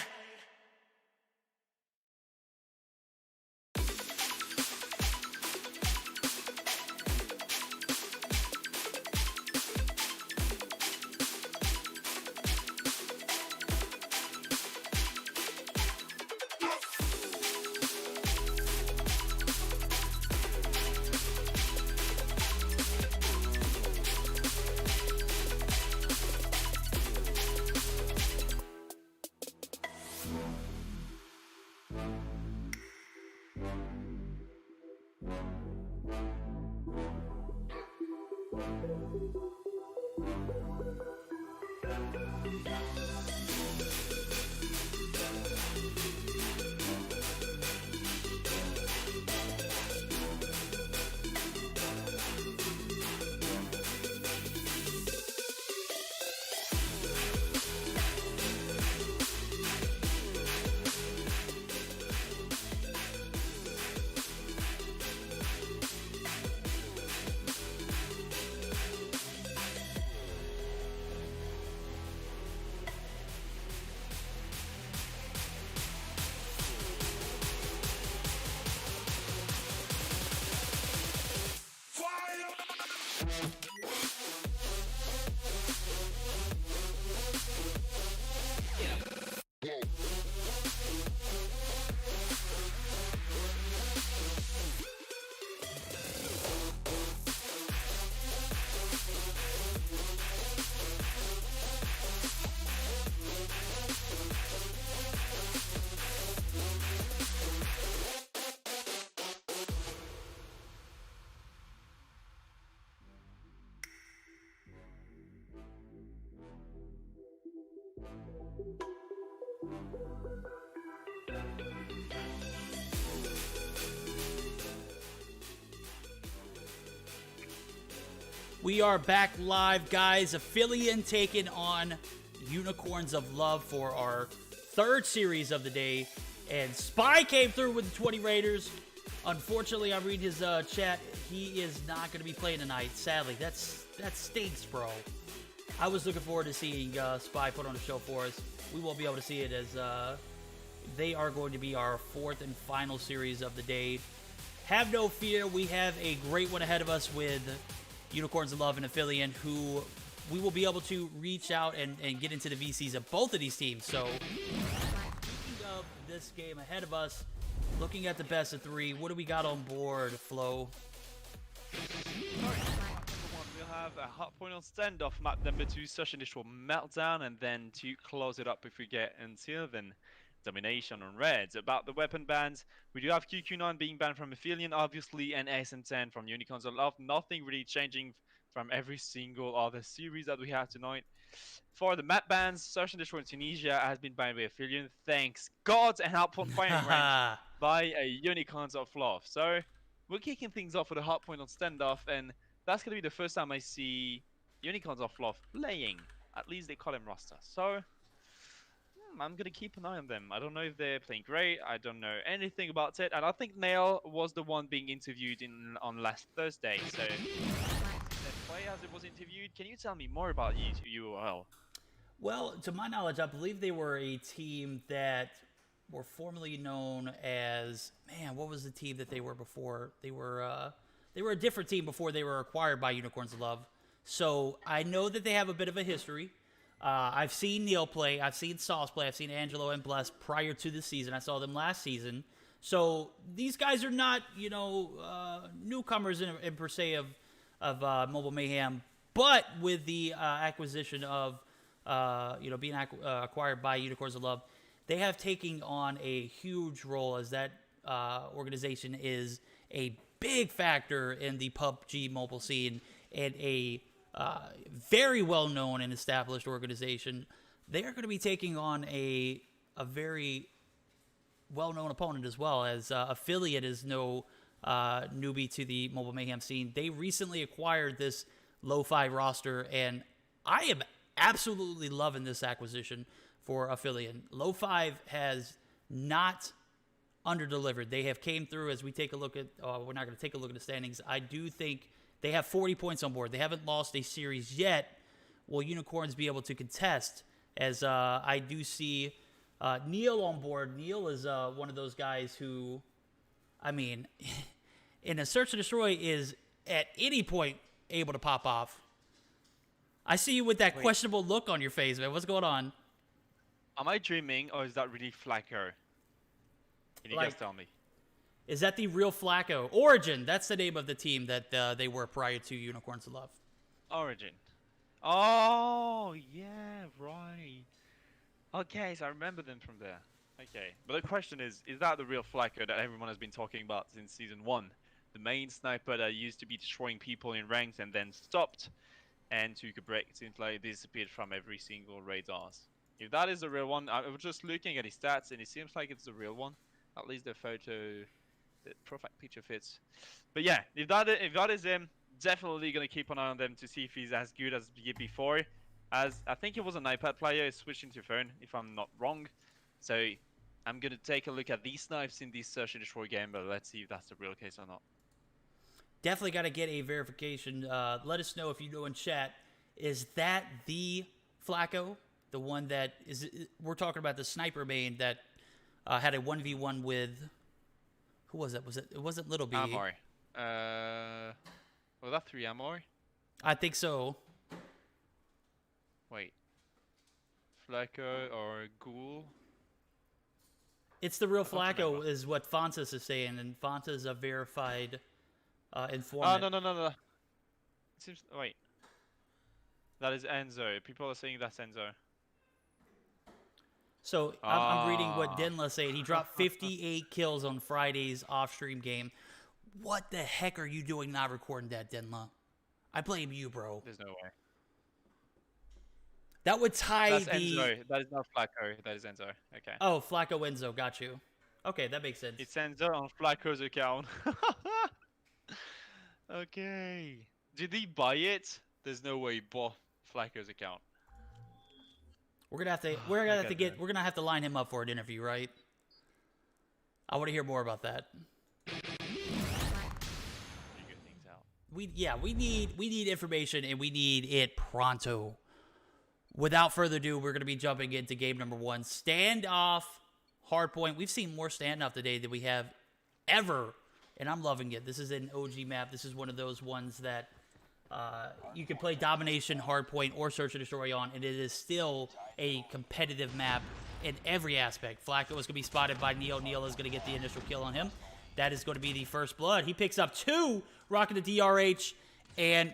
We are back live, guys. Aphelion taking on Unicorns of Love for our third series of the day. And Spy came through with the 20 Raiders. Unfortunately, I read his chat. He is not going to be playing tonight. Sadly, that stinks, bro. I was looking forward to seeing Spy put on a show for us. We won't be able to see it as they are going to be our fourth and final series of the day. Have no fear. We have a great one ahead of us with Unicorns of Love and Aphelion, who we will be able to reach out and get into the VCs of both of these teams. So, speaking of this game ahead of us, looking at the best of three, what do we got on board, Flo? Sorry, number one, we'll have a hot point on standoff. Map number 2, Such Initial Meltdown, and then to close it up if we get until then, Domination on Reds. About the weapon bans, we do have QQ9 being banned from Aphelion, obviously, and SM10 from Unicorns of Love. Nothing really changing from every single other series that we have tonight. For the map bans, Search and Destroy in Tunisia has been banned by Aphelion, thanks God, and Hardpoint firing range by a Unicorns of Love. So we're kicking things off with a hardpoint on standoff, and that's going to be the first time I see Unicorns of Love playing. At least they call him roster. So I'm going to keep an eye on them. I don't know if they're playing great. I don't know anything about it. And I think Nail was the one being interviewed on last Thursday. So, play as it was interviewed. Can you tell me more about UOL? Well, to my knowledge, I believe they were a team that were formerly known as... Man, what was the team that they were before? They were a different team before they were acquired by Unicorns of Love. So, I know that they have a bit of a history. I've seen Neil play, I've seen Sauce play, I've seen Angelo and Bless prior to this season. I saw them last season. So these guys are not, newcomers in per se of Mobile Mayhem. But with the acquisition of, being acquired by Unicorns of Love, they have taken on a huge role as that organization is a big factor in the PUBG mobile scene and a very well-known and established organization. They are going to be taking on a very well-known opponent as well, as Aphelion is no newbie to the Mobile Mayhem scene. They recently acquired this Lo-Fi roster, and I am absolutely loving this acquisition for Aphelion. Lo-Fi has not underdelivered. They have came through as we take a look at, we're not going to take a look at the standings. I do think they have 40 points on board. They haven't lost a series yet. Will Unicorns be able to contest? As I do see Neil on board. Neil is one of those guys who, I mean, in a Search and Destroy is at any point able to pop off. I see you with that questionable look on your face, man. What's going on? Am I dreaming, or is that really Flacco? Can you guys tell me? Is that the real Flacco? Origin, that's the name of the team that they were prior to Unicorns of Love. Origin. Oh, yeah, right. Okay, so I remember them from there. Okay, but the question is that the real Flacco that everyone has been talking about since Season 1? The main sniper that used to be destroying people in ranks and then stopped and took a break. It seems like it disappeared from every single radars. If that is the real one, I was just looking at his stats and it seems like it's the real one. At least the photo... the profile picture fits. But yeah, if that is him, definitely gonna keep an eye on them to see if he's as good as before. As I think he was an iPad player, switching to phone, if I'm not wrong. So I'm gonna take a look at these snipes in this Search and Destroy game, but let's see if that's the real case or not. Definitely got to get a verification. Let us know if you know in chat. Is that the Flacco? The one that is... We're talking about the sniper main that had a 1v1 with... Who was it? It wasn't Little B. Amor. Was that 3 Amor? I think so. Wait. Flacco or Ghoul? It's the real Flacco is what Fontas is saying, and Fontas is a verified informant. Oh, no. It seems... Wait. That is Enzo. People are saying that's Enzo. So I'm reading what Denla saying. He dropped 58 kills on Friday's off-stream game. What the heck are you doing not recording that, Denla? I blame you, bro. There's no way. That would tie That's the. Enzo. That is not Flacco. That is Enzo. Okay. Oh, Flacco Enzo, got you. Okay, that makes sense. It's Enzo on Flacco's account. Okay. Did he buy it? There's no way he bought Flacco's account. We're gonna have to line him up for an interview, right? I want to hear more about that. Figure things out. We need information, and we need it pronto. Without further ado, we're gonna be jumping into game number 1, standoff hardpoint. We've seen more standoff today than we have ever, and I'm loving it. This is an OG map. This is one of those ones that you can play domination, hardpoint, or search and destroy on, and it is still a competitive map in every aspect. Flacco is going to be spotted by Neil. Neil is going to get the initial kill on him. That is going to be the first blood. He picks up 2, rocking the DRH, and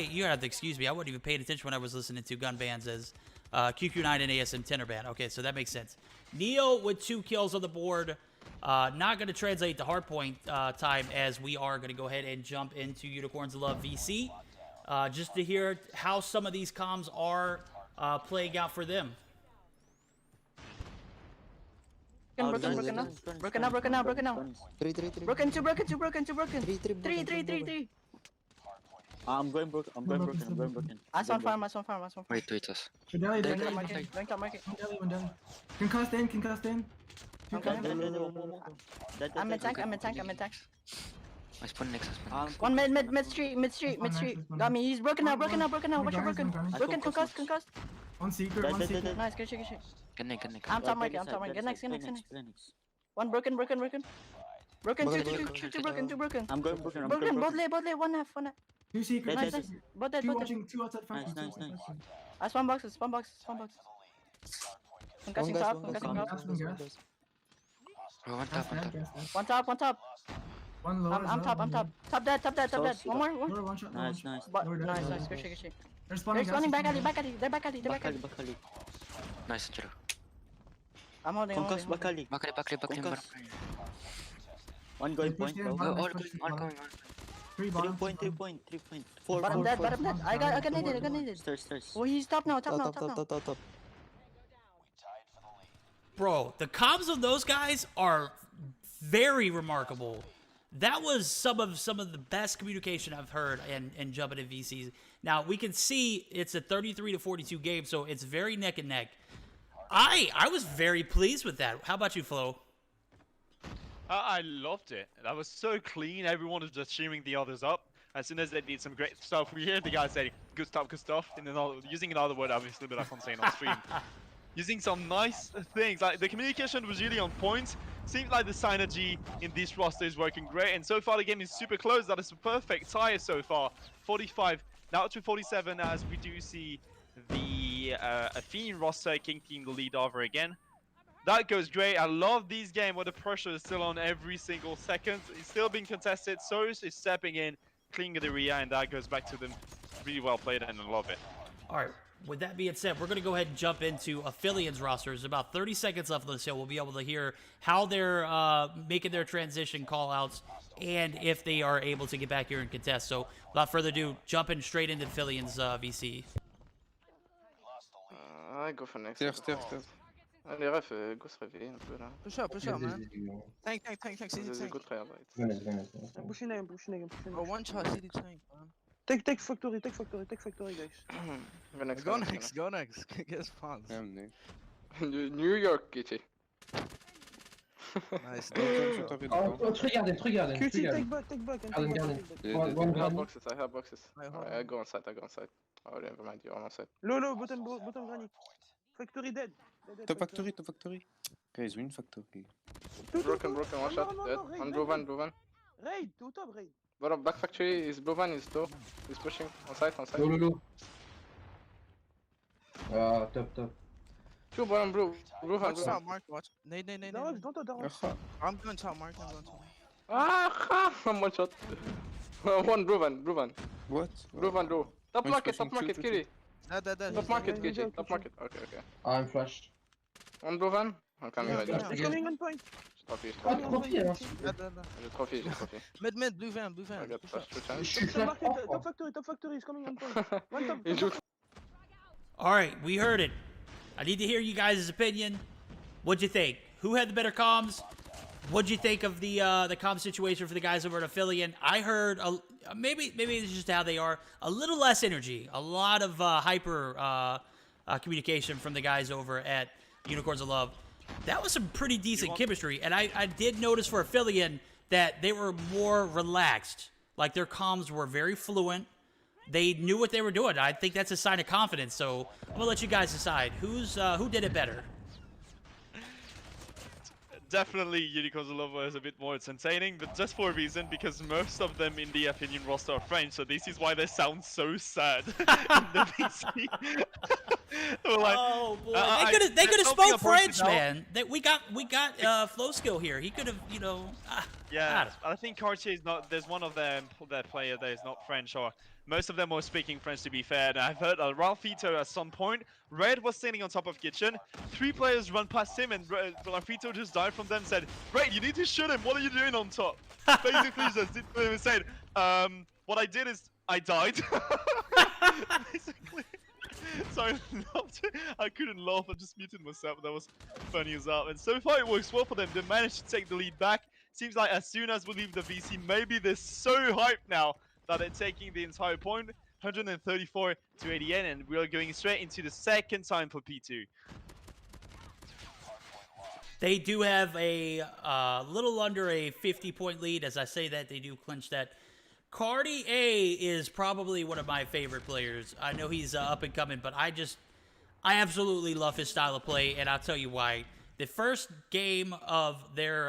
you have to excuse me. I wasn't even paying attention when I was listening to gun bans as QQ9 and ASM tenor ban. Okay, so that makes sense. Neil with 2 kills on the board. Not going to translate the hardpoint time, as we are going to go ahead and jump into Unicorns of Love VC. Just to hear how some of these comms are playing out for them. Broken now. 3. Broken, 2 broken. 3. I'm going broken. Ice on farm. Wait, us. Rank top market. Can cast in. I'm in tank. I spawn next. I spawn. One mid street. Got me. He's broken now. Watch your broken. Broken, concussed. One secret. Nice, good shit. Can I? I'm top market. Get next. One broken. Broken, 2 broken. I'm going broken. Both lay, 1 half. 2 secret. Nice. Both dead. Watching 2 outside fire. Nice. I spawn boxes. Concussing top. Oh, one tap. One top. One lower. I'm top. Top dead. One more. One shot. Nice. Nice. Good shit. They're They're spawning back alley. They're back alley. Bakali. Nice, Jiro. I'm holding. Concuss Bakali. Bakali. One going point, bro. All going. 3 3 bottom. point. 4. Bottom dead. I got needed. Stairs. Oh, he's top now. Top. Bro, the comms of those guys are very remarkable. That was some of the best communication I've heard in jumping in VCs. Now, we can see it's a 33-42 game, so it's very neck and neck. I was very pleased with that. How about you, Flo? I loved it. That was so clean. Everyone was just cheering the others up. As soon as they did some great stuff, we hear the guy say, good stuff. And then using another word, obviously, but I can't say it on stream. Using some nice things. Like, the communication was really on point. Seems like the synergy in this roster is working great. And so far, the game is super close. That is a perfect tie so far. 45, now to 47, as we do see the Aphelion roster, King Team, the lead over again. That goes great. I love these games where the pressure is still on every single second. It's still being contested. Source is stepping in, cleaning the area, and that goes back to them. Really well played, and I love it. All right. With that being said, we're going to go ahead and jump into Aphelion's roster. There's about 30 seconds left on the show. We'll be able to hear how they're making their transition call-outs and if they are able to get back here and contest. So, without further ado, jumping straight into Aphelion's VC. I go for next. Stairs. Allez, ref, go se réveiller un peu là. Push up, man. Tank, CD This is a tank. good player, right? I'm pushing him. Oh, one shot, CD tank, man. Take factory, guys. Go next. Go next. Get spawns. New York, GT. Nice. Regardez. QT, take back. I have boxes. Alright, I go on site. Oh, never mind, you're on site. Low, bottom granite. Factory dead. Top factory. Guys, win factory. Broken, one shot, dead. On blue van. Raid, to top raid. Bottom back factory is blue van, is low. He's pushing. On site. Low. Top. Two bottom blue van. Watch top, Mark, watch. Nade. Aha. I'm going top, Mark. One more shot. One blue van. What? Blue van low. Top market, Kiri. Dead. Top market, KJ. Top market. Okay. I'm flashed. One blue van. I'm coming right there. He's coming on point. Trophy. Dead. Trophy. Mid, blue van. I got flash 2 times. Top factory, he's coming on point. One top. Il joue. All right, we heard it. I need to hear you guys' opinion. What'd you think? Who had the better comms? What'd you think of the comm situation for the guys over at Aphelion? I heard maybe it's just how they are. A little less energy, a lot of hyper communication from the guys over at Unicorns of Love. That was some pretty decent chemistry, and I did notice for Aphelion that they were more relaxed. Like their comms were very fluent. They knew what they were doing. I think that's a sign of confidence. So I'm gonna let you guys decide who did it better. Definitely Unicorns of Love was a bit more entertaining, but just for a reason, because most of them in the Aphelion roster are French, so this is why they sound so sad in the PC. Like, oh boy, they could have spoke French, man. We got FloSkiLL here. He could have, you know. Yeah, I think Cartier is not. There's one of them, that player that is not French, or most of them were speaking French, to be fair. And I've heard Ralphito at some point. Red was standing on top of kitchen. 3 players run past him, and Ralphito just died from them. Said, "Red, you need to shoot him. What are you doing on top?" Basically, just said, "What I did is I died." Basically. So I couldn't laugh. I just muted myself. That was funny as hell. And so far it works well for them. They managed to take the lead back. Seems like as soon as we leave the VC, maybe they're so hyped now that they're taking the entire point. 134 to 88, and we're going straight into the second time for P2. They do have a little under a 50-point lead. As I say that, they do clinch that. Cardi A is probably one of my favorite players. I know he's up and coming, but I absolutely love his style of play, and I'll tell you why. The first game of their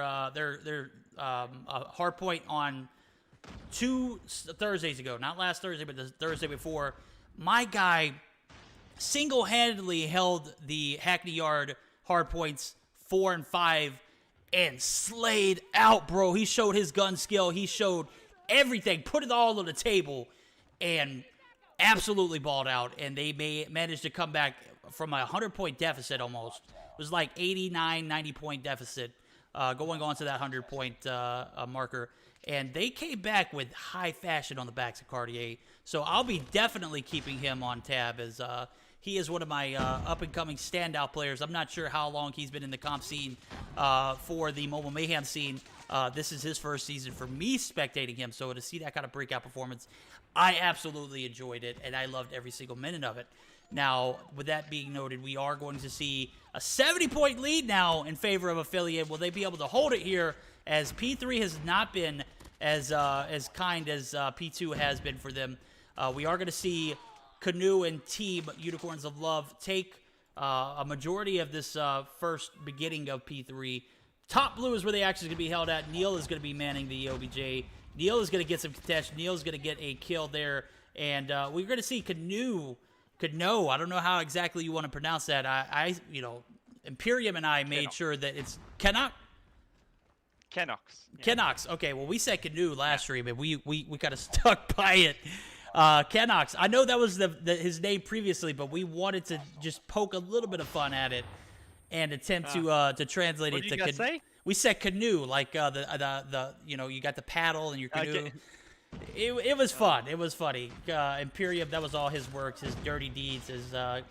hardpoint on 2 Thursdays ago, not last Thursday, but the Thursday before, my guy single-handedly held the Hackney Yard hardpoints 4 and 5 and slayed out, bro. He showed his gun skill. He showed everything, put it all on the table, and absolutely balled out. And they managed to come back from a 100-point deficit almost. It was like 89, 90-point deficit going on to that 100-point marker. And they came back with high fashion on the backs of Cartier. So I'll be definitely keeping him on tab, as he is one of my up-and-coming standout players. I'm not sure how long he's been in the comp scene for the Mobile Mayhem scene. This is his first season for me spectating him, so to see that kind of breakout performance, I absolutely enjoyed it, and I loved every single minute of it. Now, with that being noted, we are going to see a 70-point lead now in favor of Aphelion. Will they be able to hold it here, as P3 has not been as kind as P2 has been for them? We are going to see Canoe and Team Unicorns of Love take a majority of this first beginning of P3. Top blue is where the action is going to be held at. Neil is going to be manning the OBJ. Neil is going to get some contest. Neil is going to get a kill there. And we're going to see Canoe. I don't know how exactly you want to pronounce that. You know, Imperium and I made sure that it's Kenox. Yeah. Kenox. Okay, well, we said Canoe last stream, and we kind of stuck by it. Kenox. I know that was his name previously, but we wanted to just poke a little bit of fun at it and attempt to translate it to Canoe. We said Canoe, like the you know, you got the paddle and your canoe. Okay. It was fun. It was funny. Imperium, that was all his works, his dirty deeds. As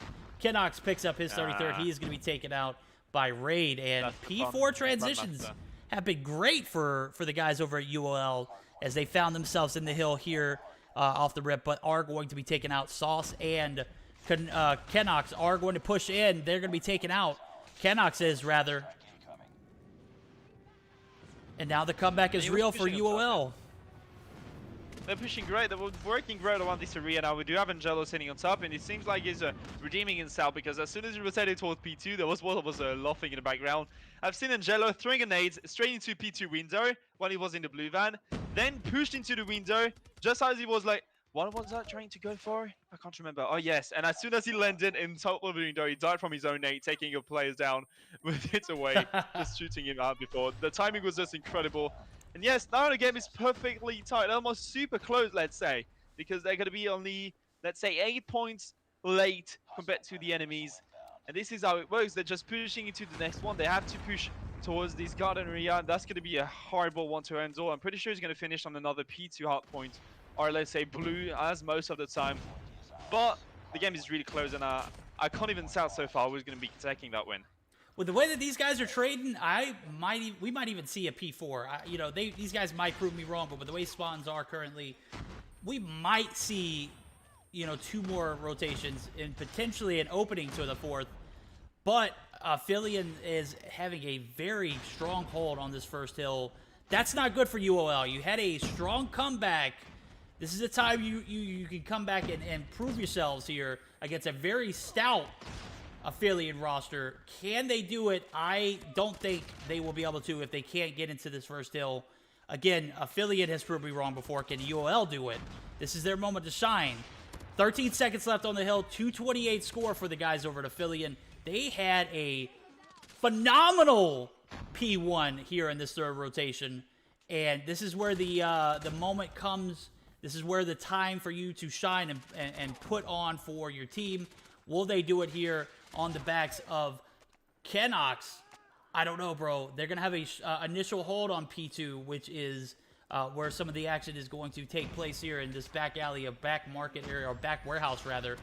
Kenox picks up his 33rd, he is going to be taken out by Raid. And P4 transitions have been great for the guys over at UOL, as they found themselves in the hill here off the rip, but are going to be taken out. Sauce and Kenox are going to push in. They're going to be taken out. Kenox is, rather. And now the comeback is real for UOL. They're pushing great. They're working great around this area now. We do have Angelo sitting on top, and it seems like he's redeeming himself, because as soon as he was headed towards P2, there was one that was laughing in the background. I've seen Angelo throwing grenades straight into P2 window when he was in the blue van, then pushed into the window just as he was like, what was that trying to go for? I can't remember. Oh, yes. And as soon as he landed in top of the window, he died from his own nade, taking your players down with it away, just shooting him out before. The timing was just incredible. And yes, now the game is perfectly tight, almost super close, let's say, because they're going to be only, let's say, 8 points late compared to the enemies. And this is how it works. They're just pushing into the next one. They have to push towards this garden area, and that's going to be a horrible one to handle. I'm pretty sure he's going to finish on another P2 hard point, or let's say blue, as most of the time. But the game is really close, and I can't even tell so far who's going to be taking that win. With the way that these guys are trading, we might even see a P4. You know, these guys might prove me wrong, but with the way spawns are currently, we might see, you know, 2 more rotations and potentially an opening to the 4th. But Aphelion is having a very strong hold on this first hill. That's not good for UOL. You had a strong comeback. This is the time you can come back and prove yourselves here against a very stout Aphelion roster. Can they do it? I don't think they will be able to if they can't get into this first hill. Again, Aphelion has proved me wrong before. Can UOL do it? This is their moment to shine. 13 seconds left on the hill. 228 score for the guys over at Aphelion. They had a phenomenal P1 here in this 3rd rotation. And this is where the moment comes. This is where the time for you to shine and put on for your team. Will they do it here on the backs of Kenox? I don't know, bro. They're going to have a initial hold on P2, which is where some of the action is going to take place here in this back alley, or back market area, or back warehouse, rather.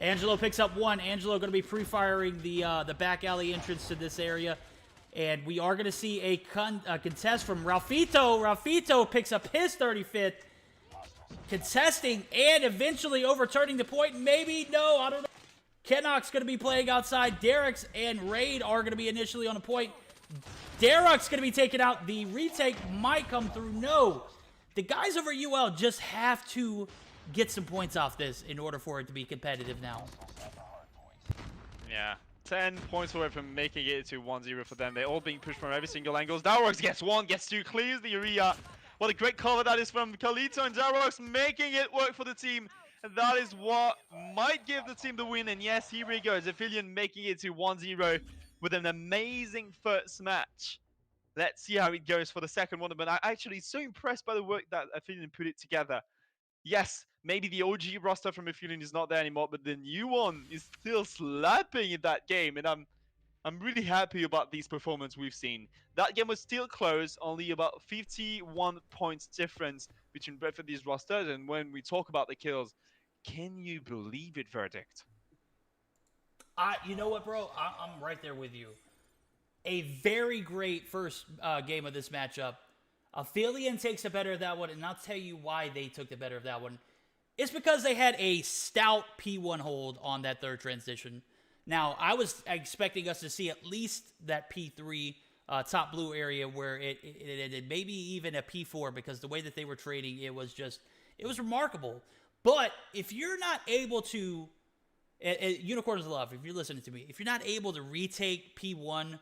Angelo picks up 1. Angelo going to be pre-firing the back alley entrance to this area. And we are going to see a contest from Ralphito. Ralphito picks up his 35th. Contesting and eventually overturning the point. Maybe, no, I don't know. Kenox going to be playing outside. Derek's and Raid are going to be initially on a point. Derek's going to be taken out. The retake might come through. No. The guys over UL just have to get some points off this in order for it to be competitive now. Yeah. 10 points away from making it to 1-0 for them. They're all being pushed from every single angle. Darox gets 1, gets 2, clears the area. What a great cover that is from Kalito, and Darox making it work for the team. And that is what might give the team the win. And yes, here we go. Aphelion making it to 1-0 with an amazing first match. Let's see how it goes for the second one. But I'm actually so impressed by the work that Aphelion put it together. Yes, maybe the OG roster from Aphelion is not there anymore, but the new one is still slapping in that game. And I'm really happy about this performance we've seen. That game was still close, only about 51 points difference between both of these rosters. And when we talk about the kills, can you believe it, Verdict? You know what, bro? I'm right there with you. A very great first game of this matchup. Aphelion takes the better of that one, and I'll tell you why they took the better of that one. It's because they had a stout P1 hold on that 3rd transition. Now, I was expecting us to see at least that P3 top blue area where it ended, maybe even a P4, because the way that they were trading, it was remarkable. But if you're not able to, Unicorns of Love, if you're listening to me, if you're not able to retake P1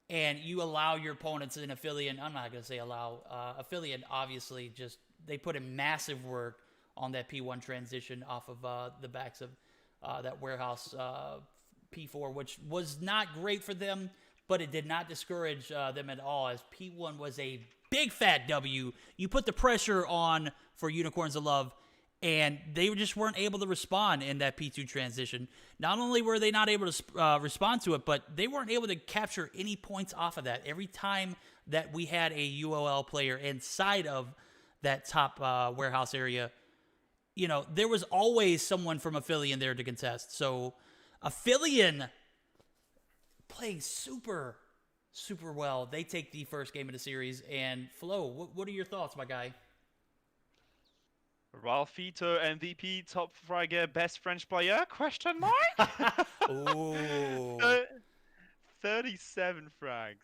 and you allow your opponents in Aphelion, I'm not going to say allow, Aphelion obviously just, they put in massive work on that P1 transition off of the backs of that warehouse P4, which was not great for them, but it did not discourage them at all, as P1 was a big fat W. You put the pressure on for Unicorns of Love, and they just weren't able to respond in that P2 transition. Not only were they not able to respond to it, but they weren't able to capture any points off of that. Every time that we had a UOL player inside of that top warehouse area, you know, there was always someone from Aphelion there to contest. So Aphelion playing super, super well. They take the first game of the series. And Flo, what are your thoughts, my guy? Ralphito MVP, top fragger, best French player? Question mark? Ooh. 37 frags.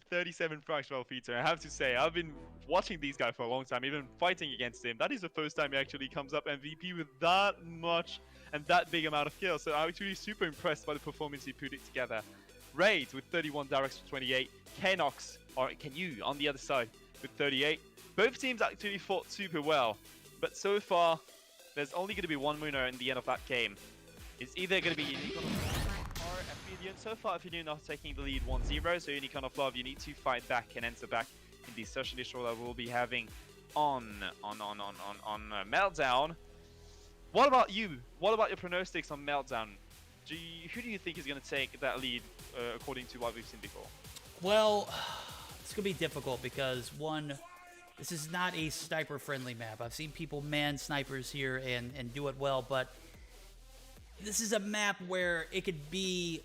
37 frags for Ralphito. I have to say, I've been watching these guys for a long time, even fighting against him. That is the first time he actually comes up MVP with that much and that big amount of kills. So I'm actually super impressed by the performance he put it together. Raid with 31, Darex with 28, Kenox, or Kenu on the other side with 38. Both teams actually fought super well. But so far, there's only going to be one winner in the end of that game. It's either going to be Unicorn or Aphelion. So far, Aphelion are taking the lead 1-0. So Unicorn of Love, you need to fight back and enter back in the social initial that we'll be having on Meltdown. What about you? What about your pronostics on Meltdown? Who do you think is going to take that lead according to what we've seen before? Well, it's going to be difficult because, one, this is not a sniper-friendly map. I've seen people man snipers here and do it well, but this is a map where it could be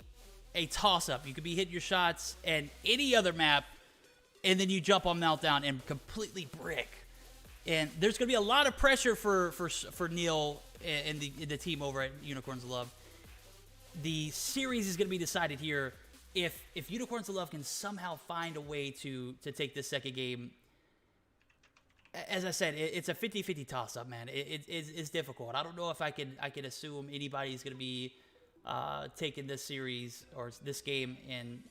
a toss-up. You could be hitting your shots and any other map, and then you jump on Meltdown and completely brick. And there's going to be a lot of pressure for Neil and the team over at Unicorns of Love. The series is going to be decided here. If Unicorns of Love can somehow find a way to take this second game, as I said, it's a 50-50 toss-up, man. It's difficult. I don't know if I can assume anybody's going to be taking this series or this game, and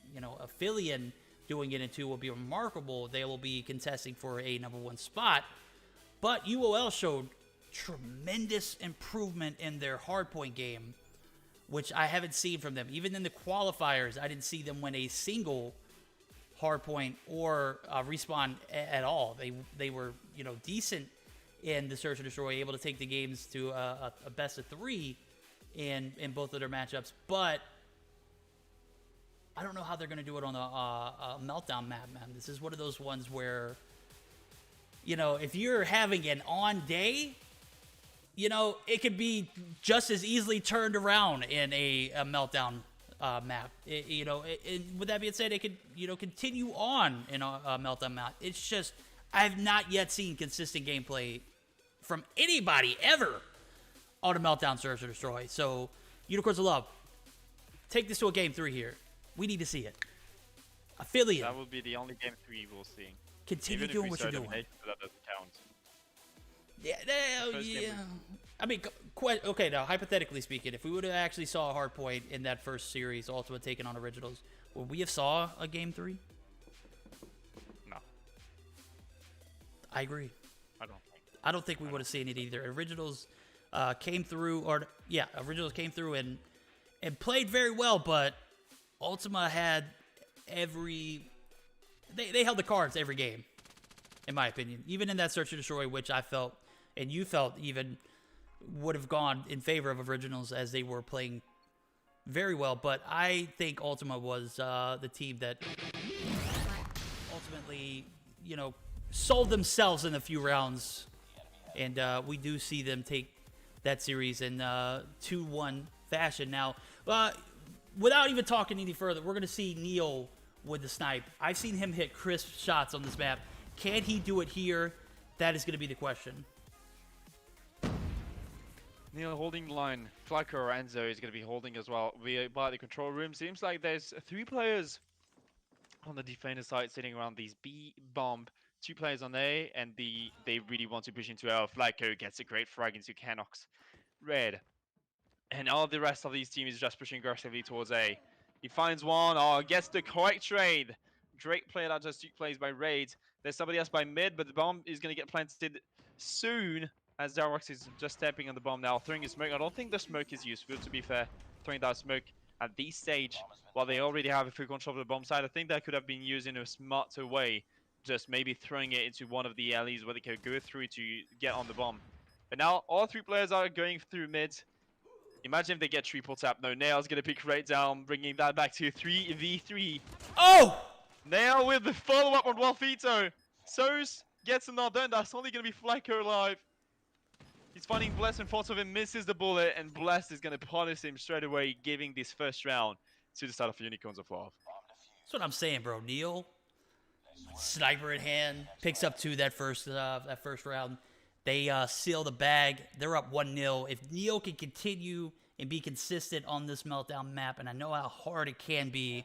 Aphelion doing it in 2 will be remarkable. They will be contesting for a #1 spot. But UOL showed tremendous improvement in their hardpoint game, which I haven't seen from them. Even in the qualifiers, I didn't see them win a single hardpoint or respawn at all. They were decent in the Search and Destroy, able to take the games to a best of 3 in both of their matchups. But I don't know how they're going to do it on a Meltdown map, man. This is one of those ones where, if you're having an on day, it could be just as easily turned around in a Meltdown map. With that being said, it could, continue on in a Meltdown map. It's just, I've not yet seen consistent gameplay from anybody ever on a Meltdown Search or Destroy. So, Unicorns of Love, take this to a game 3 here. We need to see it. Aphelion. That will be the only game 3 we'll see. Continue doing what you're doing. That doesn't count. Yeah. I mean, okay, now, hypothetically speaking, if we would have actually saw a hard point in that first series, Ultima taking on Originals, would we have saw a game 3? No. I agree. I don't think we would have seen it either. Originals came through, Originals came through and played very well, but Ultima had they held the cards every game, in my opinion. Even in that Search and Destroy, which I felt, and you felt even, would have gone in favor of Originals as they were playing very well. But I think Ultima was the team that ultimately, sold themselves in a few rounds. And we do see them take that series in 2-1 fashion. Now, without even talking any further, we're going to see Neil with the snipe. I've seen him hit crisp shots on this map. Can he do it here? That is going to be the question. Neil holding the line. Flaco or Enzo is going to be holding as well by the control room. Seems like there's 3 players on the defender side sitting around these B bomb. 2 players on A, and they really want to push into L. Flaco gets a great frag into Canox. Red. And all the rest of these teams is just pushing aggressively towards A. He finds one, gets the correct trade. Drake played out just 2 plays by Raid. There's somebody else by mid, but the bomb is going to get planted soon as Darrox is just stepping on the bomb now, throwing his smoke. I don't think the smoke is useful, to be fair, throwing that smoke at this stage while they already have a full control of the bomb side. I think that could have been used in a smarter way, just maybe throwing it into one of the alleys where they could go through to get on the bomb. But now all 3 players are going through mid. Imagine if they get triple tap. No, Nail's going to pick right down, bringing that back to 3v3. Oh! Nail with the follow-up on Wolfito. Sos gets him not done. That's only going to be Flaco alive. He's finding Bless in front of him, misses the bullet, and Bless is going to punish him straight away, giving this first round to the start of Unicorns of Love. That's what I'm saying, bro. Neil, sniper in hand, picks up 2 that first round. They seal the bag. They're up 1-0. If Neil can continue and be consistent on this Meltdown map, and I know how hard it can be,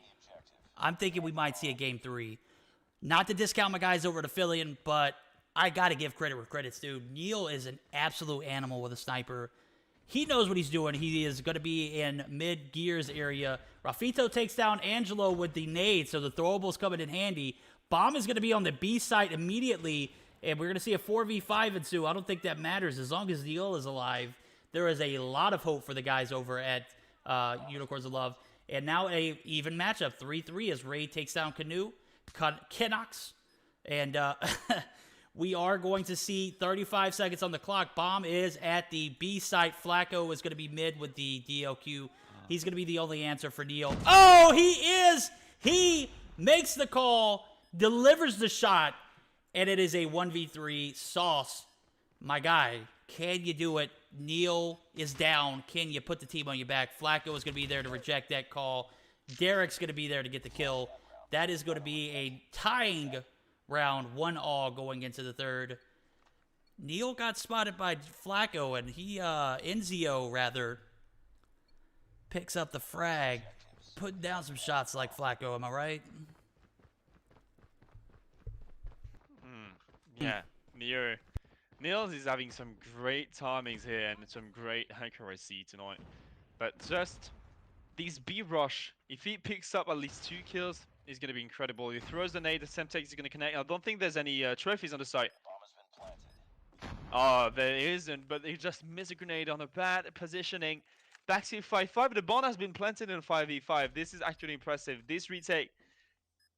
I'm thinking we might see a game 3. Not to discount my guys over at Aphelion, but I got to give credit where credit's due. Neil is an absolute animal with a sniper. He knows what he's doing. He is going to be in mid-gears area. Rafito takes down Angelo with the nade, so the throwables coming in handy. Bomb is going to be on the B site immediately, and we're going to see a 4v5 ensue. I don't think that matters. As long as Neil is alive, there is a lot of hope for the guys over at Unicorns of Love. And now a even matchup, 3-3, as Ray takes down Canox. And we are going to see 35 seconds on the clock. Bomb is at the B site. Flaco is going to be mid with the DLQ. He's going to be the only answer for Neil. Oh, he is! He makes the call, delivers the shot, and it is a 1v3. Sauce, my guy, can you do it? Neil is down. Can you put the team on your back? Flacco is going to be there to reject that call. Derek's going to be there to get the kill. That is going to be a tying round, 1-all going into the third. Neil got spotted by Flacco, and he, Enzio, rather, picks up the frag. Putting down some shots like Flacco, am I right? Yeah, Niels is having some great timings here and some great accuracy tonight. But just this B rush, if he picks up at least 2 kills, is going to be incredible. He throws the nade, the Semtex is going to connect. I don't think there's any trophies on the site. Oh, there isn't, but he just missed a grenade on a bad positioning. Backseat 5-5, the bomb has been planted in 5v5. This is actually impressive. This retake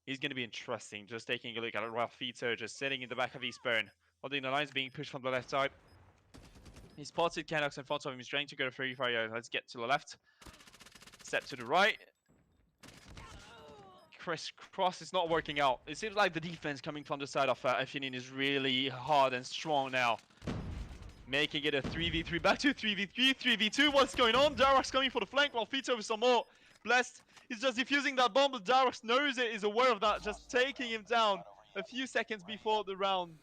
is going to be interesting. Just taking a look at Ralphito just sitting in the back of his burn. Holding the lines being pushed from the left side. He spotted Canox in front of him. He's trying to go free fire. Let's get to the left. Step to the right. Cross is not working out. It seems like the defense coming from the side of Aphelion is really hard and strong now. Making it a 3v3. Back to 3v3, 3v2. What's going on? Darox coming for the flank. Ralphito with some more. Blessed. He's just defusing that bomb, but Darox knows it, is aware of that. Just taking him down a few seconds before the round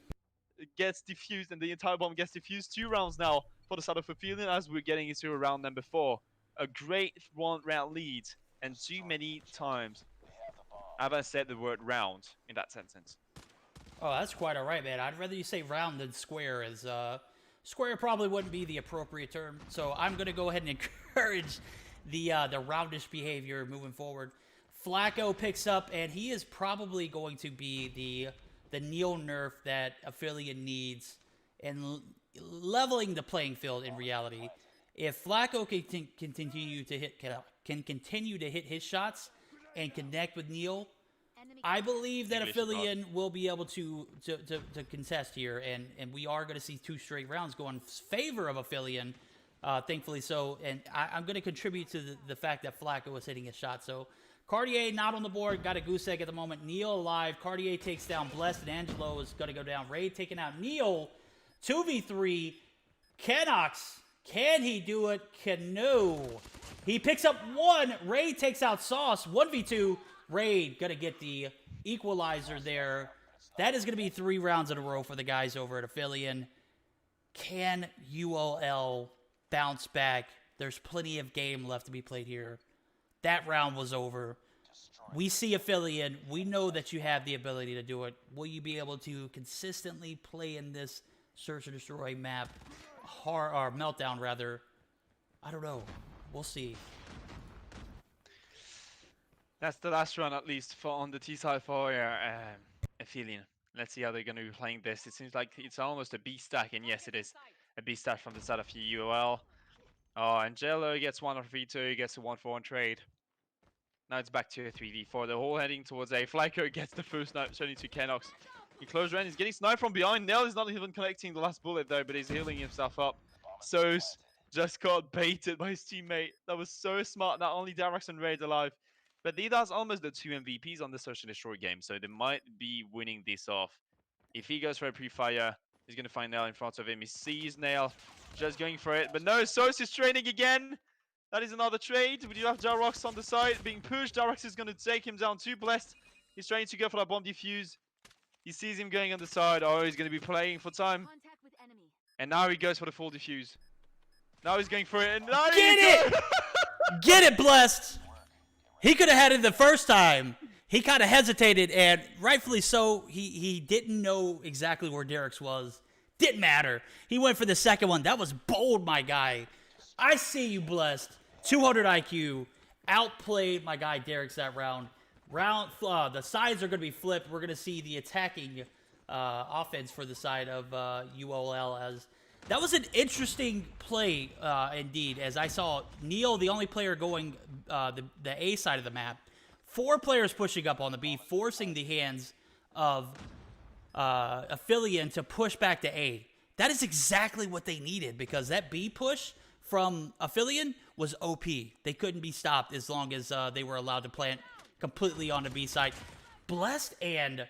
gets diffused and the entire bomb gets diffused. 2 rounds now for the side of Aphelion as we're getting into round number 4. A great 1-round lead, and too many times have I said the word round in that sentence. Oh, that's quite all right, man. I'd rather you say round than square, as square probably wouldn't be the appropriate term. So I'm going to go ahead and encourage the roundish behavior moving forward. Flacco picks up, and he is probably going to be the Neil nerf that Aphelion needs and leveling the playing field in reality. If Flacco can continue to hit his shots and connect with Neil, I believe that Aphelion will be able to contest here, and we are going to see 2 straight rounds go in favor of Aphelion, thankfully so. And I'm going to contribute to the fact that Flacco was hitting his shot. So Cartier not on the board, got a goose egg at the moment. Neil alive. Cartier takes down Blessed, and Angelo is going to go down. Raid taking out Neil. 2v3. Canox. Can he do it? Cano. He picks up 1. Raid takes out Sauce. 1v2. Raid going to get the equalizer there. That is going to be 3 rounds in a row for the guys over at Aphelion. Can ULL bounce back? There's plenty of game left to be played here. That round was over. We see Aphelion. We know that you have the ability to do it. Will you be able to consistently play in this Search and Destroy map? Or Meltdown, rather. I don't know. We'll see. That's the last run, at least, on the T side for Aphelion. Let's see how they're going to be playing this. It seems like it's almost a B stack, and yes, it is a B stack from the side of UOL. Oh, Angelo gets 1v2, gets a 1-for-1 trade. Now it's back to a 3v4. They're all heading towards A. Flacco gets the first snipe, showing to Canox. He close range, he's getting sniped from behind. Nell is not even connecting the last bullet, though, but he's healing himself up. Sos just got baited by his teammate. That was so smart. Not only Darox and Raid alive, but Dida's almost the 2 MVPs on the Search and Destroy game, so they might be winning this off. If he goes for a pre-fire, he's going to find Nail in front of him. He sees Nail just going for it, but no, Sos is trading again. That is another trade. We do have Darox on the side being pushed. Darox is going to take him down too. Blessed. He's trying to go for that bomb defuse. He sees him going on the side. Oh, he's going to be playing for time. And now he goes for the full defuse. Now he's going for it. And now Get it! Get it, Blessed! He could have had it the first time. He kind of hesitated, and rightfully so. He didn't know exactly where Derek's was. Didn't matter. He went for the second one. That was bold, my guy. I see you, Blessed. 200 IQ. Outplayed my guy Derek's that round. The sides are going to be flipped. We're going to see the attacking offense for the side of UOL. As that was an interesting play, indeed. As I saw Neil, the only player going the A side of the map. 4 players pushing up on the B, forcing the hands of Aphelion to push back to A. That is exactly what they needed, because that B push from Aphelion was OP. They couldn't be stopped as long as they were allowed to plant completely on the B side. Blessed and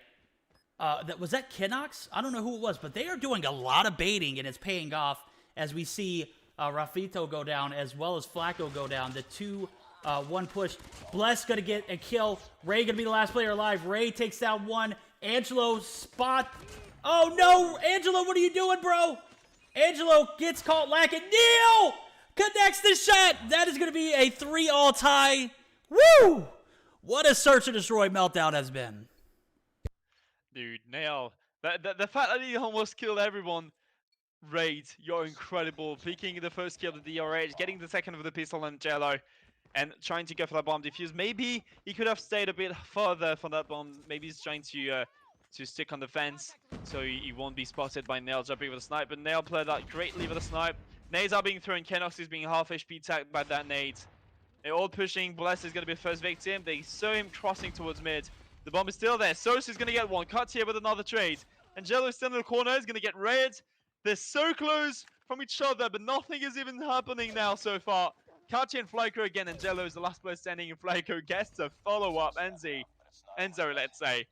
was that Kinox? I don't know who it was, but they are doing a lot of baiting, and it's paying off as we see Rafito go down as well as Flacco go down. The 2-1 push. Bless gonna get a kill. Ray gonna be the last player alive. Ray takes down one. Angelo spot. Oh no, Angelo, what are you doing, bro? Angelo gets caught lacking. Neil connects the shot. That is gonna be a 3-all tie. Woo! What a search and destroy meltdown has been. Dude, Neil. The fact that he almost killed everyone. Raid, you're incredible. Picking the first kill of the DRH, getting the second with the pistol and Jello, and trying to go for that bomb defuse. Maybe he could have stayed a bit further for that bomb. Maybe he's trying to stick on the fence so he won't be spotted by Nail jumping with a snipe. But Nail played that greatly with a snipe. Nades are being thrown. Kenox is being half HP tagged by that nade. They're all pushing. Bless is going to be the first victim. They saw him crossing towards mid. The bomb is still there. Sos is going to get one. Cut here with another trade. Angelo is still in the corner. He's going to get red. They're so close from each other, but nothing is even happening now so far. Kachi and Flyco again. Angelo is the last player standing, and Flyco gets a follow-up. Enzo, let's say.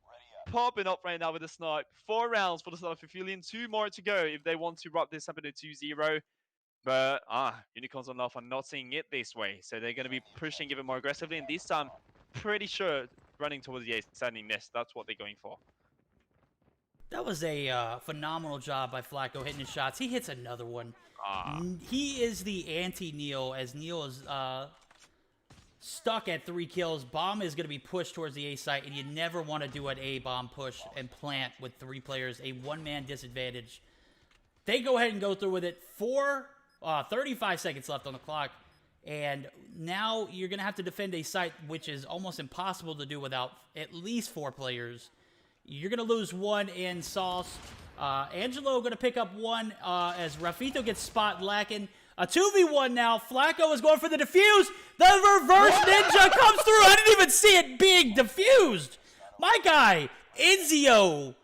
Popping up right now with a snipe. 4 rounds for the start of Aphelion. 2 more to go if they want to wrap this up into 2-0. But, Unicorns on Love are not seeing it this way. So they're going to be pushing even more aggressively. And this time, pretty sure running towards the standing nest. That's what they're going for. That was a phenomenal job by Flacco hitting his shots. He hits another one. He is the anti-Neil, as Neil is stuck at 3 kills. Bomb is going to be pushed towards the A site, and you never want to do an A bomb push and plant with 3 players. A 1-man disadvantage. They go ahead and go through with it. 35 seconds left on the clock. And now you're going to have to defend a site, which is almost impossible to do without at least 4 players. You're going to lose 1 in Sauce. Angelo going to pick up 1 as Rafito gets spot lacking. A 2v1 now. Flacco is going for the defuse. The reverse ninja comes through. I didn't even see it being defused. My guy, Enzio.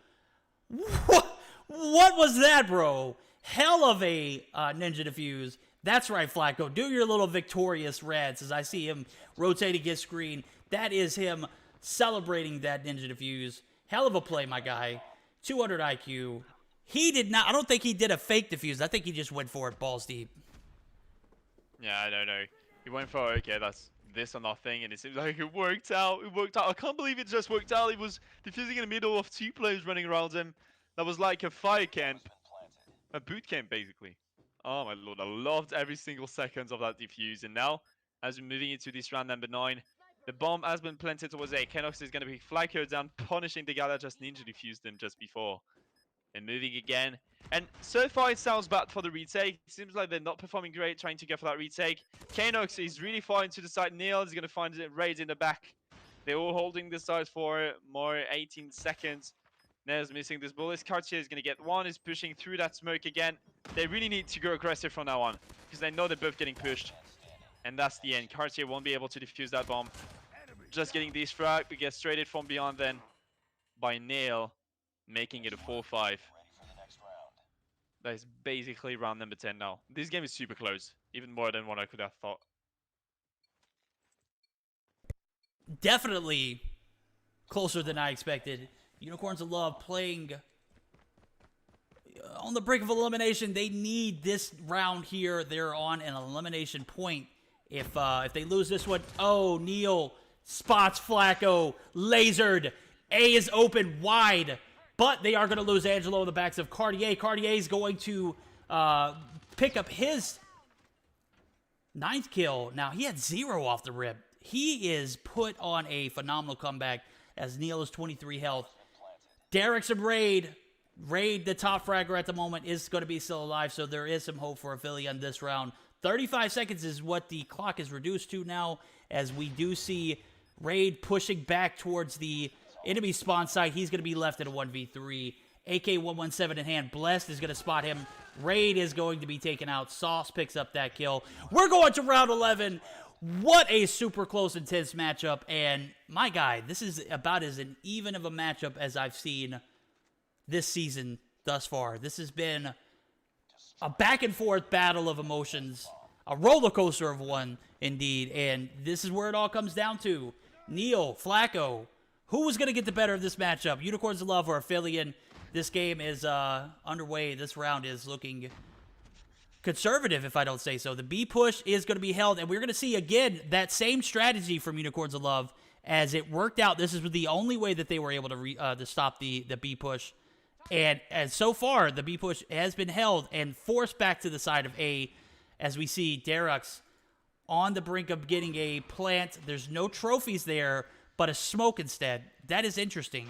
What was that, bro? Hell of a ninja defuse. That's right, Flacco. Do your little victorious reds as I see him rotating his screen. That is him celebrating that ninja defuse. Hell of a play, my guy. 200 IQ. He did not... I don't think he did a fake defuse. I think he just went for it balls deep. Yeah, I don't know. He went for, okay, that's this or nothing, and it seems like it worked out. It worked out. I can't believe it just worked out. He was defusing in the middle of 2 players running around him. That was like a fire camp. A boot camp, basically. Oh, my lord. I loved every single second of that defuse. And now, as we're moving into this round number 9, the bomb has been planted towards A. Kenox is going to be Flacco down, punishing the guy that just ninja defused him just before. And moving again. And so far it sounds bad for the retake. It seems like they're not performing great trying to go for that retake. Kenox is really far into the side. Neil is going to find it Raid in the back. They're all holding the side for more 18 seconds. Neil's missing this bullet. Cartier is going to get 1. Is pushing through that smoke again. They really need to go aggressive from now on, because they know they're both getting pushed. And that's the end. Cartier won't be able to defuse that bomb. Just getting this frag, but gets traded from beyond then by Nail, making it a 4-5. That is basically round number 10 now. This game is super close, even more than what I could have thought. Definitely closer than I expected. Unicorns of Love playing on the brink of elimination. They need this round here. They're on an elimination point. If they lose this one, oh, Neil spots Flacco, lasered. A is open wide, but they are going to lose Angelo in the backs of Cartier. Cartier is going to pick up his 9th kill. Now, he had 0 off the rip. He is put on a phenomenal comeback as Neil is 23 health. Derek's and Raid, the top fragger at the moment, is going to be still alive, so there is some hope for Aphelion this round. 35 seconds is what the clock is reduced to now, as we do see Raid pushing back towards the enemy spawn site. He's going to be left at a 1v3. AK-117 in hand. Blessed is going to spot him. Raid is going to be taken out. Sauce picks up that kill. We're going to round 11. What a super close, intense matchup. And my guy, this is about as even of a matchup as I've seen this season thus far. This has been a back and forth battle of emotions. A roller coaster of one, indeed. And this is where it all comes down to. Neil, Flacco, who was going to get the better of this matchup? Unicorns of Love or Aphelion? This game is underway. This round is looking conservative, if I don't say so. The B push is going to be held, and we're going to see, again, that same strategy from Unicorns of Love as it worked out. This is the only way that they were able to stop the B push. And so far, the B push has been held and forced back to the side of A, as we see Derux on the brink of getting a plant. There's no trophies there, but a smoke instead. That is interesting.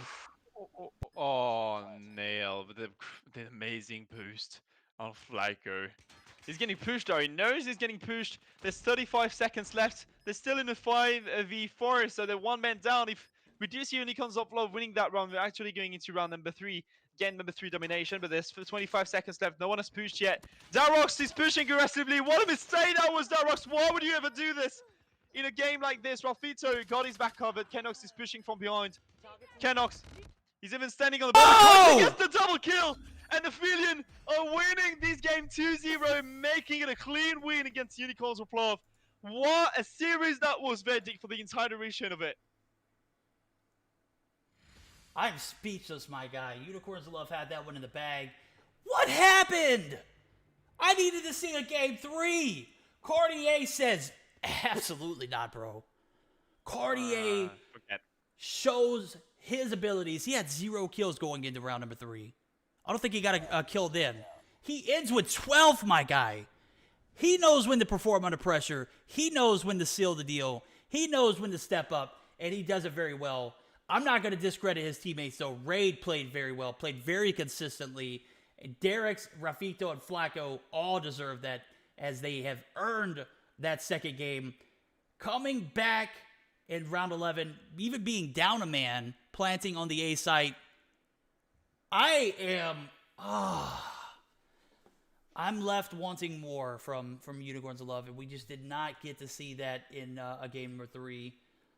Oh, nail with the amazing boost on FloSkiLL. He's getting pushed though. He knows he's getting pushed. There's 35 seconds left. They're still in a 5v4, so they're one man down. If we do see Unicorns of Love winning that round, we're actually going into round number 3. Again, number 3 domination, but there's 25 seconds left. No one has pushed yet. Darox is pushing aggressively. What a mistake that was, Darox. Why would you ever do this? In a game like this, Rafito got his back covered. Kenox is pushing from behind. Kenox, he's even standing on the back. He gets the double kill. And Aphelion are winning this game 2-0, making it a clean win against Unicorns of Love. What a series that was, Verdict, for the entire duration of it. I'm speechless, my guy. Unicorns of Love had that one in the bag. What happened? I needed to see a game 3. Cartier says, absolutely not, bro. Cartier shows his abilities. He had 0 kills going into round number 3. I don't think he got a kill then. He ends with 12, my guy. He knows when to perform under pressure. He knows when to seal the deal. He knows when to step up, and he does it very well. I'm not going to discredit his teammates, though. Raid played very well, played very consistently. And Derek's, Rafito, and Flacco all deserve that, as they have earned that second game. Coming back in round 11, even being down a man, planting on the A site, I'm left wanting more from Unicorns of Love, and we just did not get to see that in a game number 3,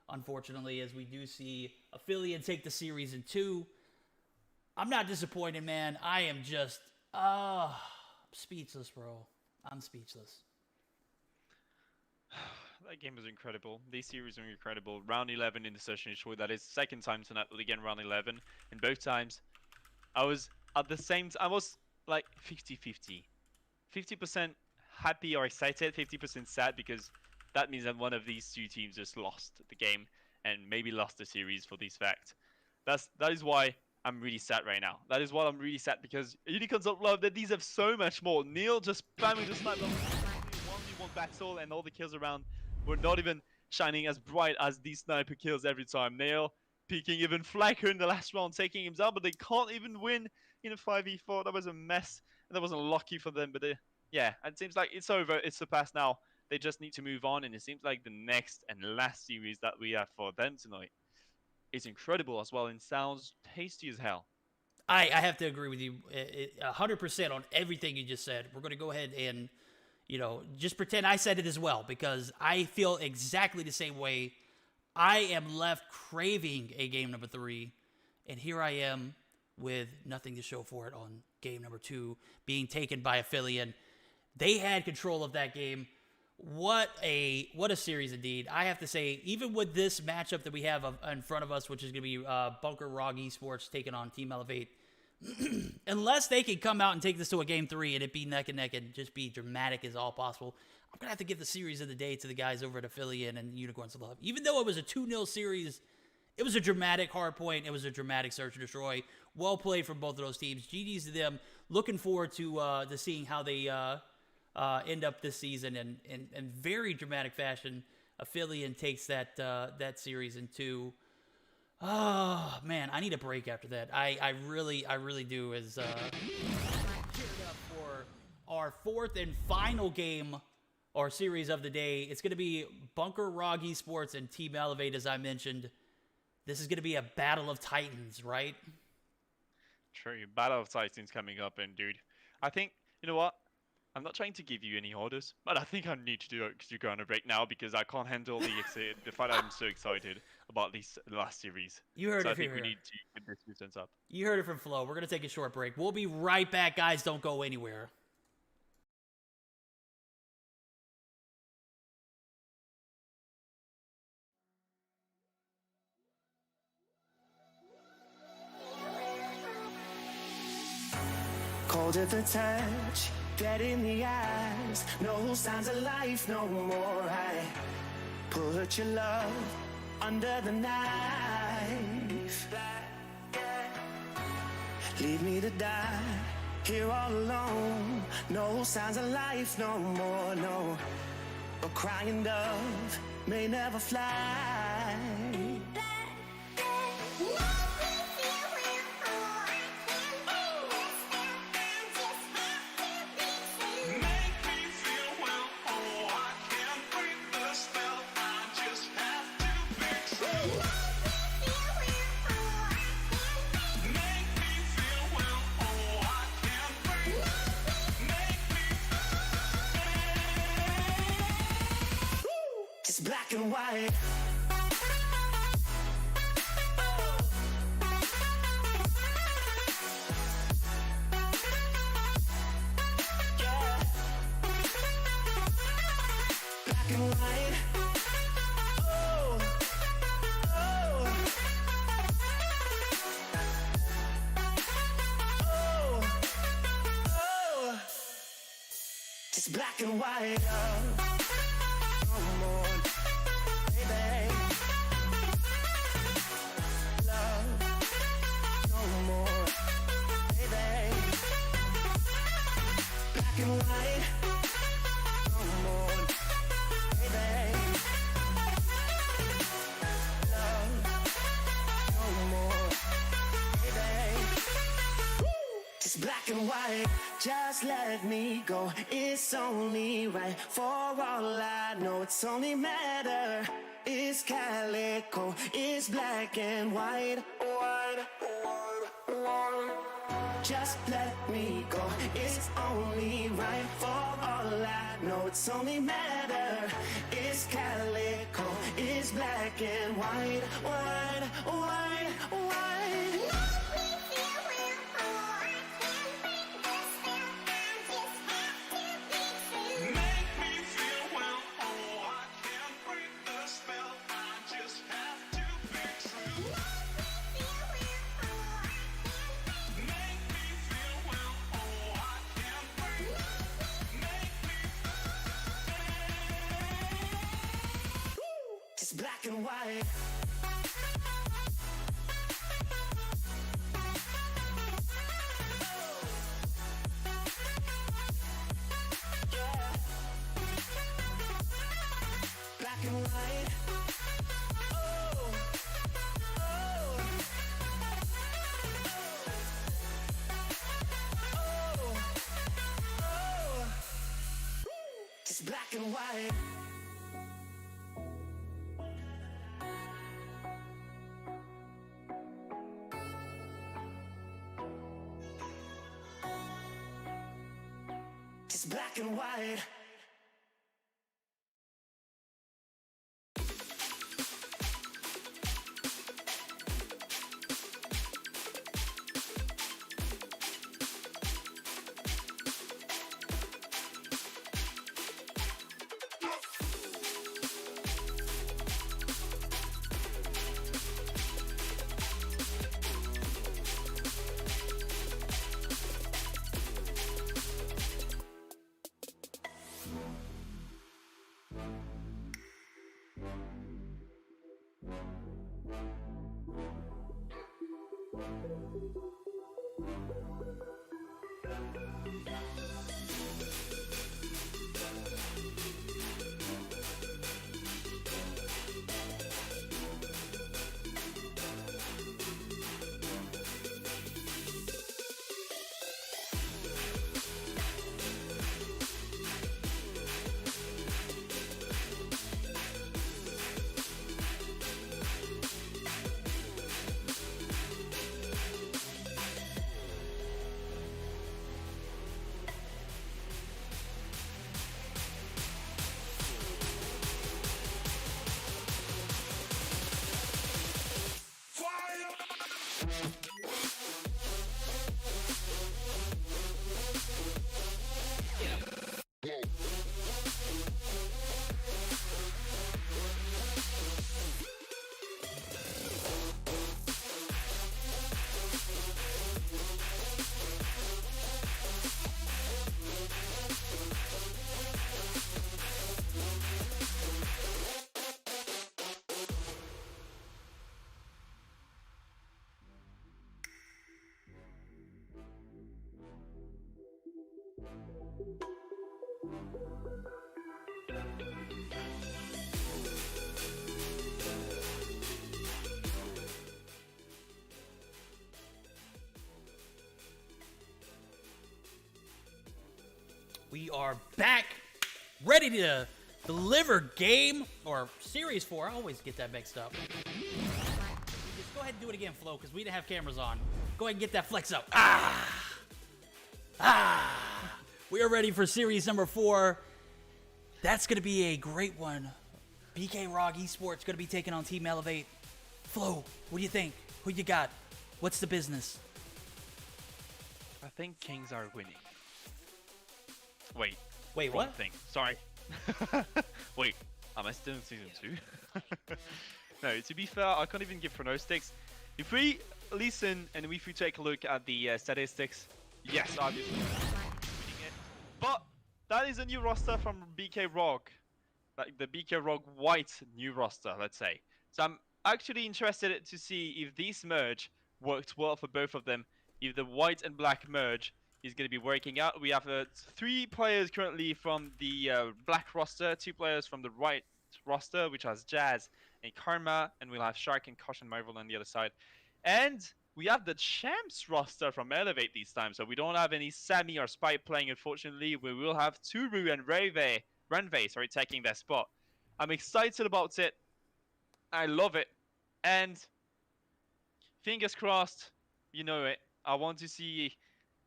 unfortunately, as we do see Aphelion take the series in 2. I'm not disappointed, man. I am just speechless, bro. I'm speechless. That game was incredible. These series were incredible. Round 11 in the session is short. That is second time tonight, again, round 11. And both times, I was at the same I was like 50-50. 50% happy or excited, 50% sad, because that means that one of these two teams just lost the game and maybe lost the series for this fact. That is why I'm really sad right now. That is why I'm really sad, because Unicorns of Love, they deserve so much more. Neil just spamming the sniper, 1v1 battle, and all the kills around were not even shining as bright as these sniper kills every time. Neil peeking even FloSkiLL in the last round, taking him down, but they can't even win in a 5v4. That was a mess, and that wasn't lucky for them. But yeah, it seems like it's over. It's the past now. They just need to move on, and it seems like the next and last series that we have for them tonight is incredible as well, and sounds tasty as hell. I have to agree with you 100% on everything you just said. We're going to go ahead and, just pretend I said it as well, because I feel exactly the same way. I am left craving a game number 3, and here I am with nothing to show for it on game number 2, being taken by Aphelion. They had control of that game. What a series indeed. I have to say, even with this matchup that we have in front of us, which is going to be BK ROG eSports taking on Team Elevate, unless they can come out and take this to a game 3 and it be neck and neck and just be dramatic as all possible, I'm going to have to give the series of the day to the guys over at Aphelion and Unicorns of Love. Even though it was a 2-0 series, it was a dramatic hard point. It was a dramatic search and destroy. Well played from both of those teams. GG's to them. Looking forward to seeing how they end up this season in very dramatic fashion. Aphelion takes that series in 2. Oh man, I need a break after that. I really do. As geared up for our 4th and final game or series of the day. It's going to be BK ROG eSports and Team Elevate, as I mentioned. This is going to be a battle of titans, right? True, battle of titans coming up, and dude, I think, you know what? I'm not trying to give you any orders, but I think I need to go on a break now, because I can't handle the fact that I'm so excited about this last series. You heard it. I think we need to get this distance up. You heard it from Flo. We're going to take a short break. We'll be right back, guys. Don't go anywhere. Cold cold at the touch, dead in the eyes. No signs of life no more. I put your love under the knife. Leave me to die here all alone. No signs of life no more, no. A crying dove may never fly. It's black and white. Yeah. Black and white. Oh, oh, oh, oh. It's black and white. Come on, baby. Love, no more, baby. Black and white. Come on, baby. Love, no more, baby. It's black and white. Just let me go. It's only right. For all I know, it's only matter. It's calico. It's black and white. White, white, white. Just let me go. It's only right. For all I know, it's only matter. It's calico. It's black and white. White, white, white. It's black and white. Yeah. Black and white. Oh, oh, oh, oh. It's black and white. It's black and white. We are back, ready to deliver game or series 4. I always get that mixed up. Just go ahead and do it again, Flo, because we didn't have cameras on. Go ahead and get that flex up. We are ready for series number 4. That's going to be a great one. BK ROG eSports going to be taking on Team Elevate. Flo, what do you think? Who you got? What's the business? I think Kings are winning. Wait, what? Wrong thing. Sorry. Wait, am I still in season 2? No, to be fair, I can't even give pronostics. If we listen and if we take a look at the statistics, yes, obviously winning it. But that is a new roster from BK ROG, like the BK ROG White new roster, let's say. So I'm actually interested to see if this merge worked well for both of them. If the white and black merge is going to be working out. We have 3 players currently from the black roster, 2 players from the white roster, which has Jazz and Karma, and we'll have Shark and Kosh and Marvel on the other side. And we have the champs roster from Elevate this time, so we don't have any Sammy or Spike playing, unfortunately. We will have Turu and Renvei, taking their spot. I'm excited about it. I love it. And fingers crossed, you know it. I want to see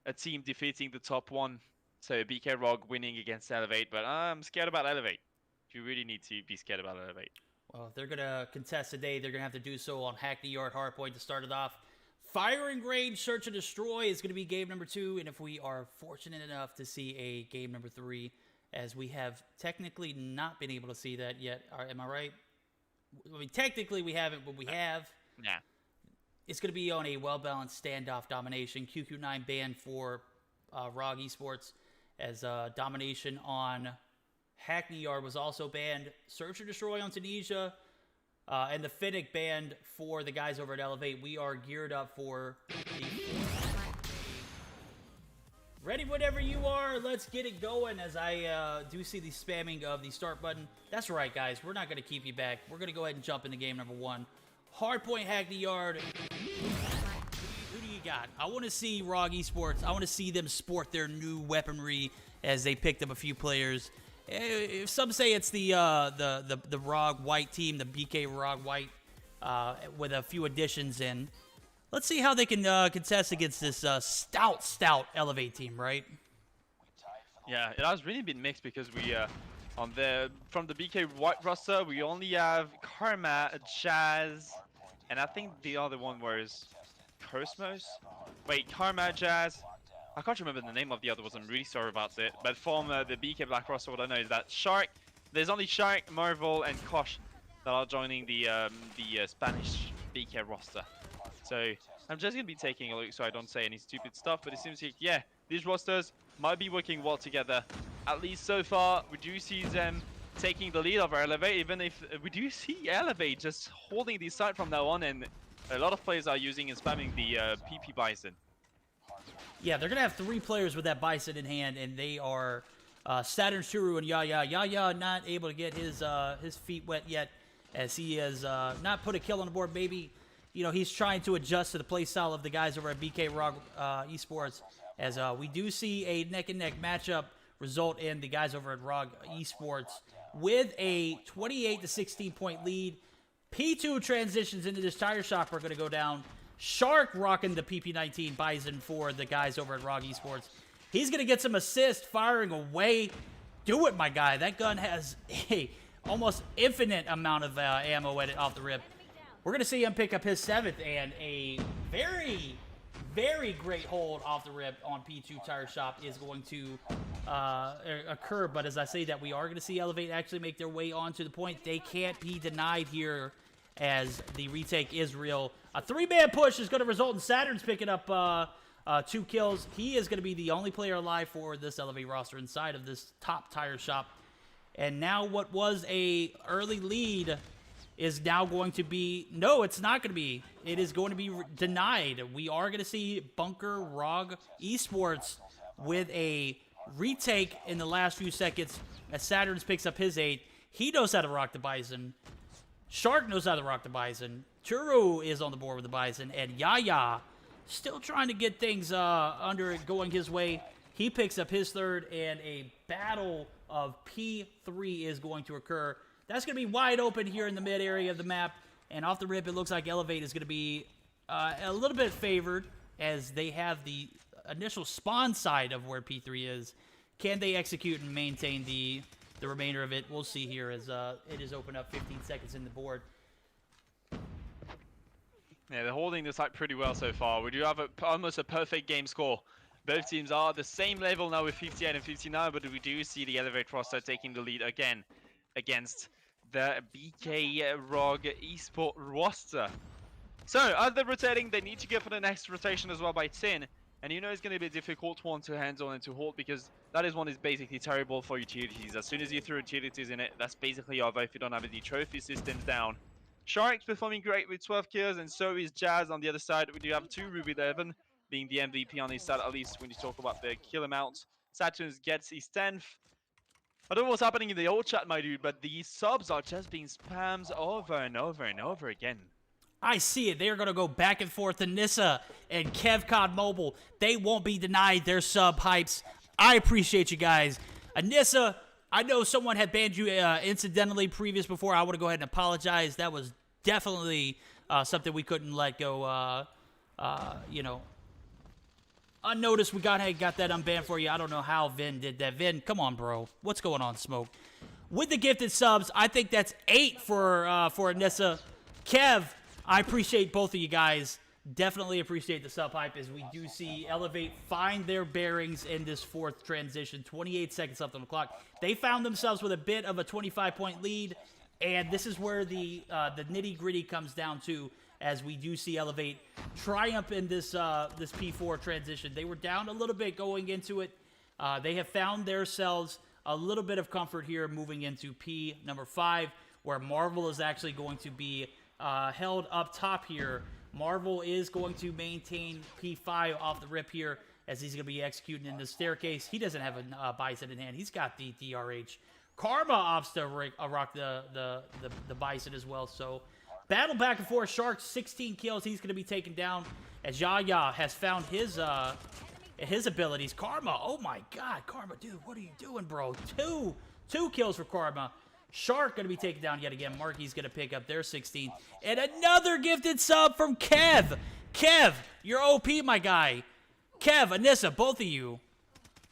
a team defeating the top 1, so BK ROG winning against Elevate, but I'm scared about Elevate. You really need to be scared about Elevate. Well, if they're going to contest today, they're going to have to do so on Hackney Yard Hardpoint to start it off. Firing Range, Search and Destroy is going to be game number 2, and if we are fortunate enough to see a game number 3, as we have technically not been able to see that yet, am I right? I mean, technically we haven't, but we have. Yeah. It's going to be on a well-balanced standoff domination. QQ9 banned for ROG eSports, as domination on Hackney Yard was also banned. Search and Destroy on Tunisia, and the Finnick banned for the guys over at Elevate. We are geared up for the ready whenever you are. Let's get it going, as I do see the spamming of the start button. That's right, guys. We're not going to keep you back. We're going to go ahead and jump into game number 1. Hardpoint Hackney Yard. Who do you got? I want to see ROG eSports. I want to see them sport their new weaponry as they picked up a few players. Some say it's the ROG White team, the BK ROG White, with a few additions in. Let's see how they can contest against this stout Elevate team, right? Yeah, it has really been mixed because we from the BK White roster, we only have Karma, Jazz, and I think the other one was Cosmos. Wait, Karma, Jazz. I can't remember the name of the other ones. I'm really sorry about it. But from the BK Black roster, what I know is that Shark. There's only Shark, Marvel, and Kosh that are joining the Spanish BK roster. So I'm just gonna be taking a look so I don't say any stupid stuff. But it seems like, yeah, these rosters might be working well together. At least so far, we do see them taking the lead over Elevate, even if we do see Elevate just holding the side from now on, and a lot of players are using and spamming the PP Bison. Yeah, they're going to have 3 players with that Bison in hand, and they are Saturn, Shuru, and Yaya. Yaya not able to get his feet wet yet, as he has not put a kill on the board. Maybe, you know, he's trying to adjust to the play style of the guys over at BK ROG eSports, as we do see a neck-and-neck matchup result in the guys over at ROG eSports with a 28 to 16 point lead. P2 transitions into this tire shop are going to go down. Shark rocking the PP19 Bison for the guys over at ROG eSports. He's going to get some assist firing away. Do it, my guy. That gun has a almost infinite amount of ammo at it off the rip. We're going to see him pick up his 7th, and a very, very great hold off the rip on P2 Tire Shop is going to occur. But as I say that, we are going to see Elevate actually make their way onto the point. They can't be denied here, as the retake is real. A 3-man push is going to result in Saturn's picking up 2 kills. He is going to be the only player alive for this Elevate roster inside of this top tire shop. And now what was a early lead is now going to be... No, it's not going to be. It is going to be denied. We are going to see Bunker ROG eSports with a retake in the last few seconds as Saturns picks up his 8th. He knows how to rock the Bison. Shark knows how to rock the Bison. Turu is on the board with the Bison. And Yaya still trying to get things under it going his way. He picks up his third, and a battle of P3 is going to occur. That's going to be wide open here in the mid area of the map. And off the rip, it looks like Elevate is going to be a little bit favored as they have the initial spawn side of where P3 is. Can they execute and maintain the remainder of it? We'll see here as it is open up 15 seconds in the board. Yeah, they're holding the site pretty well so far. We do have almost a perfect game score. Both teams are at the same level now with 58 and 59, but we do see the Elevate roster taking the lead again against the BK ROG eSport roster. So, as they're rotating, they need to go for the next rotation as well by 10. And you know it's going to be a difficult one to handle and to hold because that is one is basically terrible for utilities. As soon as you throw utilities in it, that's basically over if you don't have any trophy systems down. Shark's performing great with 12 kills, and so is Jazz on the other side. We do have 2 Ruby 11 being the MVP on his side, at least when you talk about the kill amount. Saturns gets his 10th. I don't know what's happening in the old chat, my dude, but the subs are just being spammed over and over and over again. I see it. They're going to go back and forth. Anissa and KevCod Mobile, they won't be denied their sub hypes. I appreciate you guys. Anissa, I know someone had banned you incidentally previous before. I want to go ahead and apologize. That was definitely something we couldn't let go, you know, unnoticed. We got that unbanned for you. I don't know how Vin did that. Vin, come on, bro. What's going on, Smoke? With the gifted subs, I think that's 8 for Anissa. Kev, I appreciate both of you guys. Definitely appreciate the sub hype as we do see Elevate find their bearings in this 4th transition. 28 seconds left on the clock. They found themselves with a bit of a 25-point lead, and this is where the nitty-gritty comes down to as we do see Elevate triumph in this this P4 transition. They were down a little bit going into it. They have found themselves a little bit of comfort here moving into P number 5, where Marvel is actually going to be held up top here. Marvel is going to maintain P5 off the rip here as he's going to be executing in the staircase. He doesn't have a bison in hand. He's got the DRH. Karma opts to rock the bison as well. So battle back and forth. Shark 16 kills. He's going to be taken down as Yaya has found his abilities. Karma, oh my God, Karma, dude, what are you doing, bro? Two kills for Karma. Shark going to be taken down yet again. Marky's going to pick up their 16. And another gifted sub from Kev. Kev, you're OP, my guy. Kev, Anissa, both of you.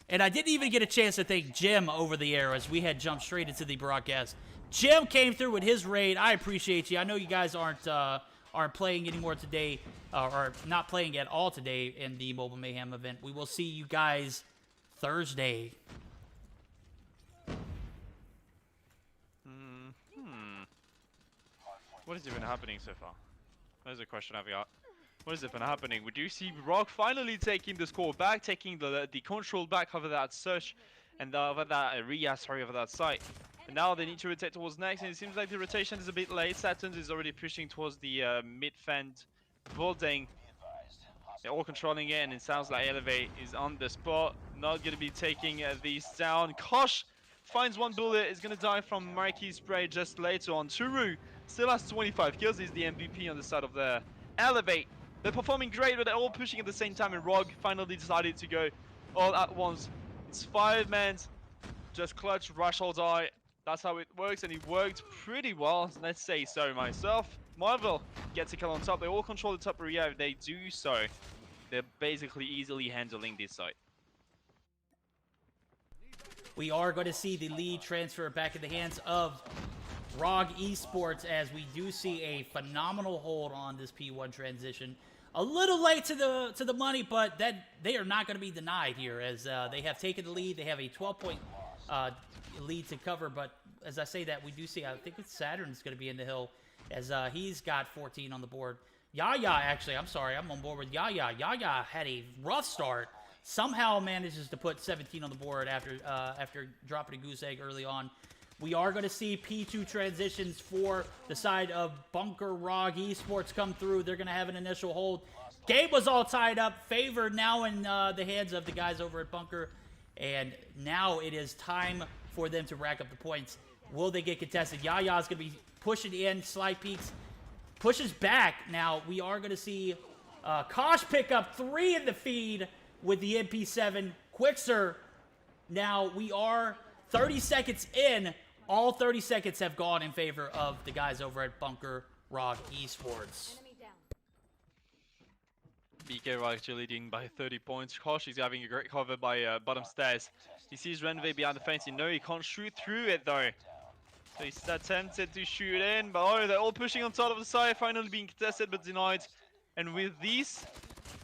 And I didn't even get a chance to thank Jim over the air as we had jumped straight into the broadcast. Jim came through with his raid. I appreciate you. I know you guys aren't playing anymore today, or not playing at all today in the Mobile Mayhem event. We will see you guys Thursday. What has been happening so far? There's a question I've got. What has been happening? We do see ROG finally taking the score back, taking the control back over that search and over that area, over that site. And now they need to rotate towards next, and it seems like the rotation is a bit late. Saturn is already pushing towards the mid-fend building. They're all controlling it, and it sounds like Elevate is on the spot. Not going to be taking these down. Kosh finds one bullet, is going to die from Marky's spray just later on. Churu still has 25 kills, he's the MVP on the side of the Elevate. They're performing great, but they're all pushing at the same time, and ROG finally decided to go all at once. It's 5 men, just clutch, rush or die. That's how it works, and it worked pretty well, let's say so myself. Marvel gets a kill on top. They all control the top area. If they do so, they're basically easily handling this site. We are going to see the lead transfer back in the hands of ROG eSports as we do see a phenomenal hold on this P1 transition. A little late to the money, but that they are not going to be denied here as they have taken the lead. They have a 12-point lead to cover, but as I say that, we do see, I think it's Saturn's going to be in the hill as he's got 14 on the board. Yaya, actually, I'm sorry, I'm on board with Yaya. Yaya had a rough start. Somehow manages to put 17 on the board after dropping a goose egg early on. We are going to see P2 transitions for the side of Bunker ROG eSports come through. They're going to have an initial hold. Game was all tied up, favored now in the hands of the guys over at Bunker. And now it is time for them to rack up the points. Will they get contested? Yaya's going to be pushing in, slide peeks, pushes back. Now we are going to see Kosh pick up 3 in the feed with the MP7. Quixer, now we are 30 seconds in. All 30 seconds have gone in favor of the guys over at Bunker ROG eSports. BK ROG actually leading by 30 points. Kosh is having a great cover by bottom stairs. He sees Renve behind the fence. No, he can't shoot through it though. So he's attempted to shoot in, but oh, they're all pushing on top of the side, finally being contested but denied. And with these,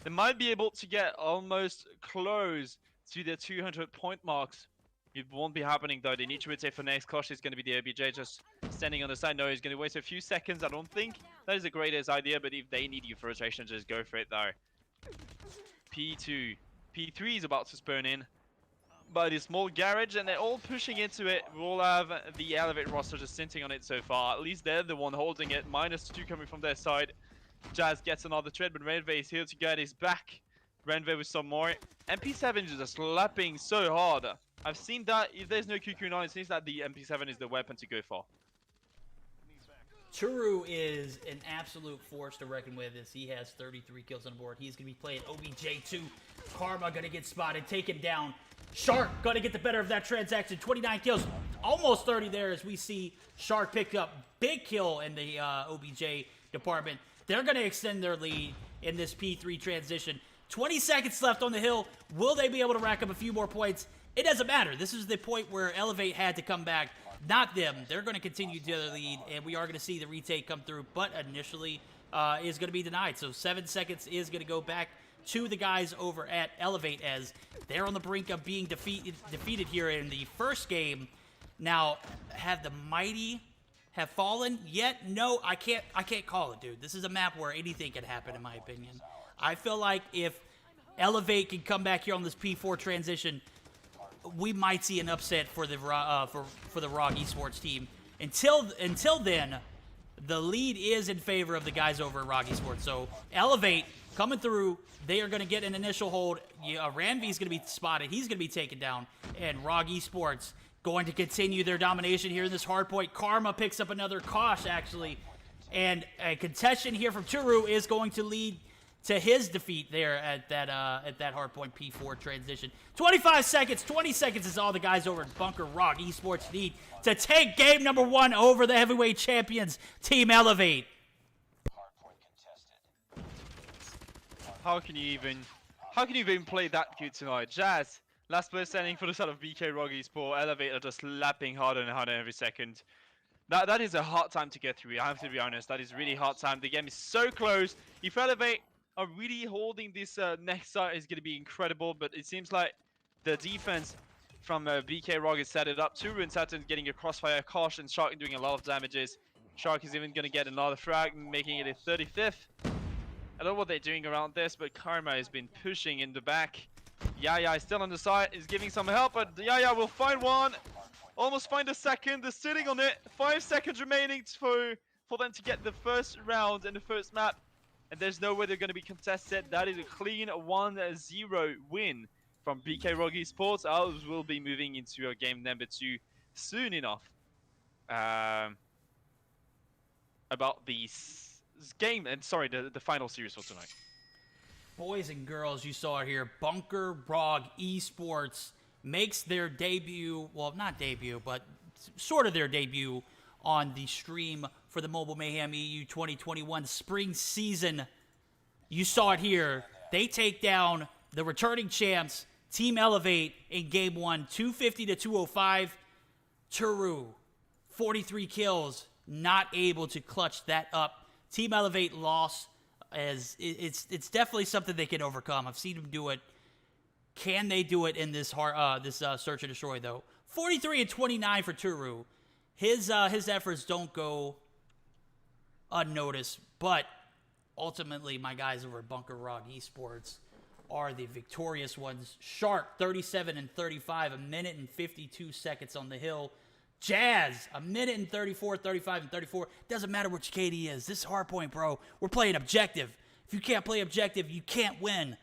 they might be able to get almost close to their 200 point marks. It won't be happening though. They need to rotate for next. Kosh is going to be the OBJ just standing on the side. No, he's going to waste a few seconds. I don't think that is the greatest idea, but if they need you for rotation, just go for it though. P2. P3 is about to spawn in by the small garage, and they're all pushing into it. We'll have the Elevate roster just sitting on it so far. At least they're the one holding it. -2 coming from their side. Jazz gets another trade, but Renve is here to get his back. Renve with some more. MP7 is just slapping so hard. I've seen that if there's no QQ9, it seems that the MP7 is the weapon to go for. Turu is an absolute force to reckon with as he has 33 kills on the board. He's going to be playing OBJ2. Karma going to get spotted, taken down. Shark going to get the better of that transaction. 29 kills, almost 30 there as we see Shark pick up big kill in the OBJ department. They're going to extend their lead in this P3 transition. 20 seconds left on the hill. Will they be able to rack up a few more points? It doesn't matter. This is the point where Elevate had to come back. Not them. They're going to continue to their lead, and we are going to see the retake come through, but initially is going to be denied. So 7 seconds is going to go back to the guys over at Elevate as they're on the brink of being defeated here in the first game. Now, have the Mighty have fallen yet? No, I can't call it, dude. This is a map where anything can happen, in my opinion. I feel like if Elevate can come back here on this P4 transition, we might see an upset for the for the ROG eSports team. Until then, the lead is in favor of the guys over at ROG eSports. So Elevate coming through. They are going to get an initial hold. Ranvi is going to be spotted. He's going to be taken down. And ROG eSports going to continue their domination here in this hard point. Karma picks up another Kosh, actually. And a contention here from Turu is going to lead to his defeat there at that hardpoint P4 transition. 25 seconds, 20 seconds is all the guys over at Bunker ROG eSports need to take game number 1 over the heavyweight champions, Team Elevate. How can you even play that good tonight? Jazz, last player standing for the side of BK ROG eSports. Elevate are just lapping harder and harder every second. That is a hard time to get through. I have to be honest. That is really hard time. The game is so close. If Elevate are really holding this next side, is going to be incredible, but it seems like the defense from BK ROG is set it up. Turu and Saturn getting a crossfire, Kosh and Shark doing a lot of damages. Shark is even going to get another frag, making it a 35th. I don't know what they're doing around this, but Karma has been pushing in the back. Yaya is still on the side, is giving some help, but Yaya will find one. Almost find a second, they're sitting on it. 5 seconds remaining for them to get the first round in the first map. And there's no way they're going to be contested. That is a clean 1-0 win from BK ROG eSports. Ours will be moving into game number 2 soon enough. About the game, and sorry, the final series for tonight. Boys and girls, you saw it here. Bunker ROG eSports makes their debut, well, not debut, but sort of their debut on the stream for the Mobile Mayhem EU 2021 spring season. You saw it here. They take down the returning champs, Team Elevate, in game 1, 250 to 205. Turu, 43 kills, not able to clutch that up. Team Elevate lost, as it's definitely something they can overcome. I've seen them do it. Can they do it in this search and destroy though? 43 and 29 for Turu. His efforts don't go unnoticed, but ultimately my guys over at Bunker ROG eSports are the victorious ones. Shark 37 and 35, a minute and 52 seconds on the hill. Jazz, a minute and 34, 35 and 34. Doesn't matter what your KD is. This is hardpoint, bro. We're playing objective. If you can't play objective, you can't win.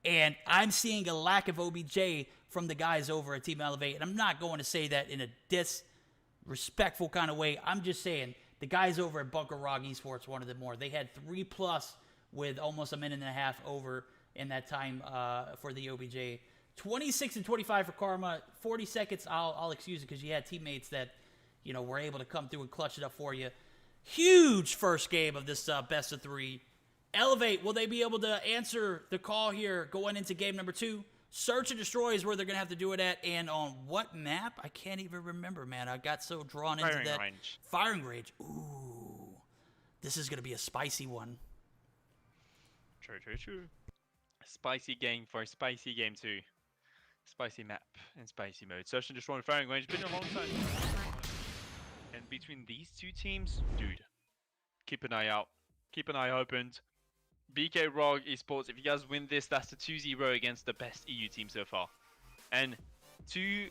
And I'm seeing a lack of OBJ from the guys over at Team Elevate. And I'm not going to say that in a disrespectful kind of way. I'm just saying the guys over at Bunker ROG eSports wanted it more. They had 3+ with almost a minute and a half over in that time for the OBJ. 26 and 25 for Karma. 40 seconds, I'll excuse it because you had teammates that, you know, were able to come through and clutch it up for you. Huge first game of this best of 3. Elevate, will they be able to answer the call here going into game number 2? Search and Destroy is where they're going to have to do it at. And on what map? I can't even remember, man. I got so drawn into that. Range. Firing range. Ooh. This is going to be a spicy one. True. Spicy game for a spicy game 2. Spicy map and spicy mode. Search and Destroy firing range. Been a long time. And between these two teams, dude, keep an eye out. Keep an eye opened. BK ROG eSports, if you guys win this, that's the 2-0 against the best EU team so far. And to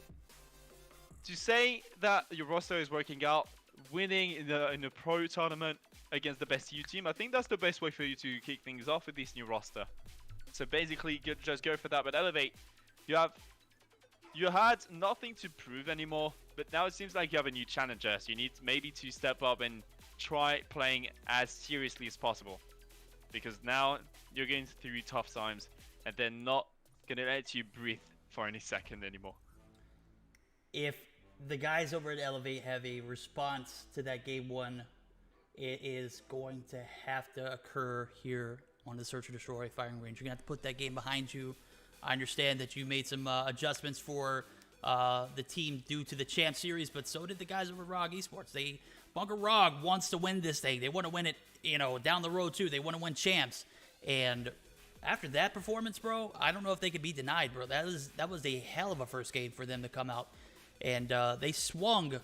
say that your roster is working out, winning in a pro tournament against the best EU team, I think that's the best way for you to kick things off with this new roster. So basically, just go for that. But Elevate, you had nothing to prove anymore, but now it seems like you have a new challenger. So you need maybe to step up and try playing as seriously as possible. Because now you're going through tough times and they're not going to let you breathe for any second anymore. If the guys over at Elevate have a response to that game 1, it is going to have to occur here on the Search and Destroy firing range. You're going to have to put that game behind you. I understand that you made some adjustments for the team due to the Champ Series, but so did the guys over at ROG eSports. Bunker ROG wants to win this thing. They want to win it, you know, down the road too. They want to win champs. And after that performance, bro, I don't know if they could be denied, bro. That was a hell of a first game for them to come out. And they swung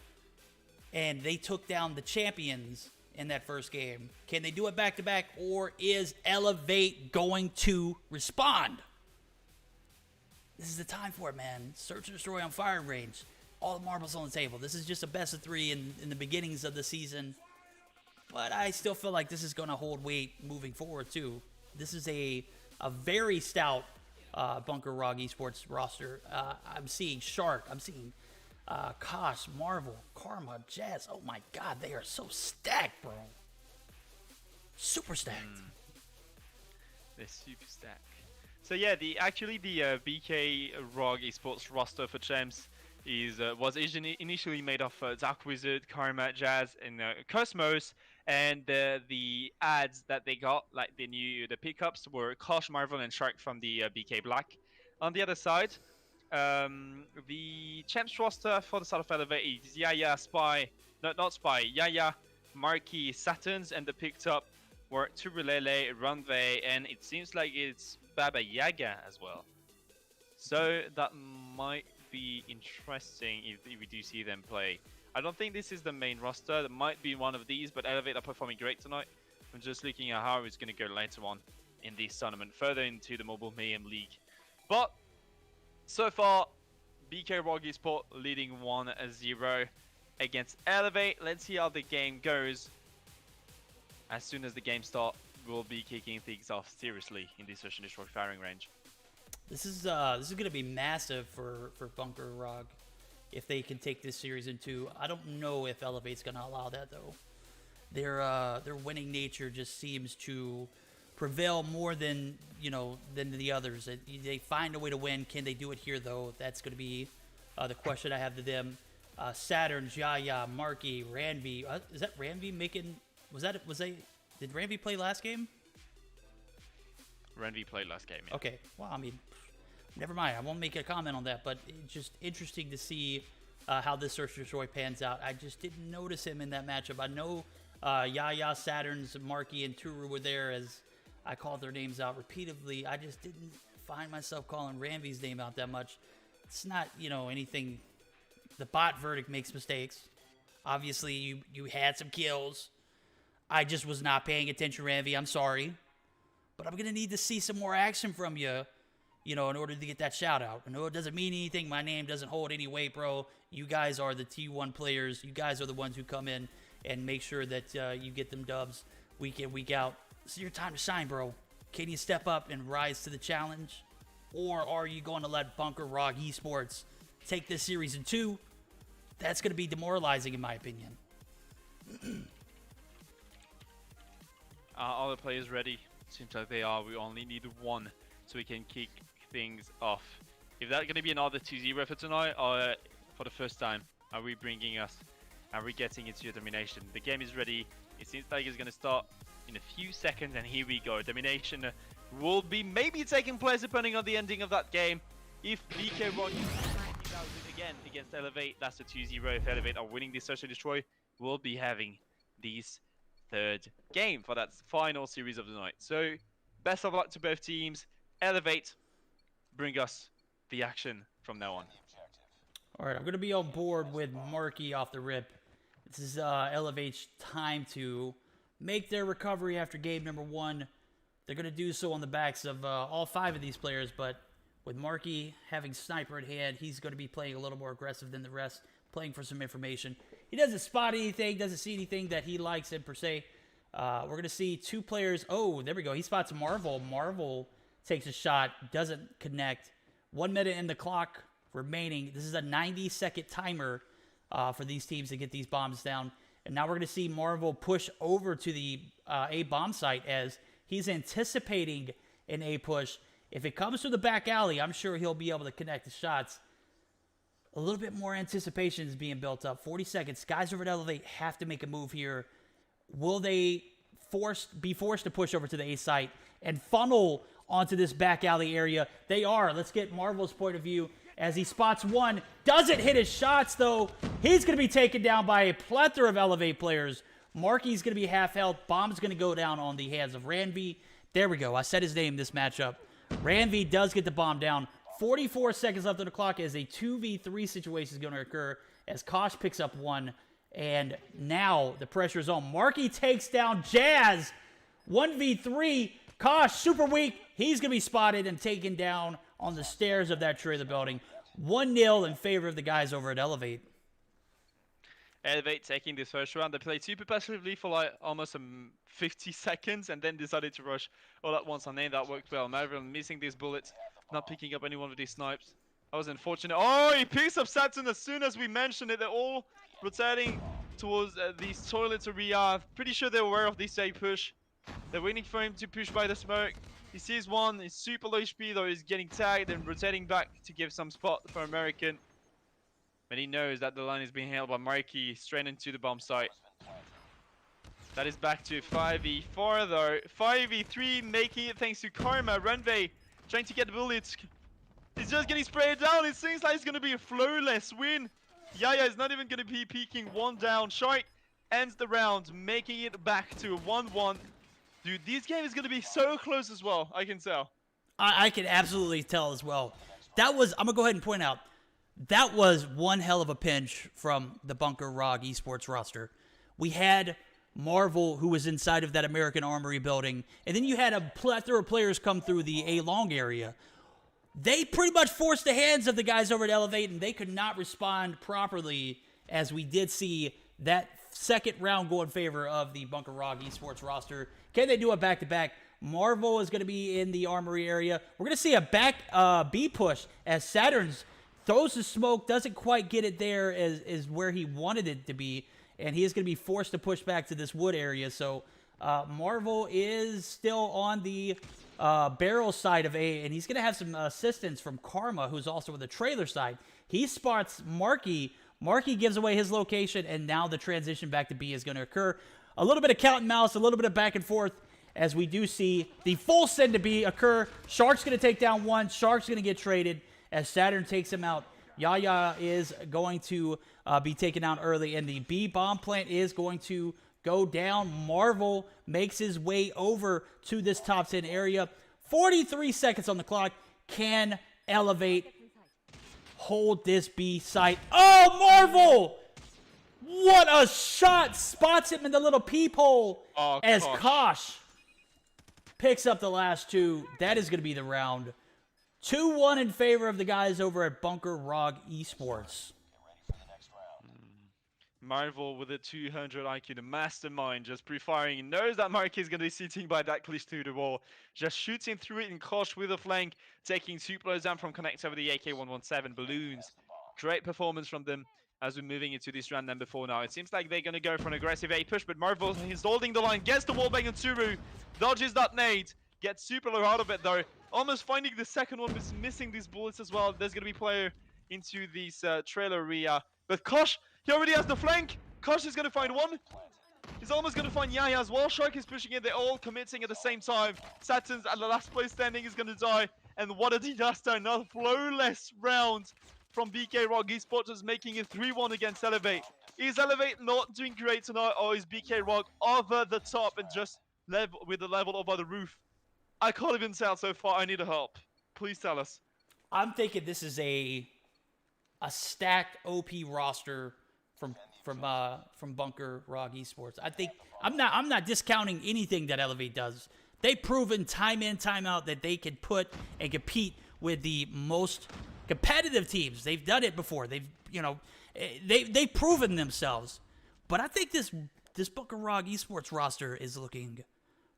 and they took down the champions in that first game. Can they do it back-to-back, or is Elevate going to respond? This is the time for it, man. Search and Destroy on firing range. All the marbles on the table. This is just a best of 3 in the beginnings of the season. But I still feel like this is going to hold weight moving forward, too. This is a very stout Bunker ROG eSports roster. I'm seeing Shark. I'm seeing Kosh, Marvel, Karma, Jazz. Oh, my God. They are so stacked, bro. Super stacked. They're super stacked. So, yeah, the BK ROG eSports roster for champs was initially made of Dark Wizard, Karma, Jazz, and Cosmos, and the ads that they got, like the pickups, were Kosh, Marvel, and Shark from the BK Black. On the other side, the champs roster for the side of Elevate is Yaya, Spy, not Spy, Yaya, Marky, Saturns, and the picked up were Turulele, Runway, and it seems like it's Baba Yaga as well. So that might be interesting if we do see them play. I don't think this is the main roster. There might be one of these, but Elevate are performing great tonight. I'm just looking at how it's going to go later on in this tournament, further into the Mobile Mayhem League. But so far, BK ROG eSport leading 1-0 against Elevate. Let's see how the game goes. As soon as the game starts, we'll be kicking things off seriously in this Search and Destroy firing range. This is going to be massive for Bunker ROG if they can take this series in 2. I don't know if Elevate's going to allow that, though. Their winning nature just seems to prevail more than the others. They find a way to win. Can they do it here, though? That's going to be the question I have to them. Saturn, Jaya, Marky, Ranvi. Is that Ranvi making? Did Ranvi play last game? Ranvi played last game, yeah. Okay, well, I mean, never mind. I won't make a comment on that, but it's just interesting to see how this Search and Destroy pans out. I just didn't notice him in that matchup. I know Yaya, Saturns, Marky, and Turu were there as I called their names out repeatedly. I just didn't find myself calling Ranvi's name out that much. It's not, anything. The bot verdict makes mistakes. Obviously, you had some kills. I just was not paying attention, Ranvi. I'm sorry. But I'm going to need to see some more action from you, in order to get that shout out. I know it doesn't mean anything. My name doesn't hold any weight, bro. You guys are the T1 players. You guys are the ones who come in and make sure that you get them dubs week in, week out. It's your time to shine, bro. Can you step up and rise to the challenge? Or are you going to let Bunker ROG eSports take this series in 2? That's going to be demoralizing, in my opinion. All the players ready? Seems like they are. We only need one so we can kick things off If that's gonna be another 2-0 for tonight, or for the first time, are we bringing us? Are we getting into your domination? The game is ready. It seems like it's gonna start in a few seconds, and here we go. Domination will be maybe taking place depending on the ending of that game. If BK ROG again against Elevate, that's a 2-0. If Elevate are winning this Search and Destroy, we'll be having this third game for that final series of the night. So best of luck to both teams. Elevate, bring us the action from now on. All right, I'm going to be on board with Marky off the rip. This is Elevate's time to make their recovery after game number 1. They're going to do so on the backs of all 5 of these players, but with Marky having sniper at hand, he's going to be playing a little more aggressive than the rest, playing for some information. He doesn't spot anything, doesn't see anything that he likes in per se. We're going to see 2 players. Oh, there we go. He spots Marvel. Marvel takes a shot, doesn't connect. 1 minute in the clock remaining. This is a 90-second timer for these teams to get these bombs down. And now we're going to see Marvel push over to the A bomb site as he's anticipating an A push. If it comes to the back alley, I'm sure he'll be able to connect the shots. A little bit more anticipation is being built up. 40 seconds. Guys over at Elevate have to make a move here. Will they be forced to push over to the A site and funnel onto this back alley area? They are. Let's get Marvel's point of view as he spots one. Doesn't hit his shots, though. He's going to be taken down by a plethora of Elevate players. Marky's going to be half health. Bomb's going to go down on the hands of Ranvi. There we go. I said his name this matchup. Ranvi does get the bomb down. 44 seconds left on the clock as a 2v3 situation is going to occur as Kosh picks up one. And now the pressure is on. Marky takes down Jazz. 1v3. Kosh, super weak. He's going to be spotted and taken down on the stairs of that tree of the building. 1-0 in favor of the guys over at Elevate. Elevate taking this first round. They played super passively for like almost 50 seconds and then decided to rush all at once, and then that worked well. Marvel missing these bullets, not picking up any one of these snipes. That was unfortunate. Oh, he picks up Saturn as soon as we mentioned it. They're all rotating towards these toilets area. Pretty sure they're aware of this A push. They're waiting for him to push by the smoke. He sees one. He's super low HP though. He's getting tagged and rotating back to give some spot for American. But he knows that the line is being held by Marky straight into the bomb site. That is back to 5v4 though. 5v3 making it thanks to Karma. Runway trying to get the bullets. He's just getting sprayed down. It seems like it's going to be a flawless win. Yaya is not even going to be peeking. One down. Shark ends the round, making it back to a 1-1. Dude, this game is going to be so close as well. I can tell. I can absolutely tell as well. That was, I'm going to go ahead and point out, that was one hell of a pinch from the BK ROG eSports roster. We had Marvel, who was inside of that American Armory building, and then you had a plethora of players come through the A-long area. They pretty much forced the hands of the guys over at Elevate, and they could not respond properly, as we did see that second round go in favor of the BK ROG eSports roster. Can they do a back-to-back? Marvel is going to be in the Armory area. We're going to see a back B push as Saturn's throws the smoke, doesn't quite get it there as where he wanted it to be, and he is going to be forced to push back to this wood area. So Marvel is still on the barrel side of A, and he's going to have some assistance from Karma, who's also on the trailer side. He spots Marky. Marky gives away his location, and now the transition back to B is going to occur. A little bit of cat and mouse, a little bit of back and forth, as we do see the full send to B occur. Shark's going to take down one. Shark's going to get traded as Saturn takes him out. Yaya is going to be taken out early, and the B bomb plant is going to go down. Marvel makes his way over to this top 10 area. 43 seconds on the clock. Can Elevate hold this B site? Oh, Marvel! What a shot! Spots him in the little peephole as Kosh picks up the last two. That is going to be the round. 2-1 in favor of the guys over at BK ROG eSports. Marvel with a 200 IQ, the mastermind, just pre-firing. He knows that Mark is going to be sitting by that close to the wall. Just shooting through it in Kosh with a flank, taking 2 blows down from Connect over the AK-117 balloons. Great performance from them as we're moving into this round number 4 now. It seems like they're going to go for an aggressive A push, but Marvel is holding the line, gets the wallbang on Tsuru, dodges that nade, Gets super low out of it though. Almost finding the second one, but missing these bullets as well. There's going to be player into this trailer area. But Kosh, he already has the flank. Kosh is going to find one. He's almost going to find Yaya as well. Shark is pushing in. They're all committing at the same time. Saturn's at the last place standing is going to die. And what a disaster. Another flawless round from BK ROG eSports is making it 3-1 against Elevate. Is Elevate not doing great tonight, or is BK ROG over the top and just with the level over the roof? I can't even tell so far. I need help. Please tell us. I'm thinking this is a stacked OP roster from Bunker ROG eSports. I think I'm not discounting anything that Elevate does. They've proven time in, time out that they can put and compete with the most competitive teams. They've done it before. They've proven themselves. But I think this Bunker ROG eSports roster is looking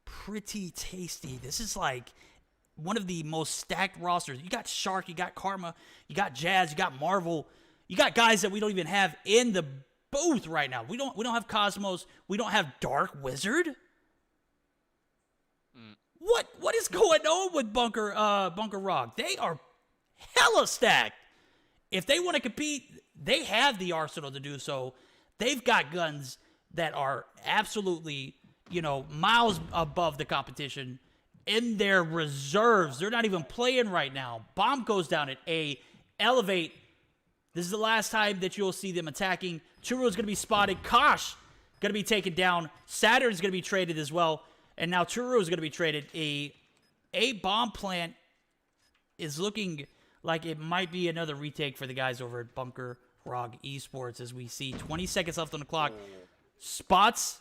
pretty tasty. This is like one of the most stacked rosters. You got Shark, you got Karma, you got Jazz, you got Marvel. You got guys that we don't even have in the booth right now. We don't have Cosmos. We don't have Dark Wizard. What is going on with Bunker ROG? They are hella stacked. If they want to compete, they have the arsenal to do so. They've got guns that are absolutely, miles above the competition in their reserves. They're not even playing right now. Bomb goes down at A. Elevate. This is the last time that you'll see them attacking. Churro is going to be spotted. Kosh going to be taken down. Saturn is going to be traded as well. And now Churro is going to be traded. A bomb plant is looking like it might be another retake for the guys over at Bunker ROG eSports, as we see 20 seconds left on the clock. Spots.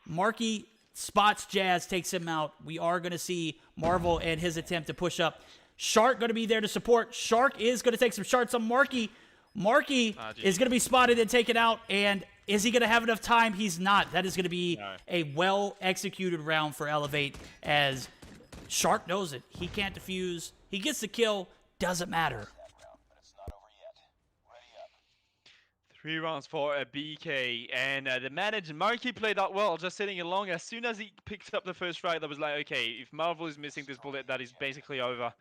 Marky spots Jazz, takes him out. We are going to see Marvel and his attempt to push up. Shark going to be there to support. Shark is going to take some shots on Marky. Marky is going to be spotted and taken out. And is he going to have enough time? He's not. That is going to be a well-executed round for Elevate, as Shark knows it. He can't defuse. He gets the kill. Doesn't matter. 3 rounds for a BK, and the manager Marky played that well, just sitting along. As soon as he picked up the first frag, that was like, okay, if Marvel is missing this bullet, that is basically over.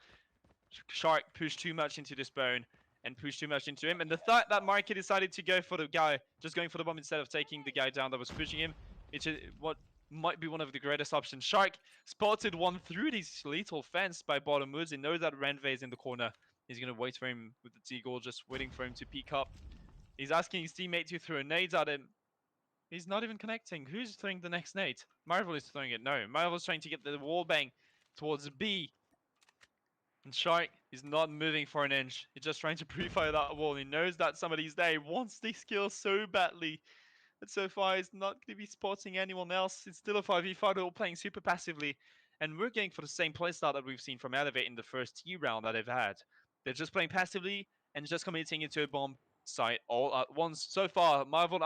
Shark pushed too much into this bone and pushed too much into him, and the fact that Marky decided to go for the guy, just going for the bomb instead of taking the guy down that was pushing him, it's what might be one of the greatest options. Shark spotted one through this lethal fence by bottom woods. He knows that Renve is in the corner. He's going to wait for him with the Deagle, just waiting for him to peek up. He's asking his teammate to throw nades at him. He's not even connecting. Who's throwing the next nade? Marvel is throwing it. No, Marvel's trying to get the wall bang towards B. And Shark is not moving for an inch. He's just trying to pre-fire that wall. He knows that somebody's there. He wants this kill so badly. But so far, he's not going to be spotting anyone else. It's still a 5v5. They're all playing super passively. And we're going for the same playstyle that we've seen from Elevate in the first T round that they've had. They're just playing passively and just committing into a bomb site all at once. So far, Marvel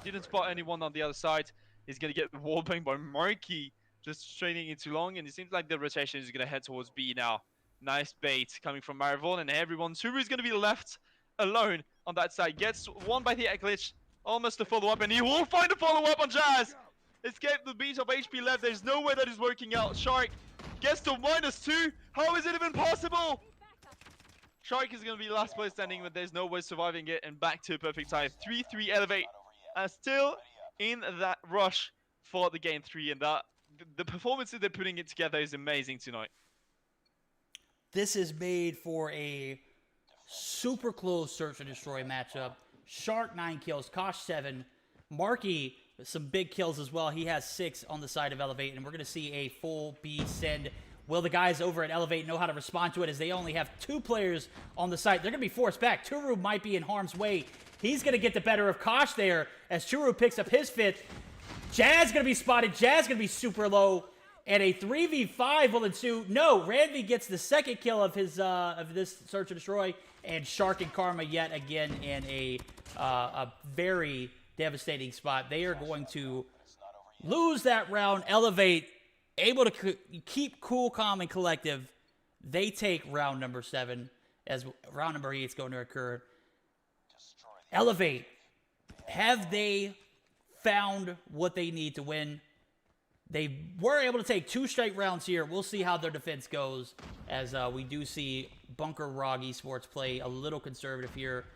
didn't spot anyone on the other side. He's going to get wallbanged by Marky, just straining it too long, and it seems like the rotation is going to head towards B now. Nice bait coming from Marvel, and everyone. Suru is going to be left alone on that side. Gets one by the glitch, almost a follow-up, and he will find a follow-up on Jazz. Escape the beat of HP left. There's no way that is working out. Shark gets to -2. How is it even possible? Shark is going to be last place standing, but there's no way surviving it, and back to a perfect tie. 3-3 Elevate, still in that rush for the game 3, and that the performances they're putting it together is amazing tonight. This is made for a super close search and destroy matchup. Shark 9 kills, Kosh 7, Marky some big kills as well. He has 6 on the side of Elevate, and we're going to see a full B send. Will the guys over at Elevate know how to respond to it, as they only have 2 players on the site? They're going to be forced back. Turu might be in harm's way. He's going to get the better of Kosh there as Turu picks up his 5th. Jazz going to be spotted. Jazz going to be super low. And a 3v5 will ensue. No, Ranvi gets the 2nd kill of his of this search and destroy. And Shark and Karma yet again in a very devastating spot. They are going to lose that round. Elevate able to keep cool, calm, and collective. They take round number 7, as round number 8 is going to occur. Elevate, have they found what they need to win? They were able to take 2 straight rounds here. We'll see how their defense goes, as we do see BK ROG eSports play a little conservative here.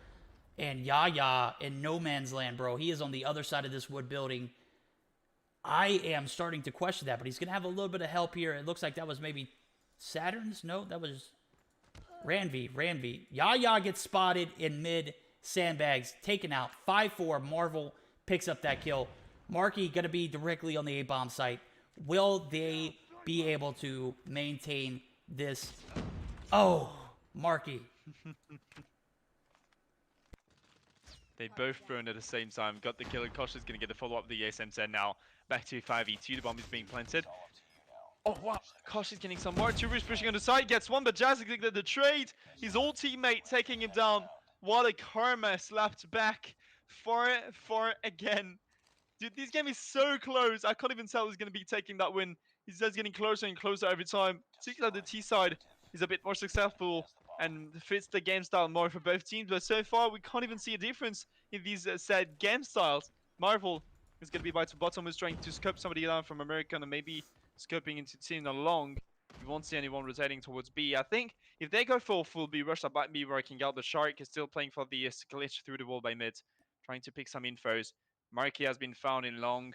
And Yaya in no man's land, bro. He is on the other side of this wood building. I am starting to question that, but he's going to have a little bit of help here. It looks like that was maybe Saturn's? No, that was Ranvi. Yaya gets spotted in mid. Sandbags taken out. 5-4. Marvel picks up that kill. Marky going to be directly on the A-bomb site. Will they be able to maintain this? Oh, Marky. They both thrown at the same time. Got the kill, and Kosh is going to get the follow-up of the ASM10 now. Back to 5v2. The bomb is being planted. Oh, wow. Kosh is getting some more. Turu's pushing on the side. Gets one, but Jazz is going to get the trade. His old teammate taking him down. What a karma slapped back for again. Dude, this game is so close. I can't even tell who's going to be taking that win. He's just getting closer and closer every time. Particularly the T side is a bit more successful and fits the game style more for both teams. But so far, we can't even see a difference in these said game styles. Marvel is going to be by the bottom, who's trying to scope somebody down from American and maybe scoping into team along. You won't see anyone rotating towards B. I think if they go for full B rush, that might be working out. The Shark is still playing for the glitch through the wall by mid, trying to pick some infos. Marky has been found in long.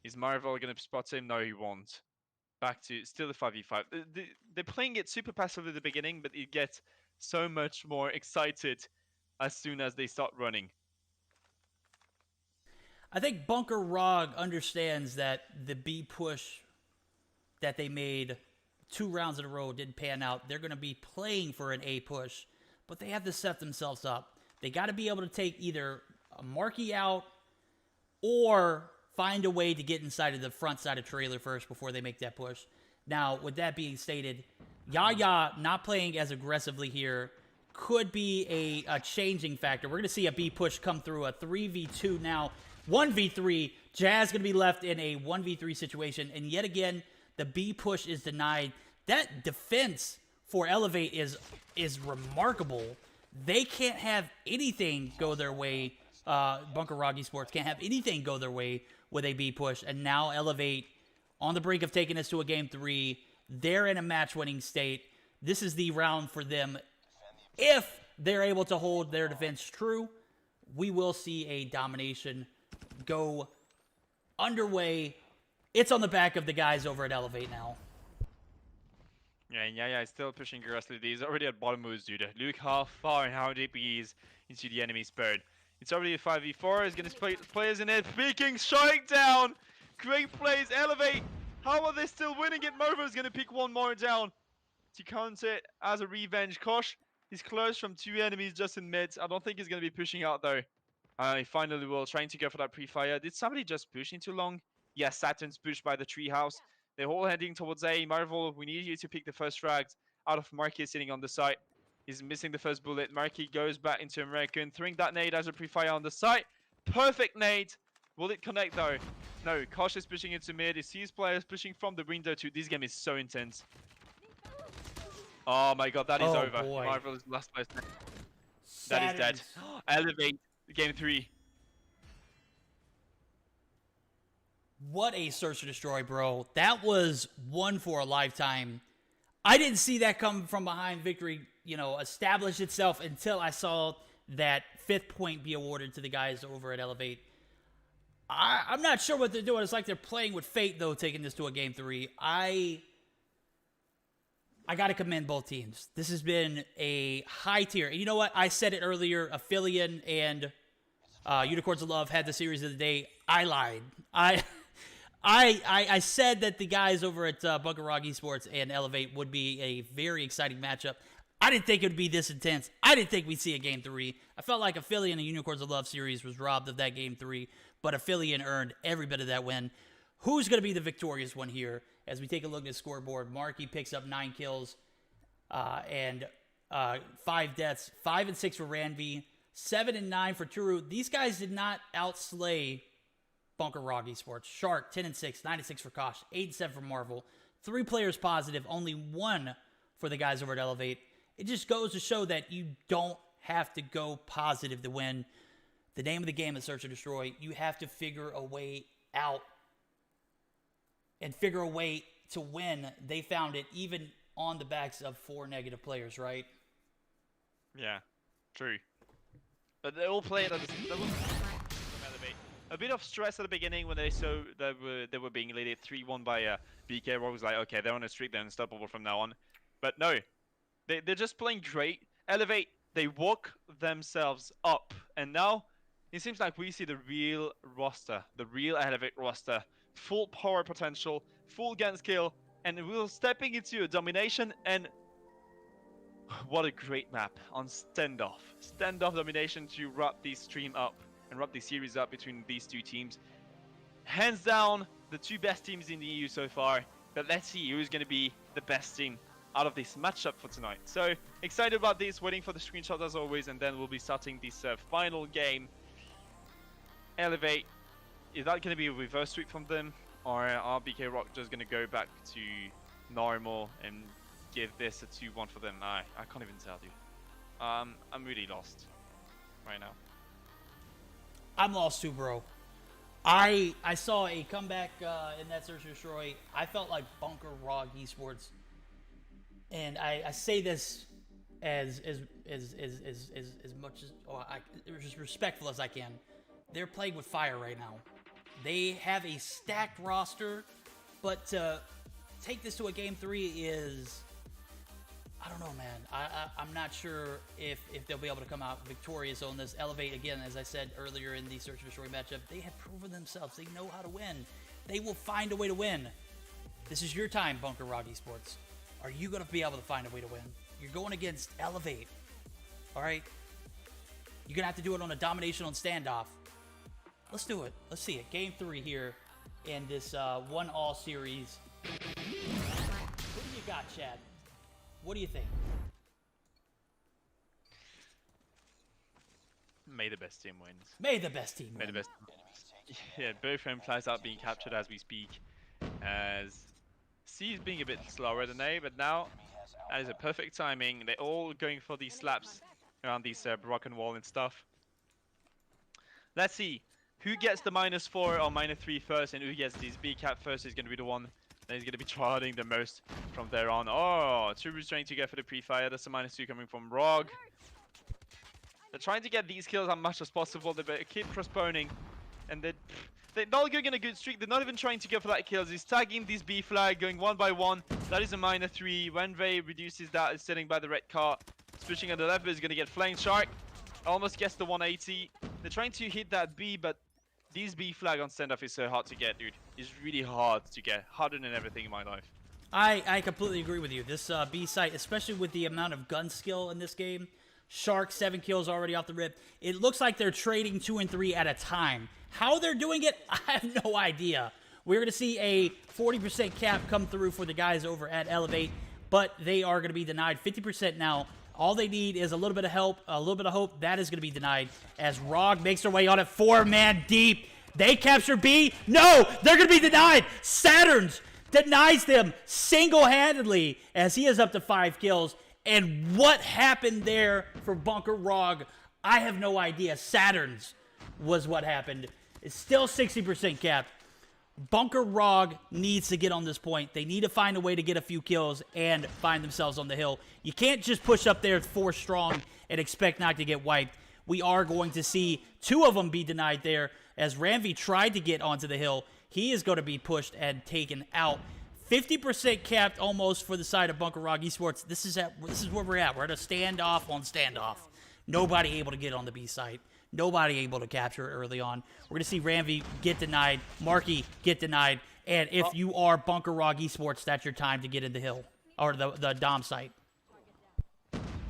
Is Marvel going to spot him? No, he won't. Back to still the 5v5. They're playing it super passive at the beginning, but you get so much more excited as soon as they start running. I think BK ROG understands that the B push that they made 2 rounds in a row didn't pan out. They're going to be playing for an A push, but they have to set themselves up. They got to be able to take either a Marky out or find a way to get inside of the front side of trailer first before they make that push. Now, with that being stated, Yaya not playing as aggressively here could be a changing factor. We're going to see a B push come through, a 3v2 now, 1v3. Jazz going to be left in a 1v3 situation, and yet again, the B push is denied. That defense for Elevate is remarkable. They can't have anything go their way. BK ROG eSports can't have anything go their way with a B push, and now Elevate on the brink of taking us to a game 3. They're in a match-winning state. This is the round for them. If they're able to hold their defense true, we will see a domination go underway. It's on the back of the guys over at Elevate now. Yeah, he's still pushing aggressively. He's already at bottom moves, dude. Look how far and how deep he is into the enemy's bird. It's already a 5v4. He's going to players in it. Picking strike down. Great plays. Elevate. How are they still winning it? Movo is going to pick one more down to counter it as a revenge. Kosh is close from 2 enemies just in mid. I don't think he's going to be pushing out though. He finally will. Trying to go for that pre-fire. Did somebody just push in too long? Yes, Saturn's pushed by the treehouse. They're all heading towards A. Marvel, we need you to pick the first frags out of Marky sitting on the site. He's missing the first bullet. Marky goes back into American, throwing that nade as a pre-fire on the site. Perfect nade. Will it connect though? No, Kosh is pushing into mid. He sees players pushing from the window too. This game is so intense. Oh my god, that is over. Boy. Marvel is last place. That is dead. Elevate game 3. What a search and destroy, bro. That was one for a lifetime. I didn't see that come from behind victory, establish itself until I saw that 5th point be awarded to the guys over at Elevate. I'm not sure what they're doing. It's like they're playing with fate, though, taking this to a game 3. I got to commend both teams. This has been a high tier. And you know what? I said it earlier. Aphelion and Unicorns of Love had the series of the day. I lied. I said that the guys over at BK ROG eSports and Elevate would be a very exciting matchup. I didn't think it would be this intense. I didn't think we'd see a game 3. I felt like Aphelion and Unicorns of Love series was robbed of that game 3, but Aphelion earned every bit of that win. Who's going to be the victorious one here? As we take a look at the scoreboard, Marky picks up 9 kills and 5 deaths. 5 and 6 for Ranvi, 7 and 9 for Turu. These guys did not outslay BK ROG eSports. Shark, 10 and 6, 9 and 6 for Kosh, 8 and 7 for Marvel. 3 players positive, only 1 for the guys over at Elevate. It just goes to show that you don't have to go positive to win. The name of the game is Search and Destroy. You have to figure a way out. and figure a way to win. They found it even on the backs of 4 negative players, right? Yeah, true. But they all played at a bit of stress at the beginning when they saw that they were being leaded 3-1 by BK ROG. Was like, okay, they're on a streak, they're unstoppable from now on. But no, they're just playing great. Elevate, they woke themselves up, and now it seems like we see the real roster, the real Elevate roster, full power potential, full gun skill, and we're stepping into a domination. And what a great map on standoff. Standoff domination to wrap this stream up and wrap this series up between these two teams. Hands down, the 2 best teams in the EU so far. But let's see who's going to be the best team out of this matchup for tonight. So excited about this, waiting for the screenshot as always, and then we'll be starting this final game. Elevate, is that going to be a reverse sweep from them, or are BK ROG just going to go back to normal and give this a 2-1 for them? I can't even tell you. I'm really lost right now. I'm lost too, bro. I saw a comeback in that Search and Destroy. I felt like Bunker ROG eSports, and I say this as much as respectful as I can. They're playing with fire right now. They have a stacked roster, but to take this to a game 3 is, I don't know, man. I'm not sure if they'll be able to come out victorious on this. Elevate, again, as I said earlier in the Search and Destroy matchup, they have proven themselves. They know how to win. They will find a way to win. This is your time, Bunker ROG eSports. Are you going to be able to find a way to win? You're going against Elevate. All right? You're going to have to do it on a domination on standoff. Let's do it. Let's see it. Game 3 here in this 1-all series. What do you got, Chad? What do you think? May the best team wins. May the best team win. May the best. Yeah, both home flies are being captured as we speak. As C is being a bit slower than A, but now that is a perfect timing. They're all going for these slaps around these broken wall and stuff. Let's see who gets the -4 or -3 first, and who gets this B cap first is going to be the one that is going to be charting the most from there on. Oh, Turu's trying to go for the pre-fire. That's a -2 coming from ROG. They're trying to get these kills as much as possible. They keep postponing, and they're not going on a good streak. They're not even trying to go for that kills. He's tagging this B flag, going 1 by 1. That is a -3. When Ray reduces that, is sitting by the red car. Switching on the left, but is going to get Flame Shark. Almost gets the 180. They're trying to hit that B, but this B flag on standoff is so hard to get, dude. It's really hard to get. Harder than everything in my life. I completely agree with you. This B site, especially with the amount of gun skill in this game. Shark, 7 kills already off the rip. It looks like they're trading 2 and 3 at a time. How they're doing it, I have no idea. We're going to see a 40% cap come through for the guys over at Elevate, but they are going to be denied 50% now. All they need is a little bit of help, a little bit of hope. That is going to be denied as ROG makes their way on it. 4-man deep. They capture B. No, they're going to be denied. Saturns denies them single-handedly as he is up to 5 kills. And what happened there for Bunker ROG, I have no idea. Saturns was what happened. It's still 60% cap. Bunker ROG needs to get on this point. They need to find a way to get a few kills and find themselves on the hill. You can't just push up there 4 strong and expect not to get wiped. We are going to see 2 of them be denied there as Ramvi tried to get onto the hill. He is going to be pushed and taken out. 50% capped almost for the side of Bunker ROG eSports. This is where we're at. We're at a standoff on standoff. Nobody able to get on the B site. Nobody able to capture it early on. We're going to see Ramvi get denied, Marky get denied, and if you are Bunker ROG eSports, that's your time to get in the hill, or the Dom site.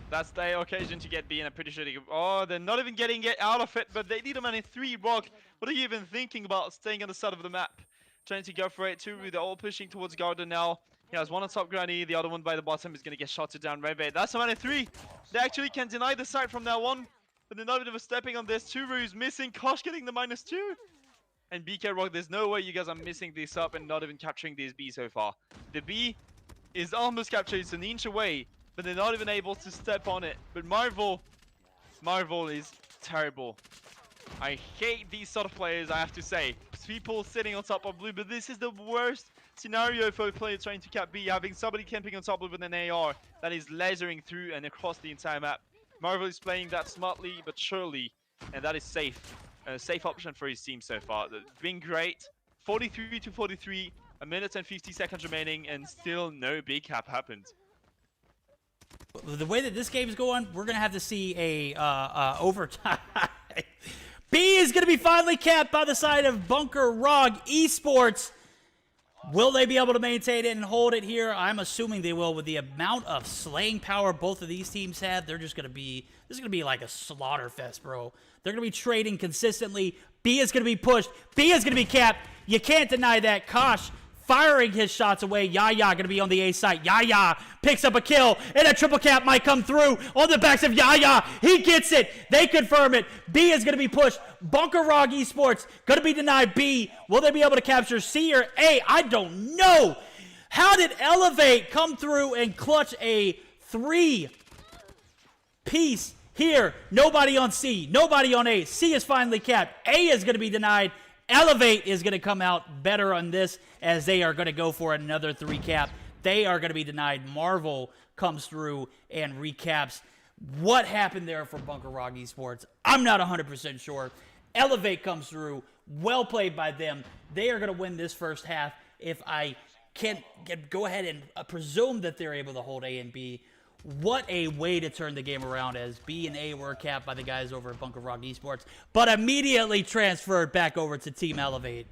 That's their occasion to get B, and I'm pretty sure they're not even getting it out of it, but they need a -3. ROG, what are you even thinking about staying on the side of the map? Trying to go for it too. They're all pushing towards Garden now. He has one on top Granny, the other one by the bottom is going to get shotted down. Reve, that's a -3. They actually can deny the site from now on. But they're not even stepping on this. Turu's missing. Kosh getting the -2. And BK ROG, there's no way you guys are missing this up and not even capturing this B so far. The B is almost captured. It's an inch away. But they're not even able to step on it. But Marvel is terrible. I hate these sort of players, I have to say. People sitting on top of blue. But this is the worst scenario for a player trying to cap B, having somebody camping on top with an AR that is lasering through and across the entire map. Marvel is playing that smartly but surely, and that is safe. A safe option for his team so far. It's been great. 43 to 43, a minute and 50 seconds remaining, and still no big cap happened. The way that this game is going, we're going to have to see a overtime. B is going to be finally capped by the side of BK ROG eSports. Will they be able to maintain it and hold it here? I'm assuming they will. With the amount of slaying power both of these teams have, they're just going to be, this is going to be like a slaughter fest, bro. They're going to be trading consistently. B is going to be pushed. B is going to be capped. You can't deny that. Kosh firing his shots away. Yaya going to be on the A site. Yaya picks up a kill, and a triple cap might come through on the backs of Yaya. He gets it. They confirm it. B is going to be pushed. BK ROG eSports going to be denied B. Will they be able to capture C or A? I don't know. How did Elevate come through and clutch a 3-piece here? Nobody on C. Nobody on A. C is finally capped. A is going to be denied. Elevate is going to come out better on this as they are going to go for another 3 cap. They are going to be denied. Marvel comes through and recaps. What happened there for BK ROG eSports? I'm not 100% sure. Elevate comes through. Well played by them. They are going to win this first half. If I can go ahead and presume that they're able to hold A and B. What a way to turn the game around, as B and A were capped by the guys over at BK ROG eSports, but immediately transferred back over to Team Elevate.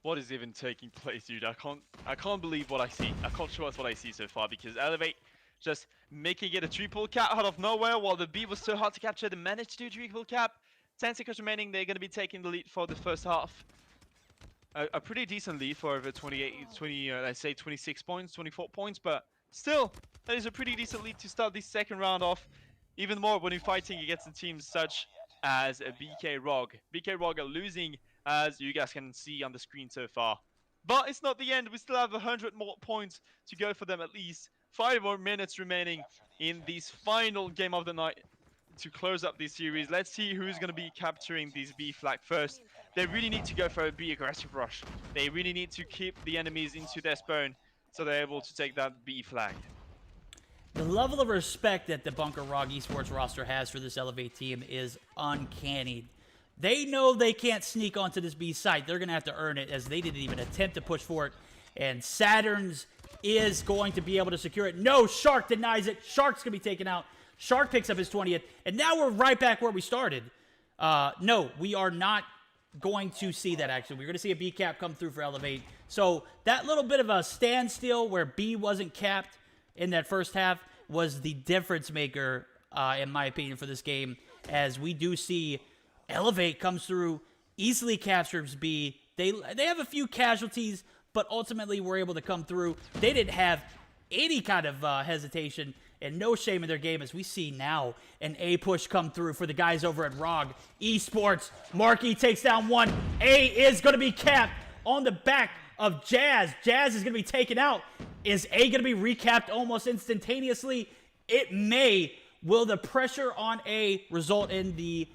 What is even taking place, dude? I can't believe what I see. I can't trust what I see so far, because Elevate just making it a triple cap out of nowhere, while the B was so hard to capture. They managed to do a triple cap. 10 seconds remaining. They're going to be taking the lead for the first half. A pretty decent lead for over 26 points, 24 points, but still, that is a pretty decent lead to start this second round off. Even more when you're fighting against teams such as BK ROG. BK ROG are losing, as you guys can see on the screen so far. But it's not the end. We still have 100 more points to go for them at least. 5 more minutes remaining in this final game of the night to close up this series. Let's see who's going to be capturing this B flag first. They really need to go for a B aggressive rush. They really need to keep the enemies into their spawn so they're able to take that B flag. The level of respect that the BK ROG eSports roster has for this Elevate team is uncanny. They know they can't sneak onto this B site. They're going to have to earn it, as they didn't even attempt to push for it. And Saturn's is going to be able to secure it. No, Shark denies it. Shark's going to be taken out. Shark picks up his 20th, and now we're right back where we started. No, we are not going to see that, actually. We're going to see a B cap come through for Elevate. So that little bit of a standstill where B wasn't capped in that first half was the difference maker, in my opinion, for this game, as we do see Elevate comes through, easily captures B. They have a few casualties, but ultimately were able to come through. They didn't have any kind of hesitation and no shame in their game, as we see now an A push come through for the guys over at ROG eSports. Marky takes down one. A is going to be capped on the back of Jazz. Jazz is going to be taken out. Is A going to be recapped almost instantaneously? It may. Will the pressure on A result in the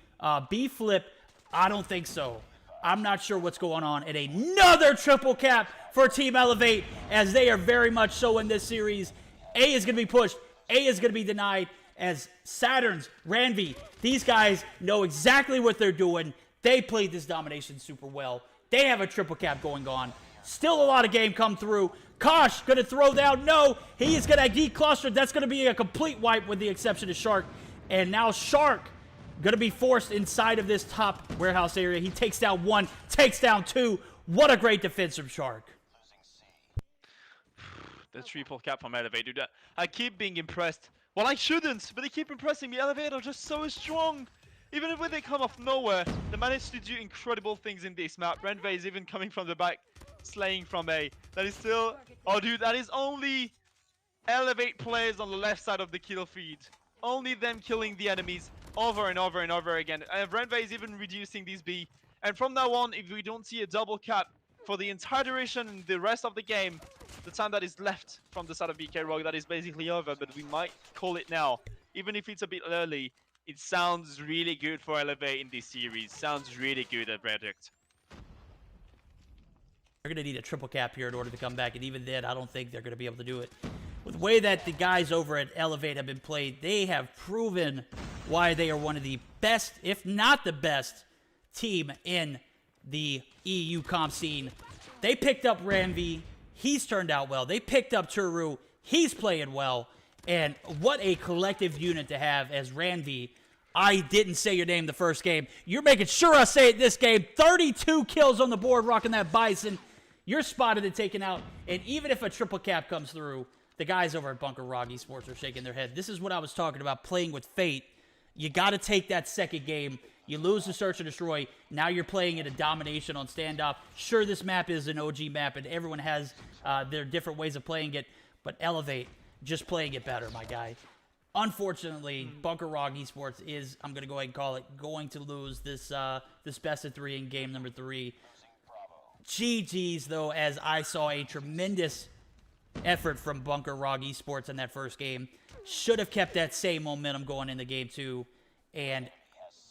B flip? I don't think so. I'm not sure what's going on. And another triple cap for Team Elevate, as they are very much so in this series. A is going to be pushed. A is going to be denied, as Saturn's, Ranvi, these guys know exactly what they're doing. They played this domination super well. They have a triple cap going on. Still a lot of game come through. Kosh going to throw down. No, he is going to decluster. That's going to be a complete wipe with the exception of Shark. And now Shark going to be forced inside of this top warehouse area. He takes down one, takes down two. What a great defense from Shark. The triple cap from Elevate, dude. I keep being impressed. Well, I shouldn't, but they keep impressing me. Elevate are just so strong. Even when they come off nowhere, they manage to do incredible things in this map. Renve is even coming from the back, slaying from A. That is still... Oh, dude, that is only Elevate players on the left side of the kill feed. Only them killing the enemies over and over and over again. Renve is even reducing this B. And from now on, if we don't see a double cap for the entire duration and the rest of the game, the time that is left from the side of BK ROG, that is basically over, but we might call it now. Even if it's a bit early, it sounds really good for Elevate in this series. Sounds really good at Predict. They're going to need a triple cap here in order to come back, and even then, I don't think they're going to be able to do it. With the way that the guys over at Elevate have been played, they have proven why they are one of the best, if not the best, team in the EU comp scene. They picked up Ranvi. He's turned out well. They picked up Turu. He's playing well. And what a collective unit to have as Ranvi. I didn't say your name the first game. You're making sure I say it this game. 32 kills on the board, rocking that Bison. You're spotted and taken out. And even if a triple cap comes through, the guys over at Bunker ROG eSports are shaking their head. This is what I was talking about, playing with fate. You got to take that second game. You lose the Search and Destroy. Now you're playing at a domination on standoff. Sure, this map is an OG map, and everyone has their different ways of playing it. But Elevate, just playing it better, my guy. Unfortunately, Bunker ROG eSports is, I'm going to go ahead and call it, going to lose this this best of 3 in game number 3. GG's, though, as I saw a tremendous effort from Bunker ROG eSports in that first game. Should have kept that same momentum going into game 2. And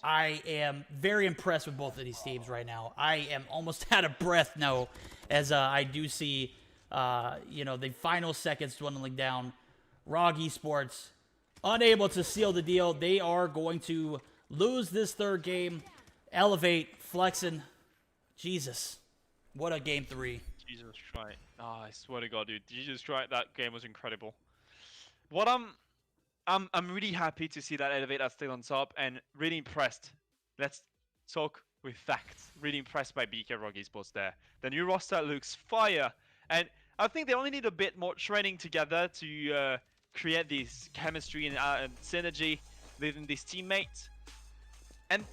I am very impressed with both of these teams right now. I am almost out of breath now as I do see, the final seconds dwindling down. ROG eSports unable to seal the deal. They are going to lose this third game. Elevate, flexing. Jesus. What a game 3. Jesus Christ. Oh, I swear to God, dude. Jesus Christ, that game was incredible. What I'm really happy to see that Elevate are still on top and really impressed. Let's talk with facts. Really impressed by BK ROG eSports there. The new roster looks fire. And I think they only need a bit more training together to create this chemistry and synergy within these teammates. And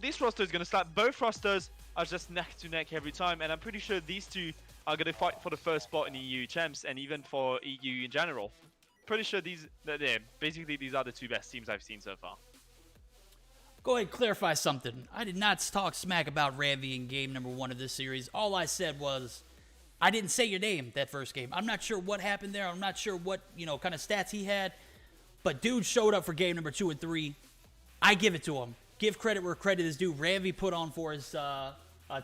this roster is going to start. Both rosters are just neck to neck every time. And I'm pretty sure these two are going to fight for the first spot in EU champs and even for EU in general. Pretty sure these are the 2 best teams I've seen so far. Go ahead and clarify something. I did not talk smack about Ranvi in game number 1 of this series. All I said was I didn't say your name that first game. I'm not sure what happened there. I'm not sure what, kind of stats he had. But dude showed up for game number 2 and 3. I give it to him. Give credit where credit is due. Ranvi put on for his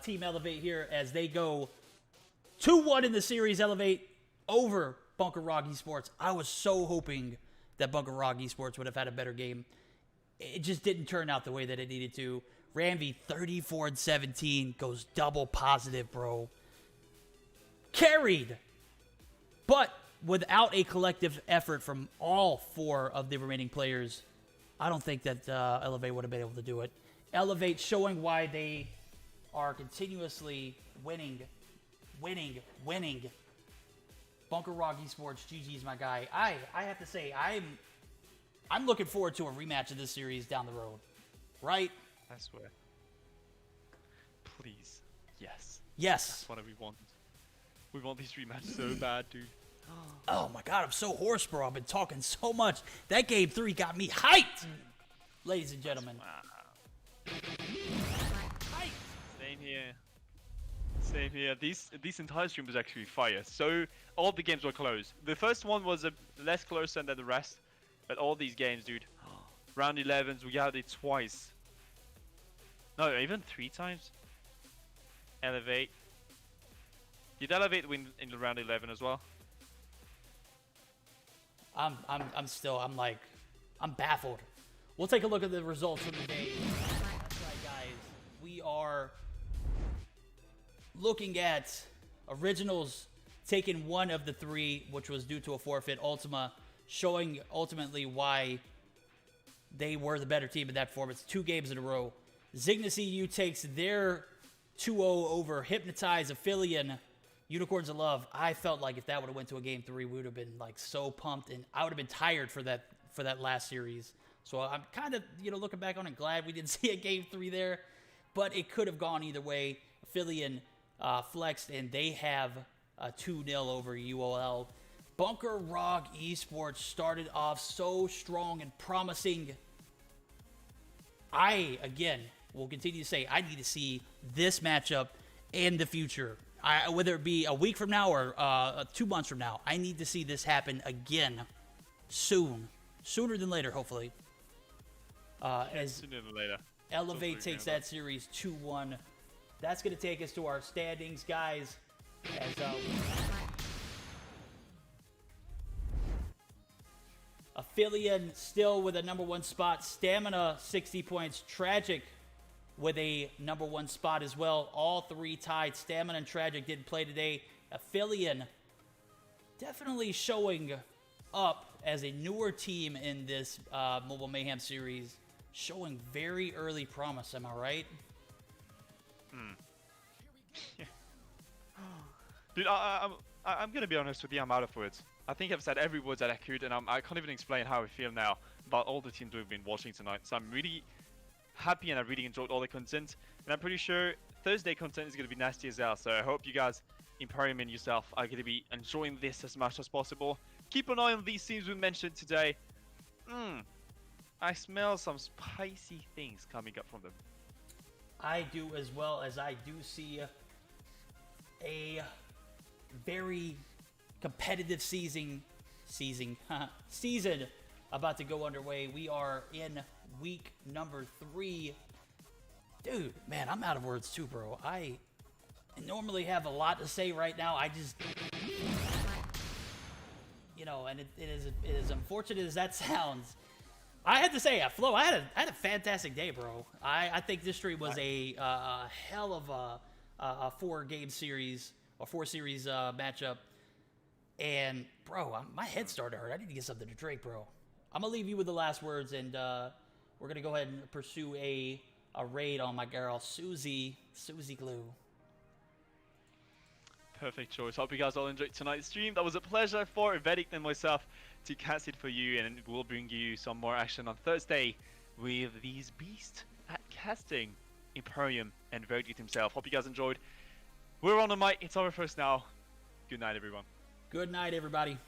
team Elevate here as they go 2-1 in the series. Elevate over Bunker ROG eSports. I was so hoping that Bunker ROG eSports would have had a better game. It just didn't turn out the way that it needed to. Ranvi 34-17 goes double positive, bro. Carried. But without a collective effort from all 4 of the remaining players, I don't think that Elevate would have been able to do it. Elevate showing why they are continuously winning. Bunker ROG eSports, GG's my guy. I have to say, I'm looking forward to a rematch of this series down the road. Right? I swear. Please. Yes. Yes. That's what we want. We want these rematches so bad, dude. Oh my God, I'm so hoarse, bro. I've been talking so much. That game 3 got me hyped. Ladies and gentlemen. Hyped. Same here. Same here. This entire stream was actually fire. So all the games were close. The first one was less closer than the rest, but all these games, dude. Round 11s, we got it twice. No, even 3 times. Elevate. Did Elevate win in the round 11 as well? I'm baffled. We'll take a look at the results from the day. That's right, guys. We are looking at Originals taking 1 of the 3, which was due to a forfeit. Ultima showing ultimately why they were the better team in that performance. 2 games in a row. Zygnus EU takes their 2-0 over Hypnotize, Aphelion, Unicorns of Love. I felt like if that would have went to a game 3, we would have been like so pumped, and I would have been tired for that last series. So I'm kind of, looking back on it, glad we didn't see a game 3 there, but it could have gone either way. Aphelion flexed, and they have a 2-0 over UOL. Bunker ROG eSports started off so strong and promising. I, again, will continue to say I need to see this matchup in the future. Whether it be a week from now or 2 months from now, I need to see this happen again soon. Sooner than later, hopefully. As sooner than later. Elevate takes that series 2-1. That's going to take us to our standings, guys. As Aphelion still with a #1 spot. Stamina 60 points. Tragic with a #1 spot as well. All three tied. Stamina and Tragic didn't play today. Aphelion definitely showing up as a newer team in this Mobile Mayhem series. Showing very early promise, am I right? Dude, I'm gonna be honest with you, I'm out of words. I think I've said every word that I could, and I can't even explain how I feel now about all the teams we've been watching tonight. So I'm really happy, and I really enjoyed all the content. And I'm pretty sure Thursday content is gonna be nasty as well. So I hope you guys, Imperium and yourself, are gonna be enjoying this as much as possible. Keep an eye on these teams we mentioned today. I smell some spicy things coming up from them. I do as well, as I do see a very competitive season about to go underway. We are in week number 3. Dude, man, I'm out of words too, bro. I normally have a lot to say right now. I just, you know, and it is as unfortunate as that sounds. I had to say, Flo, I had a fantastic day, bro. I think this stream was a hell of a 4-game series or 4-series matchup. And bro, my head started to hurt. I need to get something to drink, bro. I'm gonna leave you with the last words, and we're gonna go ahead and pursue a raid on my girl Susie Glue. Perfect choice. Hope you guys all enjoyed tonight's stream. That was a pleasure for Vedic and myself to cast it for you, and we'll bring you some more action on Thursday with these beasts at casting, Imperium and Verdict himself. Hope you guys enjoyed. We're on the mic. It's over for us now. Good night, everyone. Good night, everybody.